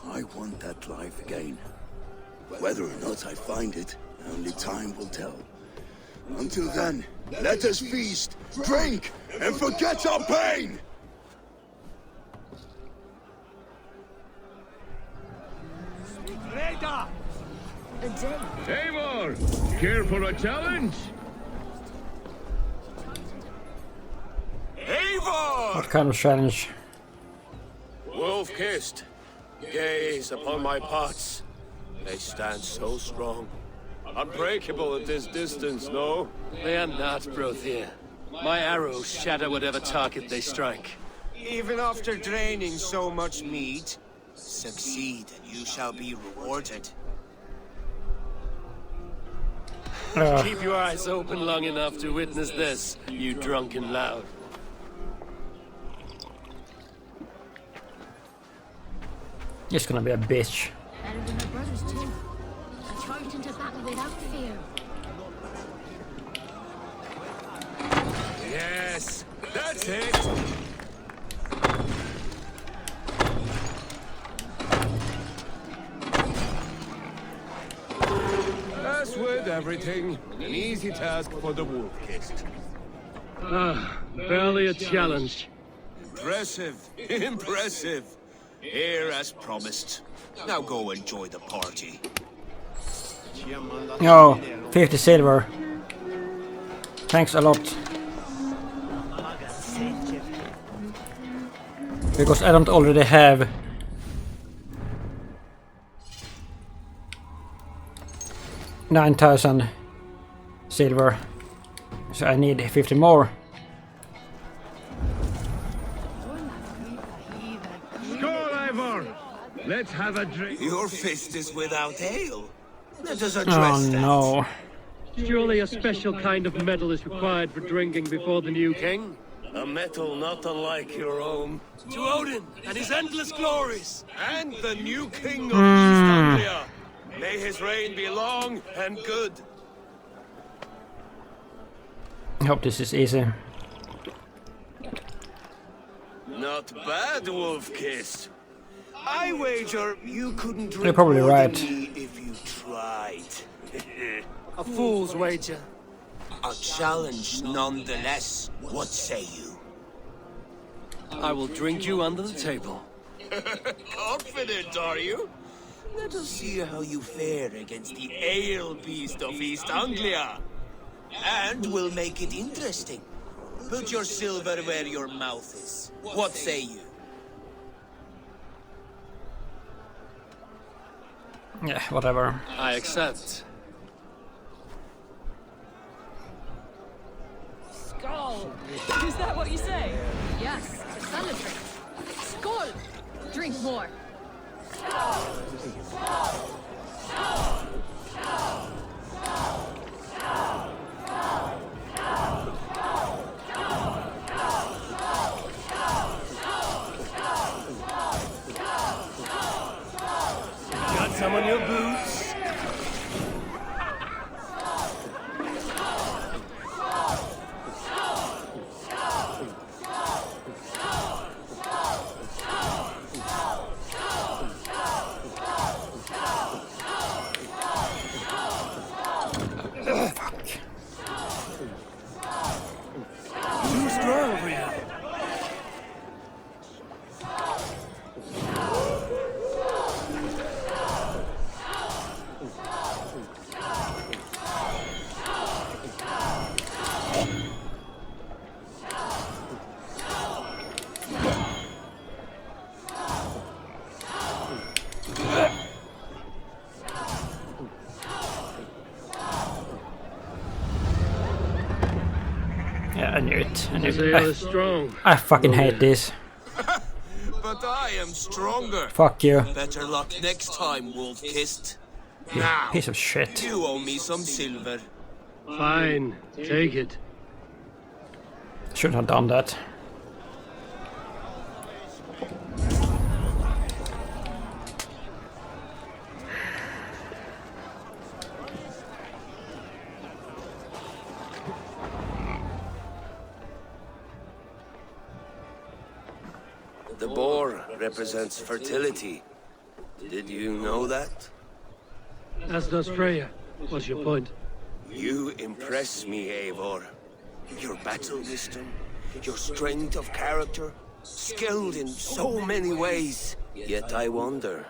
Speaker 13: I want that life again. Whether or not I find it, only time will tell. Until then, let us feast, drink, and forget our pain!
Speaker 16: Reda!
Speaker 21: Eivor! Care for a challenge?
Speaker 2: Eivor!
Speaker 1: What kind of challenge?
Speaker 19: Wolf-kissed. Gaze upon my pots. They stand so strong. Unbreakable at this distance, no?
Speaker 10: They are not, Brothir. My arrows shatter whatever target they strike.
Speaker 18: Even after draining so much meat, succeed and you shall be rewarded.
Speaker 10: Keep your eyes open long enough to witness this, you drunken lout.
Speaker 1: It's gonna be a bitch.
Speaker 8: Better than my brothers too. I charged into battle without fear.
Speaker 19: Yes, that's it! As with everything, an easy task for the wolf-kissed.
Speaker 9: Ah, barely a challenge.
Speaker 19: Impressive, impressive. Here as promised. Now go enjoy the party.
Speaker 1: Oh, 50 silver. Thanks a lot. Because I don't already have 9,000 silver. So I need 50 more.
Speaker 21: Let's have a drink.
Speaker 18: Your fist is without ale. Let us
Speaker 1: Oh
Speaker 18: address that.
Speaker 1: no.
Speaker 9: Surely a special kind of metal is required for drinking before the new
Speaker 10: King? A metal not unlike your own. To Odin and his endless glories.
Speaker 19: And the new king of East Anglia. May his reign be long and good.
Speaker 1: I hope this is easy.
Speaker 19: Not bad, Wolf Kiss.
Speaker 18: I wager you couldn't drink
Speaker 1: You're probably
Speaker 18: more
Speaker 1: right.
Speaker 18: than me if you tried.
Speaker 10: A fool's wager.
Speaker 18: A challenge nonetheless. What say you?
Speaker 10: I will drink you under the table.
Speaker 18: Confident, are you? Let us see how you fare against the ale beast of East Anglia. And we'll make it interesting. Put your silver where your mouth is. What say you?
Speaker 1: Yeah, whatever.
Speaker 10: I accept.
Speaker 12: Skull! Is that what you say?
Speaker 8: Yes, celebrate. Skål! Drink more.
Speaker 10: Got some on your boots? Too strong for you.
Speaker 1: Yeah, I knew it. I knew
Speaker 9: This ale is strong.
Speaker 1: I fucking hate this.
Speaker 18: But I am stronger.
Speaker 1: Fuck you.
Speaker 18: Better luck next time, Wolf-Kissed.
Speaker 1: You
Speaker 18: Now,
Speaker 1: piece of shit.
Speaker 18: you owe me some silver.
Speaker 9: Fine, take it.
Speaker 1: Shouldn't have done that.
Speaker 19: The boar represents fertility. Did you know that?
Speaker 9: As does Freya. What's your point?
Speaker 19: You impress me, Eivor. Your battle wisdom, your strength of character, skilled in so many ways. Yet I wonder,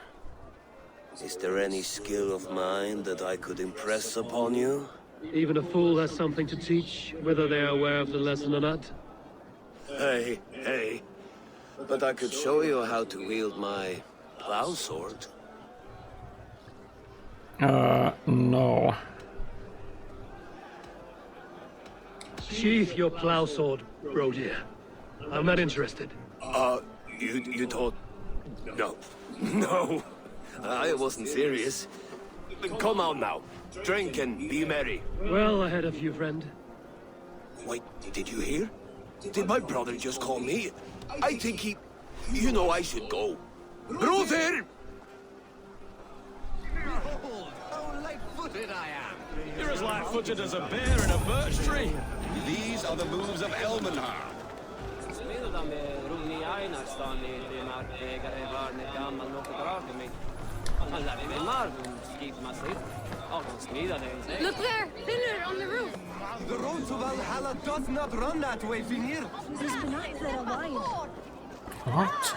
Speaker 19: is there any skill of mine that I could impress upon you?
Speaker 9: Even a fool has something to teach, whether they are aware of the lesson or not.
Speaker 19: Hey. But I could show you how to wield my plow sword.
Speaker 1: No.
Speaker 9: Sheath your plow sword, bro dear. I'm not interested.
Speaker 19: You thought... No. I wasn't serious. Come on now. Drink and be merry.
Speaker 9: Well ahead of you, friend.
Speaker 19: Wait, did you hear? Did my brother just call me? I think he... You know I should go. Brother!
Speaker 16: Behold, how light-footed I am.
Speaker 7: You're as light-footed as a bear in a birch tree. These are the moves of Elmenhar.
Speaker 8: Look there! Pillar on the roof!
Speaker 16: The road to Valhalla does not run that way, Vinir.
Speaker 1: What?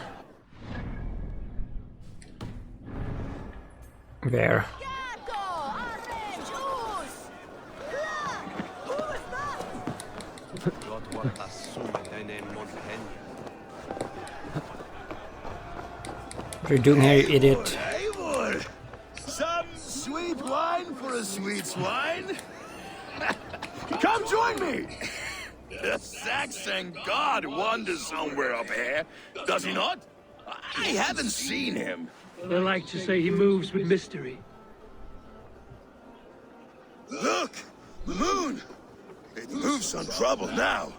Speaker 1: Where? What are you doing here, you idiot?
Speaker 7: Eivor! Some sweet wine for a sweet swine? Come join me! The Saxon god wanders somewhere up here, does he not? I haven't seen him.
Speaker 9: They like to say he moves with mystery.
Speaker 13: Look! The moon! It moves on trouble now.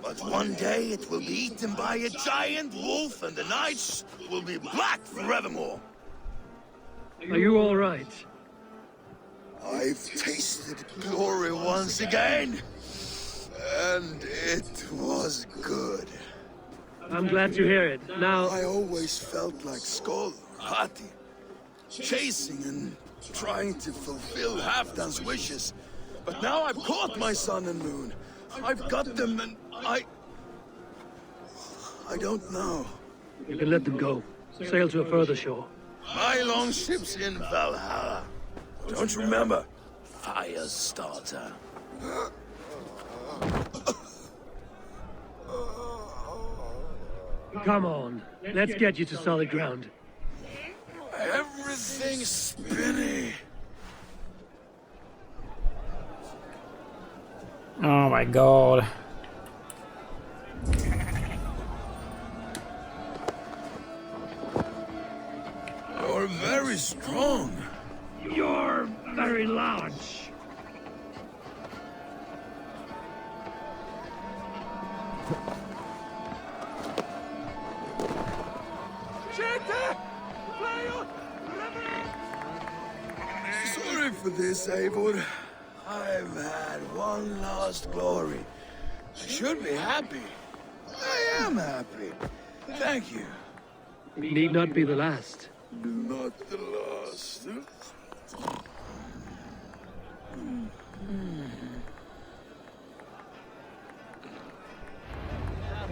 Speaker 13: But one day it will be eaten by a giant wolf and the nights will be black forevermore.
Speaker 9: Are you all right?
Speaker 13: I've tasted glory once again. And it was good.
Speaker 9: I'm glad to hear it. Now...
Speaker 13: I always felt like Skoll, Hati, chasing and trying to fulfill Halfdan's wishes. But now I've caught my sun and moon. I've got them and I don't know.
Speaker 9: You can let them go. Sail to a further shore.
Speaker 13: My longship's in Valhalla. Don't you remember? Firestarter.
Speaker 9: Come on. Let's get you to solid ground.
Speaker 13: Everything's spinny.
Speaker 1: Oh my god.
Speaker 13: You're very strong.
Speaker 9: You're very large.
Speaker 13: Sorry for this, Eivor. I've had one last glory. I should be happy. I am happy. Thank you.
Speaker 9: Need not be the last.
Speaker 13: Not the last.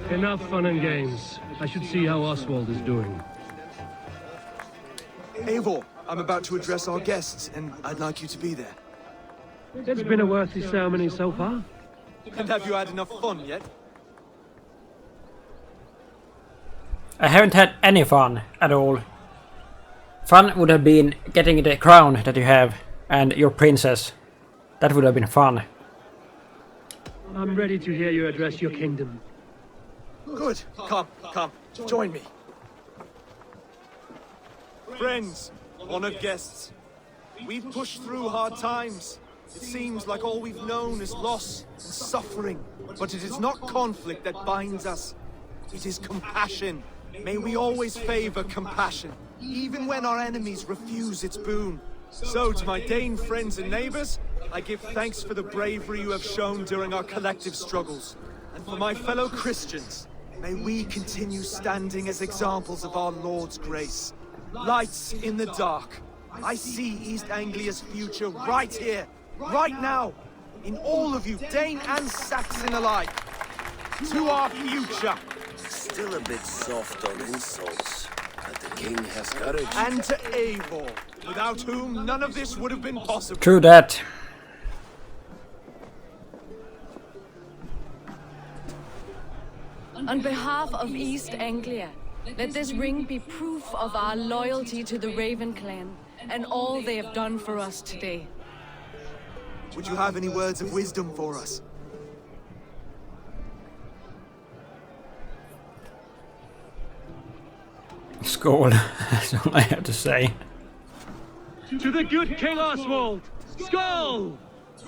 Speaker 9: Enough fun and games. I should see how Oswald is doing.
Speaker 17: Eivor, I'm about to address our guests, and I'd like you to be there.
Speaker 9: It's been a worthy ceremony so far.
Speaker 17: And have you had enough fun yet?
Speaker 1: I haven't had any fun at all. Fun would have been getting the crown that you have and your princess. That would have been fun.
Speaker 9: I'm ready to hear you address your kingdom.
Speaker 17: Good. Come. Join me. Friends, honored guests, we've pushed through hard times. It seems like all we've known is loss and suffering. But it is not conflict that binds us. It is compassion. May we always favor compassion, even when our enemies refuse its boon. So, to my Dane friends and neighbors, I give thanks for the bravery you have shown during our collective struggles. And for my fellow Christians, may we continue standing as examples of our Lord's grace. Lights in the dark. I see East Anglia's future right here, right now, in all of you, Dane and Saxon alike. To our future.
Speaker 19: Still a bit soft on insults, but the king has courage.
Speaker 17: And to Eivor, without whom none of this would have been possible.
Speaker 1: True that.
Speaker 12: On behalf of East Anglia, let this ring be proof of our loyalty to the Raven clan and all they have done for us today.
Speaker 17: Would you have any words of wisdom for us?
Speaker 1: Skål. That's all I have to say.
Speaker 9: To the good King Oswald! Skål!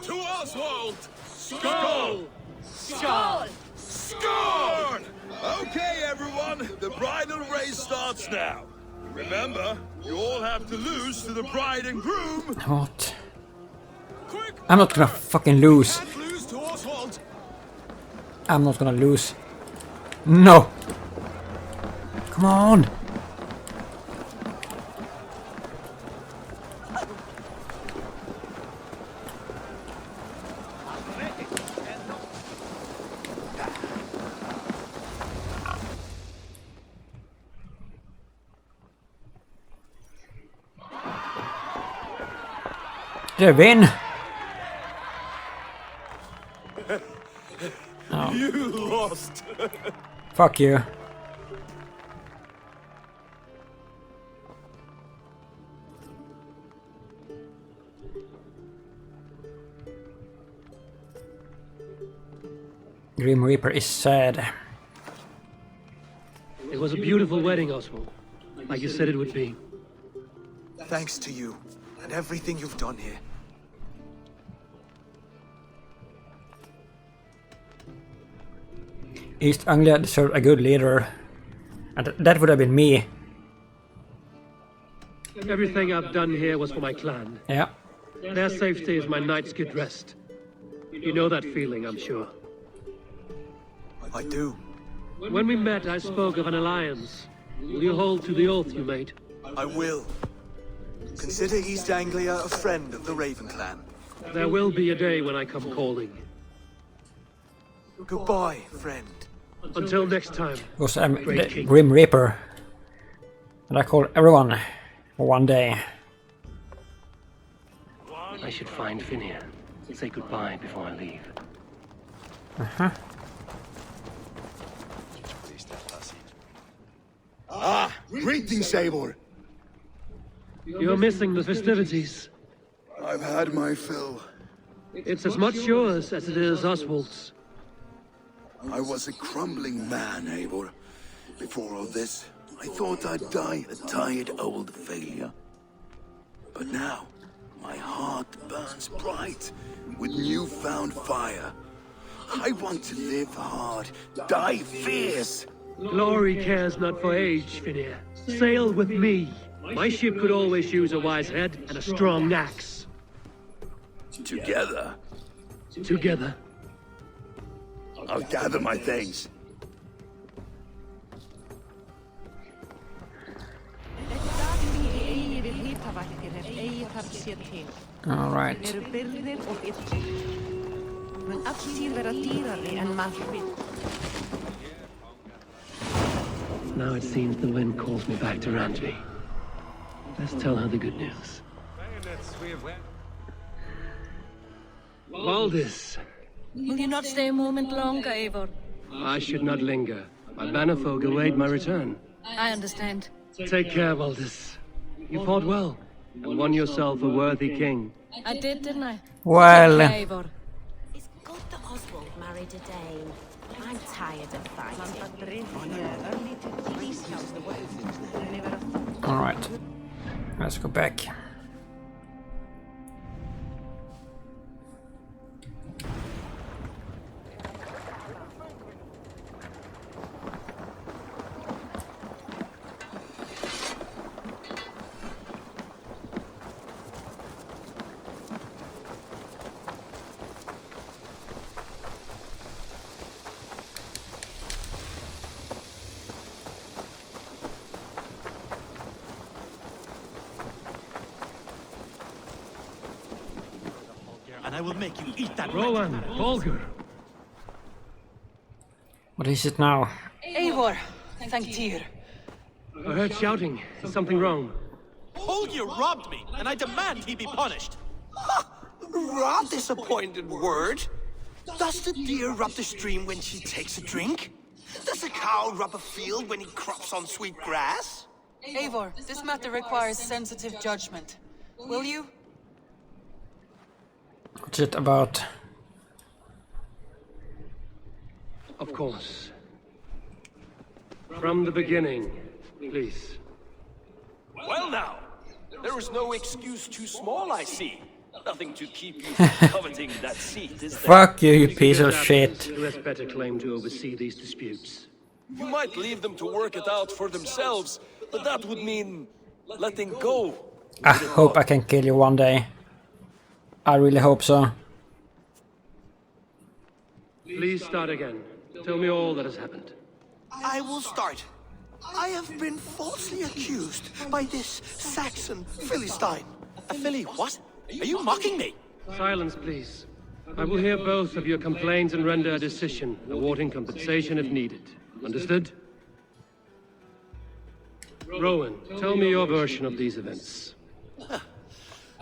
Speaker 7: To Oswald!
Speaker 9: Skål!
Speaker 12: Skål!
Speaker 7: Skål! Okay, everyone, the bridal race starts now. Remember, you all have to lose to the bride and groom.
Speaker 1: What? I'm not gonna fucking lose.
Speaker 7: Can't lose to Oswald.
Speaker 1: I'm not gonna lose. No! Come on! Did I win? Oh.
Speaker 17: You lost.
Speaker 1: Fuck you. Grim Reaper is sad.
Speaker 9: It was a beautiful wedding, Oswald. Like you said it would be.
Speaker 17: thanks to you and everything you've done here.
Speaker 1: East Anglia deserved a good leader. And that would have been me.
Speaker 9: Everything I've done here was for my clan.
Speaker 1: Yeah.
Speaker 9: Their safety is my night's good rest. You know that feeling, I'm sure.
Speaker 17: I do.
Speaker 9: When we met, I spoke of an alliance. Will you hold to the oath you made?
Speaker 17: I will. Consider East Anglia a friend of the Raven clan.
Speaker 9: There will be a day when I come calling.
Speaker 17: Goodbye, friend.
Speaker 9: Until next time.
Speaker 1: Because I'm the Grim Reaper. And I call everyone one day.
Speaker 10: I should find Finir. Say goodbye before I leave.
Speaker 13: Ah, greetings, Eivor.
Speaker 9: You're missing the festivities.
Speaker 13: I've had my fill.
Speaker 9: It's as much yours as it is Oswald's.
Speaker 13: I was a crumbling man, Eivor. Before all this, I thought I'd die a tired old failure. But now, my heart burns bright with newfound fire. I want to live hard, die fierce.
Speaker 9: Glory cares not for age, Finir. Sail with me. My ship could always use a wise head and a strong axe.
Speaker 13: Together?
Speaker 9: Together.
Speaker 13: I'll gather my things.
Speaker 1: All right.
Speaker 10: Now it seems the wind calls me back to Randvi. Let's tell her the good news.
Speaker 9: Valdis.
Speaker 6: Will you not stay a moment longer, Eivor?
Speaker 9: I should not linger. My bannerfolk await my return.
Speaker 6: I understand.
Speaker 9: Take care, Valdis. You fought well, and won yourself a worthy king.
Speaker 6: I did, didn't I?
Speaker 1: Well...
Speaker 6: Take care, Eivor.
Speaker 11: It's good that Oswald married a Dane. I'm tired of fighting.
Speaker 1: Alright. Let's go back.
Speaker 16: And I will make you eat that.
Speaker 9: Rowan, Holger.
Speaker 1: What is it now?
Speaker 5: Eivor, thank Tyr.
Speaker 9: I heard shouting. Is something wrong?
Speaker 16: Holger robbed me, and I demand he be punished.
Speaker 18: Raw disappointed word. Does the deer rub the stream when she takes a drink? Does a cow rub a field when he crops on sweet grass?
Speaker 5: Eivor, this matter requires sensitive judgment. Will you?
Speaker 1: What's it about?
Speaker 9: Of course. From the beginning, please.
Speaker 10: Well now, there is no excuse too small, I see. Nothing to keep you from coveting that seat, is there?
Speaker 1: Fuck you, you piece of shit.
Speaker 9: Who has better claim to oversee these disputes?
Speaker 10: You might leave them to work it out for themselves, but that would mean letting go.
Speaker 1: I hope I can kill you one day. I really hope so.
Speaker 9: Please start again. Tell me all that has happened.
Speaker 18: I will start. I have been falsely accused by this Saxon Philistine.
Speaker 16: A Philly what? Are you mocking me?
Speaker 9: Silence, please. I will hear both of your complaints and render a decision, awarding compensation if needed. Understood? Rowan, tell me your version of these events.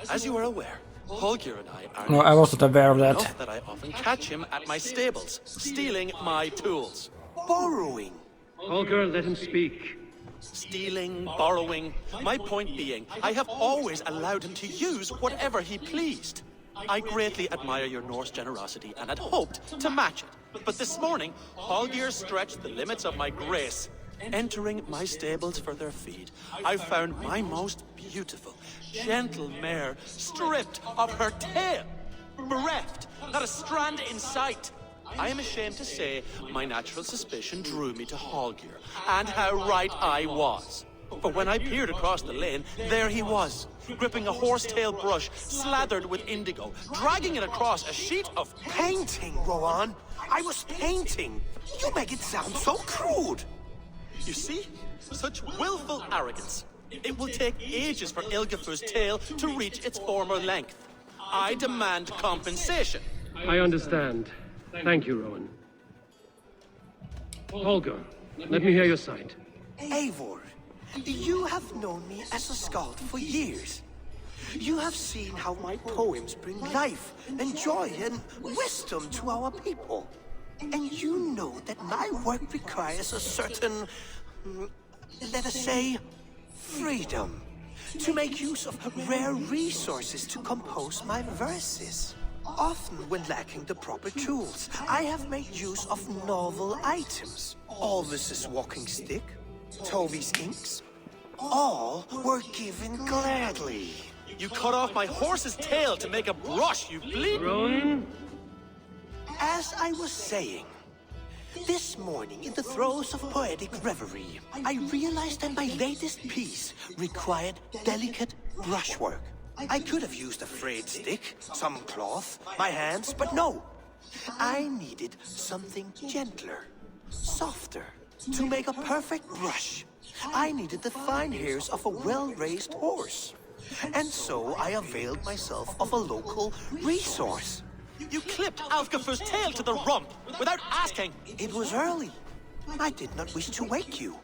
Speaker 16: As you are aware, Holger and I are
Speaker 1: No, I wasn't aware of that.
Speaker 16: enough that I often catch him at my stables, stealing my tools.
Speaker 18: Borrowing.
Speaker 9: Holger, let him speak.
Speaker 16: Stealing, borrowing. My point being, I have always allowed him to use whatever he pleased. I greatly admire your Norse generosity and had hoped to match it. But this morning, Holger stretched the limits of my grace. Entering my stables for their feed, I found my most beautiful, gentle mare stripped of her tail, bereft, not a strand in sight. I am ashamed to say my natural suspicion drew me to Hallgeir, and how right I was. For when I peered across the lane, there he was, gripping a horsetail brush slathered with indigo, dragging it across a sheet of
Speaker 18: Painting, Rowan! I was painting! You make it sound so crude!
Speaker 16: You see? Such willful arrogance. It will take ages for Ilgafur's tail to reach its former length. I demand compensation.
Speaker 9: I understand. Thank you, Rowan. Holger, let me hear your side.
Speaker 18: Eivor, you have known me as a skald for years. You have seen how my poems bring life and joy and wisdom to our people. And you know that my work requires a certain, let us say, freedom. To make use of rare resources to compose my verses. Often when lacking the proper tools, I have made use of novel items. Alvis's walking stick, Tovy's inks, all were given gladly.
Speaker 16: You cut off my horse's tail to make a brush, you bleed.
Speaker 9: Rowan?
Speaker 18: As I was saying, this morning in the throes of poetic reverie, I realized that my latest piece required delicate brushwork. I could have used a frayed stick, some cloth, my hands, but no. I needed something gentler, softer. To make a perfect brush, I needed the fine hairs of a well-raised horse. And so I availed myself of a local resource.
Speaker 16: You clipped Alfgafur's tail to the rump without asking.
Speaker 18: It was early. I did not wish to wake you.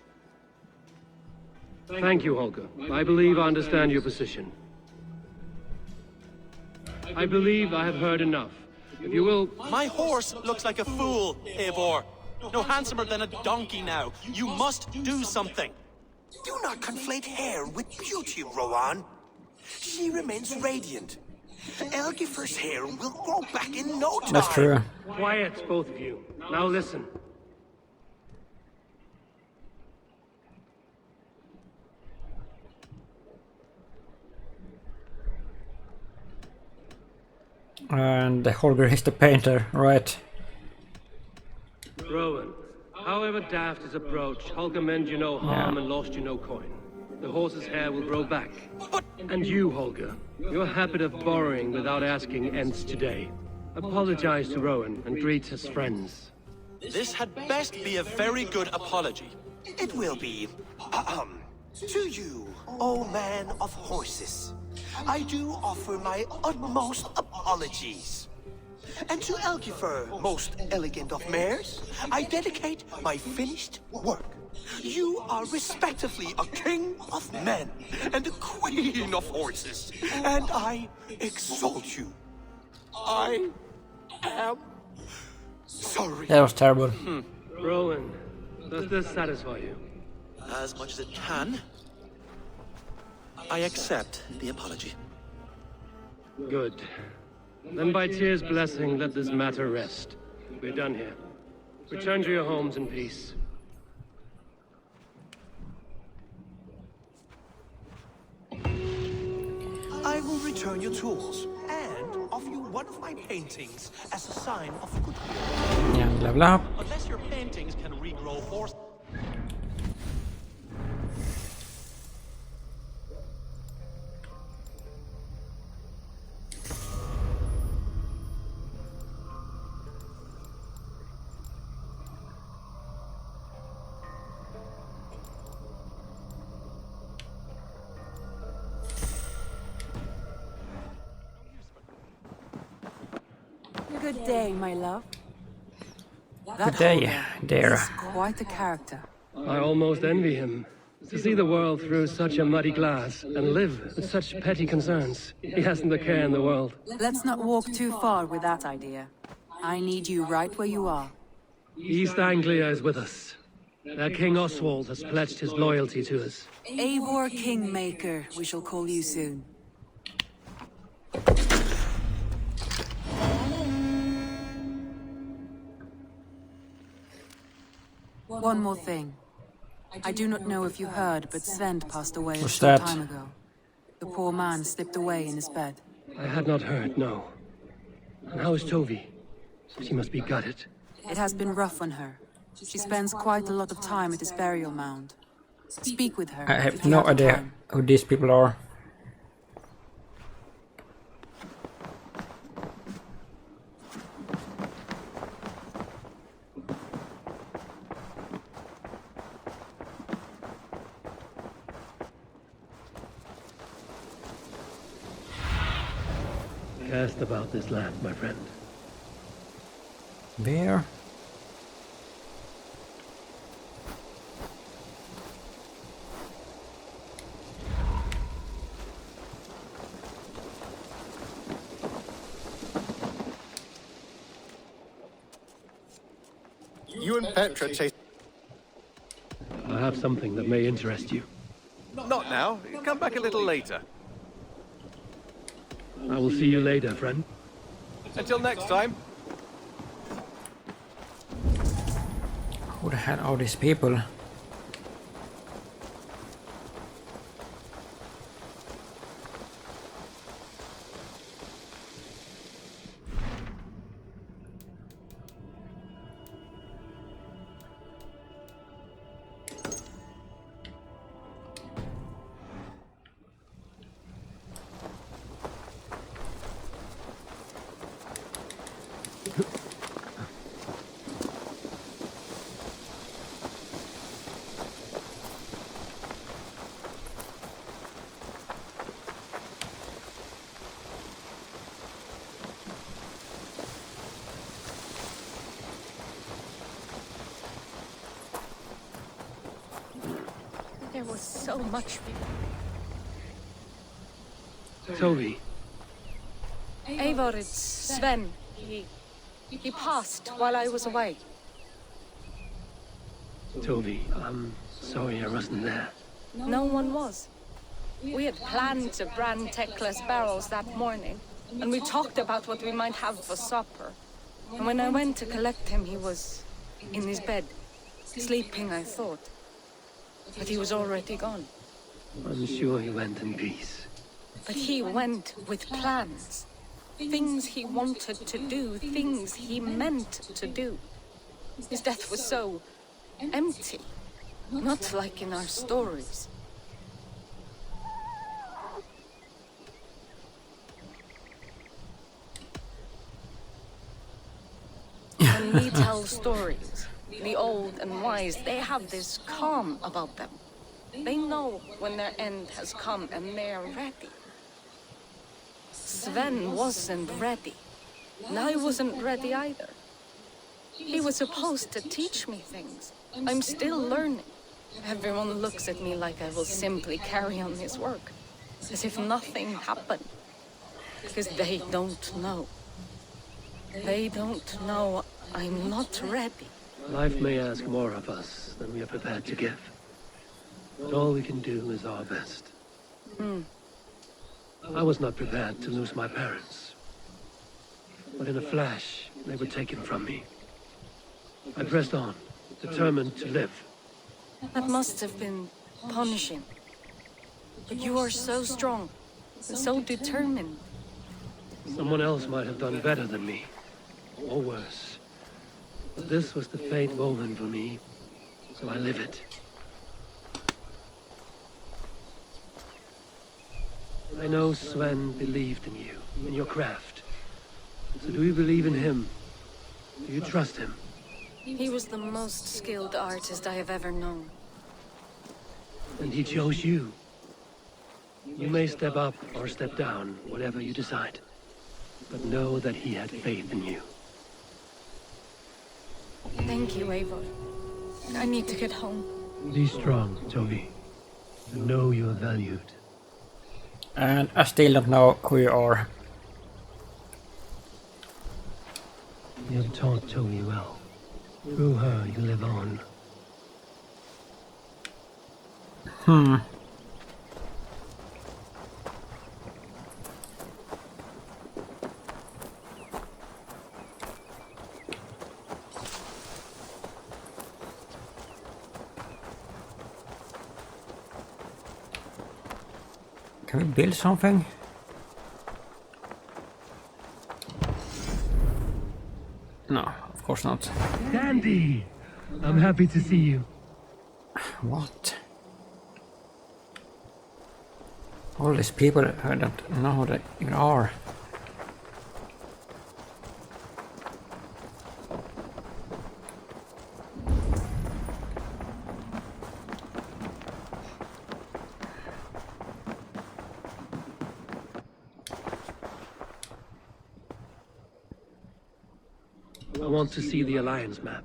Speaker 9: Thank you, Holger. I believe I understand your position. I believe I have heard enough. If you will...
Speaker 16: My horse looks like a fool, Eivor. No handsomer than a donkey now. You must do something.
Speaker 18: Do not conflate hair with beauty, Rowan. She remains radiant. Elgifer's hair will grow back in no time.
Speaker 1: That's true.
Speaker 9: Quiet, both of you. Now listen.
Speaker 1: And Holger is the painter, right?
Speaker 9: Rowan, however daft his approach, Holger meant you no harm and lost you no coin. The horse's hair will grow back. And you, Holger, your habit of borrowing without asking ends today. Apologize to Rowan and greet his friends.
Speaker 16: This had best be a very good apology.
Speaker 18: It will be. To you, O man of horses, I do offer my utmost apologies. And to Elgifer, most elegant of mares, I dedicate my finished work. You are respectively a king of men and a queen of horses, and I exalt you. I am sorry.
Speaker 1: That was terrible.
Speaker 9: Rowan, does this satisfy you?
Speaker 16: As much as it can. I accept the apology.
Speaker 9: Good. Then by Tyr's blessing, let this matter rest. We're done here. Return to your homes in peace.
Speaker 18: I will return your tools and offer you one of my paintings as a sign of goodwill.
Speaker 1: Yeah, level up.
Speaker 16: Unless your paintings can regrow horse.
Speaker 5: Good day, my love.
Speaker 1: Good day, dear.
Speaker 5: Is quite a character.
Speaker 9: I almost envy him. To see the world through such a muddy glass and live with such petty concerns. He hasn't a care in the world.
Speaker 5: Let's not walk too far with that idea. I need you right where you are.
Speaker 9: East Anglia is with us. Their King Oswald has pledged his loyalty to us.
Speaker 5: Eivor Kingmaker, we shall call you soon. One more thing. I do not know if you heard, but Sven passed away a
Speaker 1: What's
Speaker 5: short
Speaker 1: that?
Speaker 5: time ago. The poor man slipped away in his bed.
Speaker 9: I had not heard, no. And how is Tovi? She must be gutted.
Speaker 5: It has been rough on her. She spends quite a lot of time at his burial mound. Speak with her.
Speaker 1: I have
Speaker 5: if you
Speaker 1: no
Speaker 5: the
Speaker 1: idea
Speaker 5: time.
Speaker 1: who these people are.
Speaker 9: Cast about this land, my friend.
Speaker 1: Where?
Speaker 17: You and Petra chase...
Speaker 9: I have something that may interest you.
Speaker 17: Not now. Come back a little later.
Speaker 9: I will see you later, friend.
Speaker 17: Until next time.
Speaker 1: Who the hell are these people?
Speaker 12: There was so much.
Speaker 9: Tovi.
Speaker 12: Eivor, it's Sven. He passed while I was away.
Speaker 9: Tovi, I'm sorry I wasn't there.
Speaker 12: No one was. We had planned to brand Tekla's barrels that morning, and we talked about what we might have for supper. And when I went to collect him, he was in his bed, sleeping, I thought. But he was already gone.
Speaker 9: I'm sure he went in peace.
Speaker 12: But he went with plans. Things he wanted to do, things he meant to do. His death was so empty, not like in our stories. When we tell stories, the old and wise, they have this calm about them. They know when their end has come and they are ready. Sven wasn't ready. And I wasn't ready either. He was supposed to teach me things. I'm still learning. Everyone looks at me like I will simply carry on his work. As if nothing happened. Because they don't know. They don't know I'm not ready.
Speaker 9: Life may ask more of us than we are prepared to give. But all we can do is our best. I was not prepared to lose my parents. But in a flash, they were taken from me. I pressed on, determined to live.
Speaker 12: That must have been punishing. But you are so strong, and so determined.
Speaker 9: Someone else might have done better than me, or worse. But this was the fate woven for me, so I live it. I know Sven believed in you, in your craft. So do you believe in him? Do you trust him?
Speaker 12: He was the most skilled artist I have ever known.
Speaker 9: And he chose you. You may step up or step down, whatever you decide. But know that he had faith in you.
Speaker 12: Thank you, Eivor. I need to get home.
Speaker 9: Be strong, Toby. And know you are valued.
Speaker 1: And I still don't know who you are.
Speaker 9: You have taught Toby well. Through her, you live on.
Speaker 1: Can we build something? No, of course not.
Speaker 9: Dandy! I'm happy to see you.
Speaker 1: What? All these people I don't know who they even are.
Speaker 9: I want to see the Alliance map.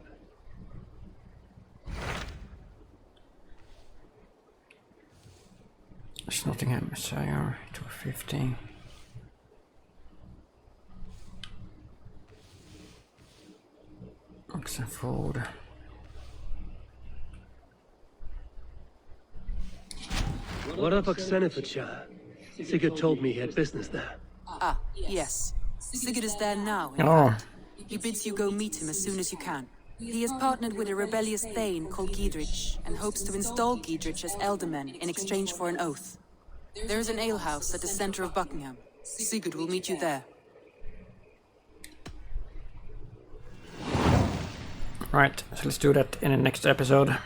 Speaker 1: It's Nottingham, Shire, 215. Oxenford.
Speaker 9: What of Oxenfordshire? Sigurd told me he had business there.
Speaker 5: Ah, yes. Sigurd is there now.
Speaker 1: Oh.
Speaker 5: He bids you go meet him as soon as you can. He has partnered with a rebellious Thane called Giedrich, and hopes to install Giedrich as Elderman in exchange for an oath. There is an alehouse at the center of Buckingham. Sigurd will meet you there.
Speaker 1: Right, so let's do that in the next episode.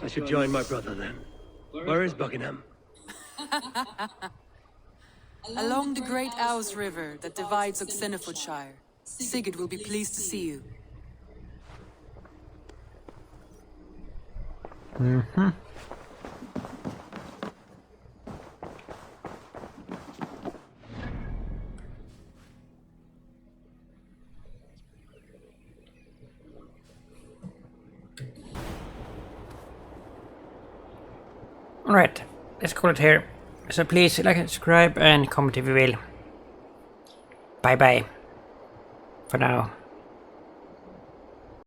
Speaker 9: I should join my brother then. Where is Buckingham?
Speaker 5: Along the Great Ouse River that divides Oxenfordshire. Sigurd will be pleased to see you.
Speaker 1: Mm-hmm. Alright, let's call it here. So please like and subscribe and comment if you will. Bye bye. For now.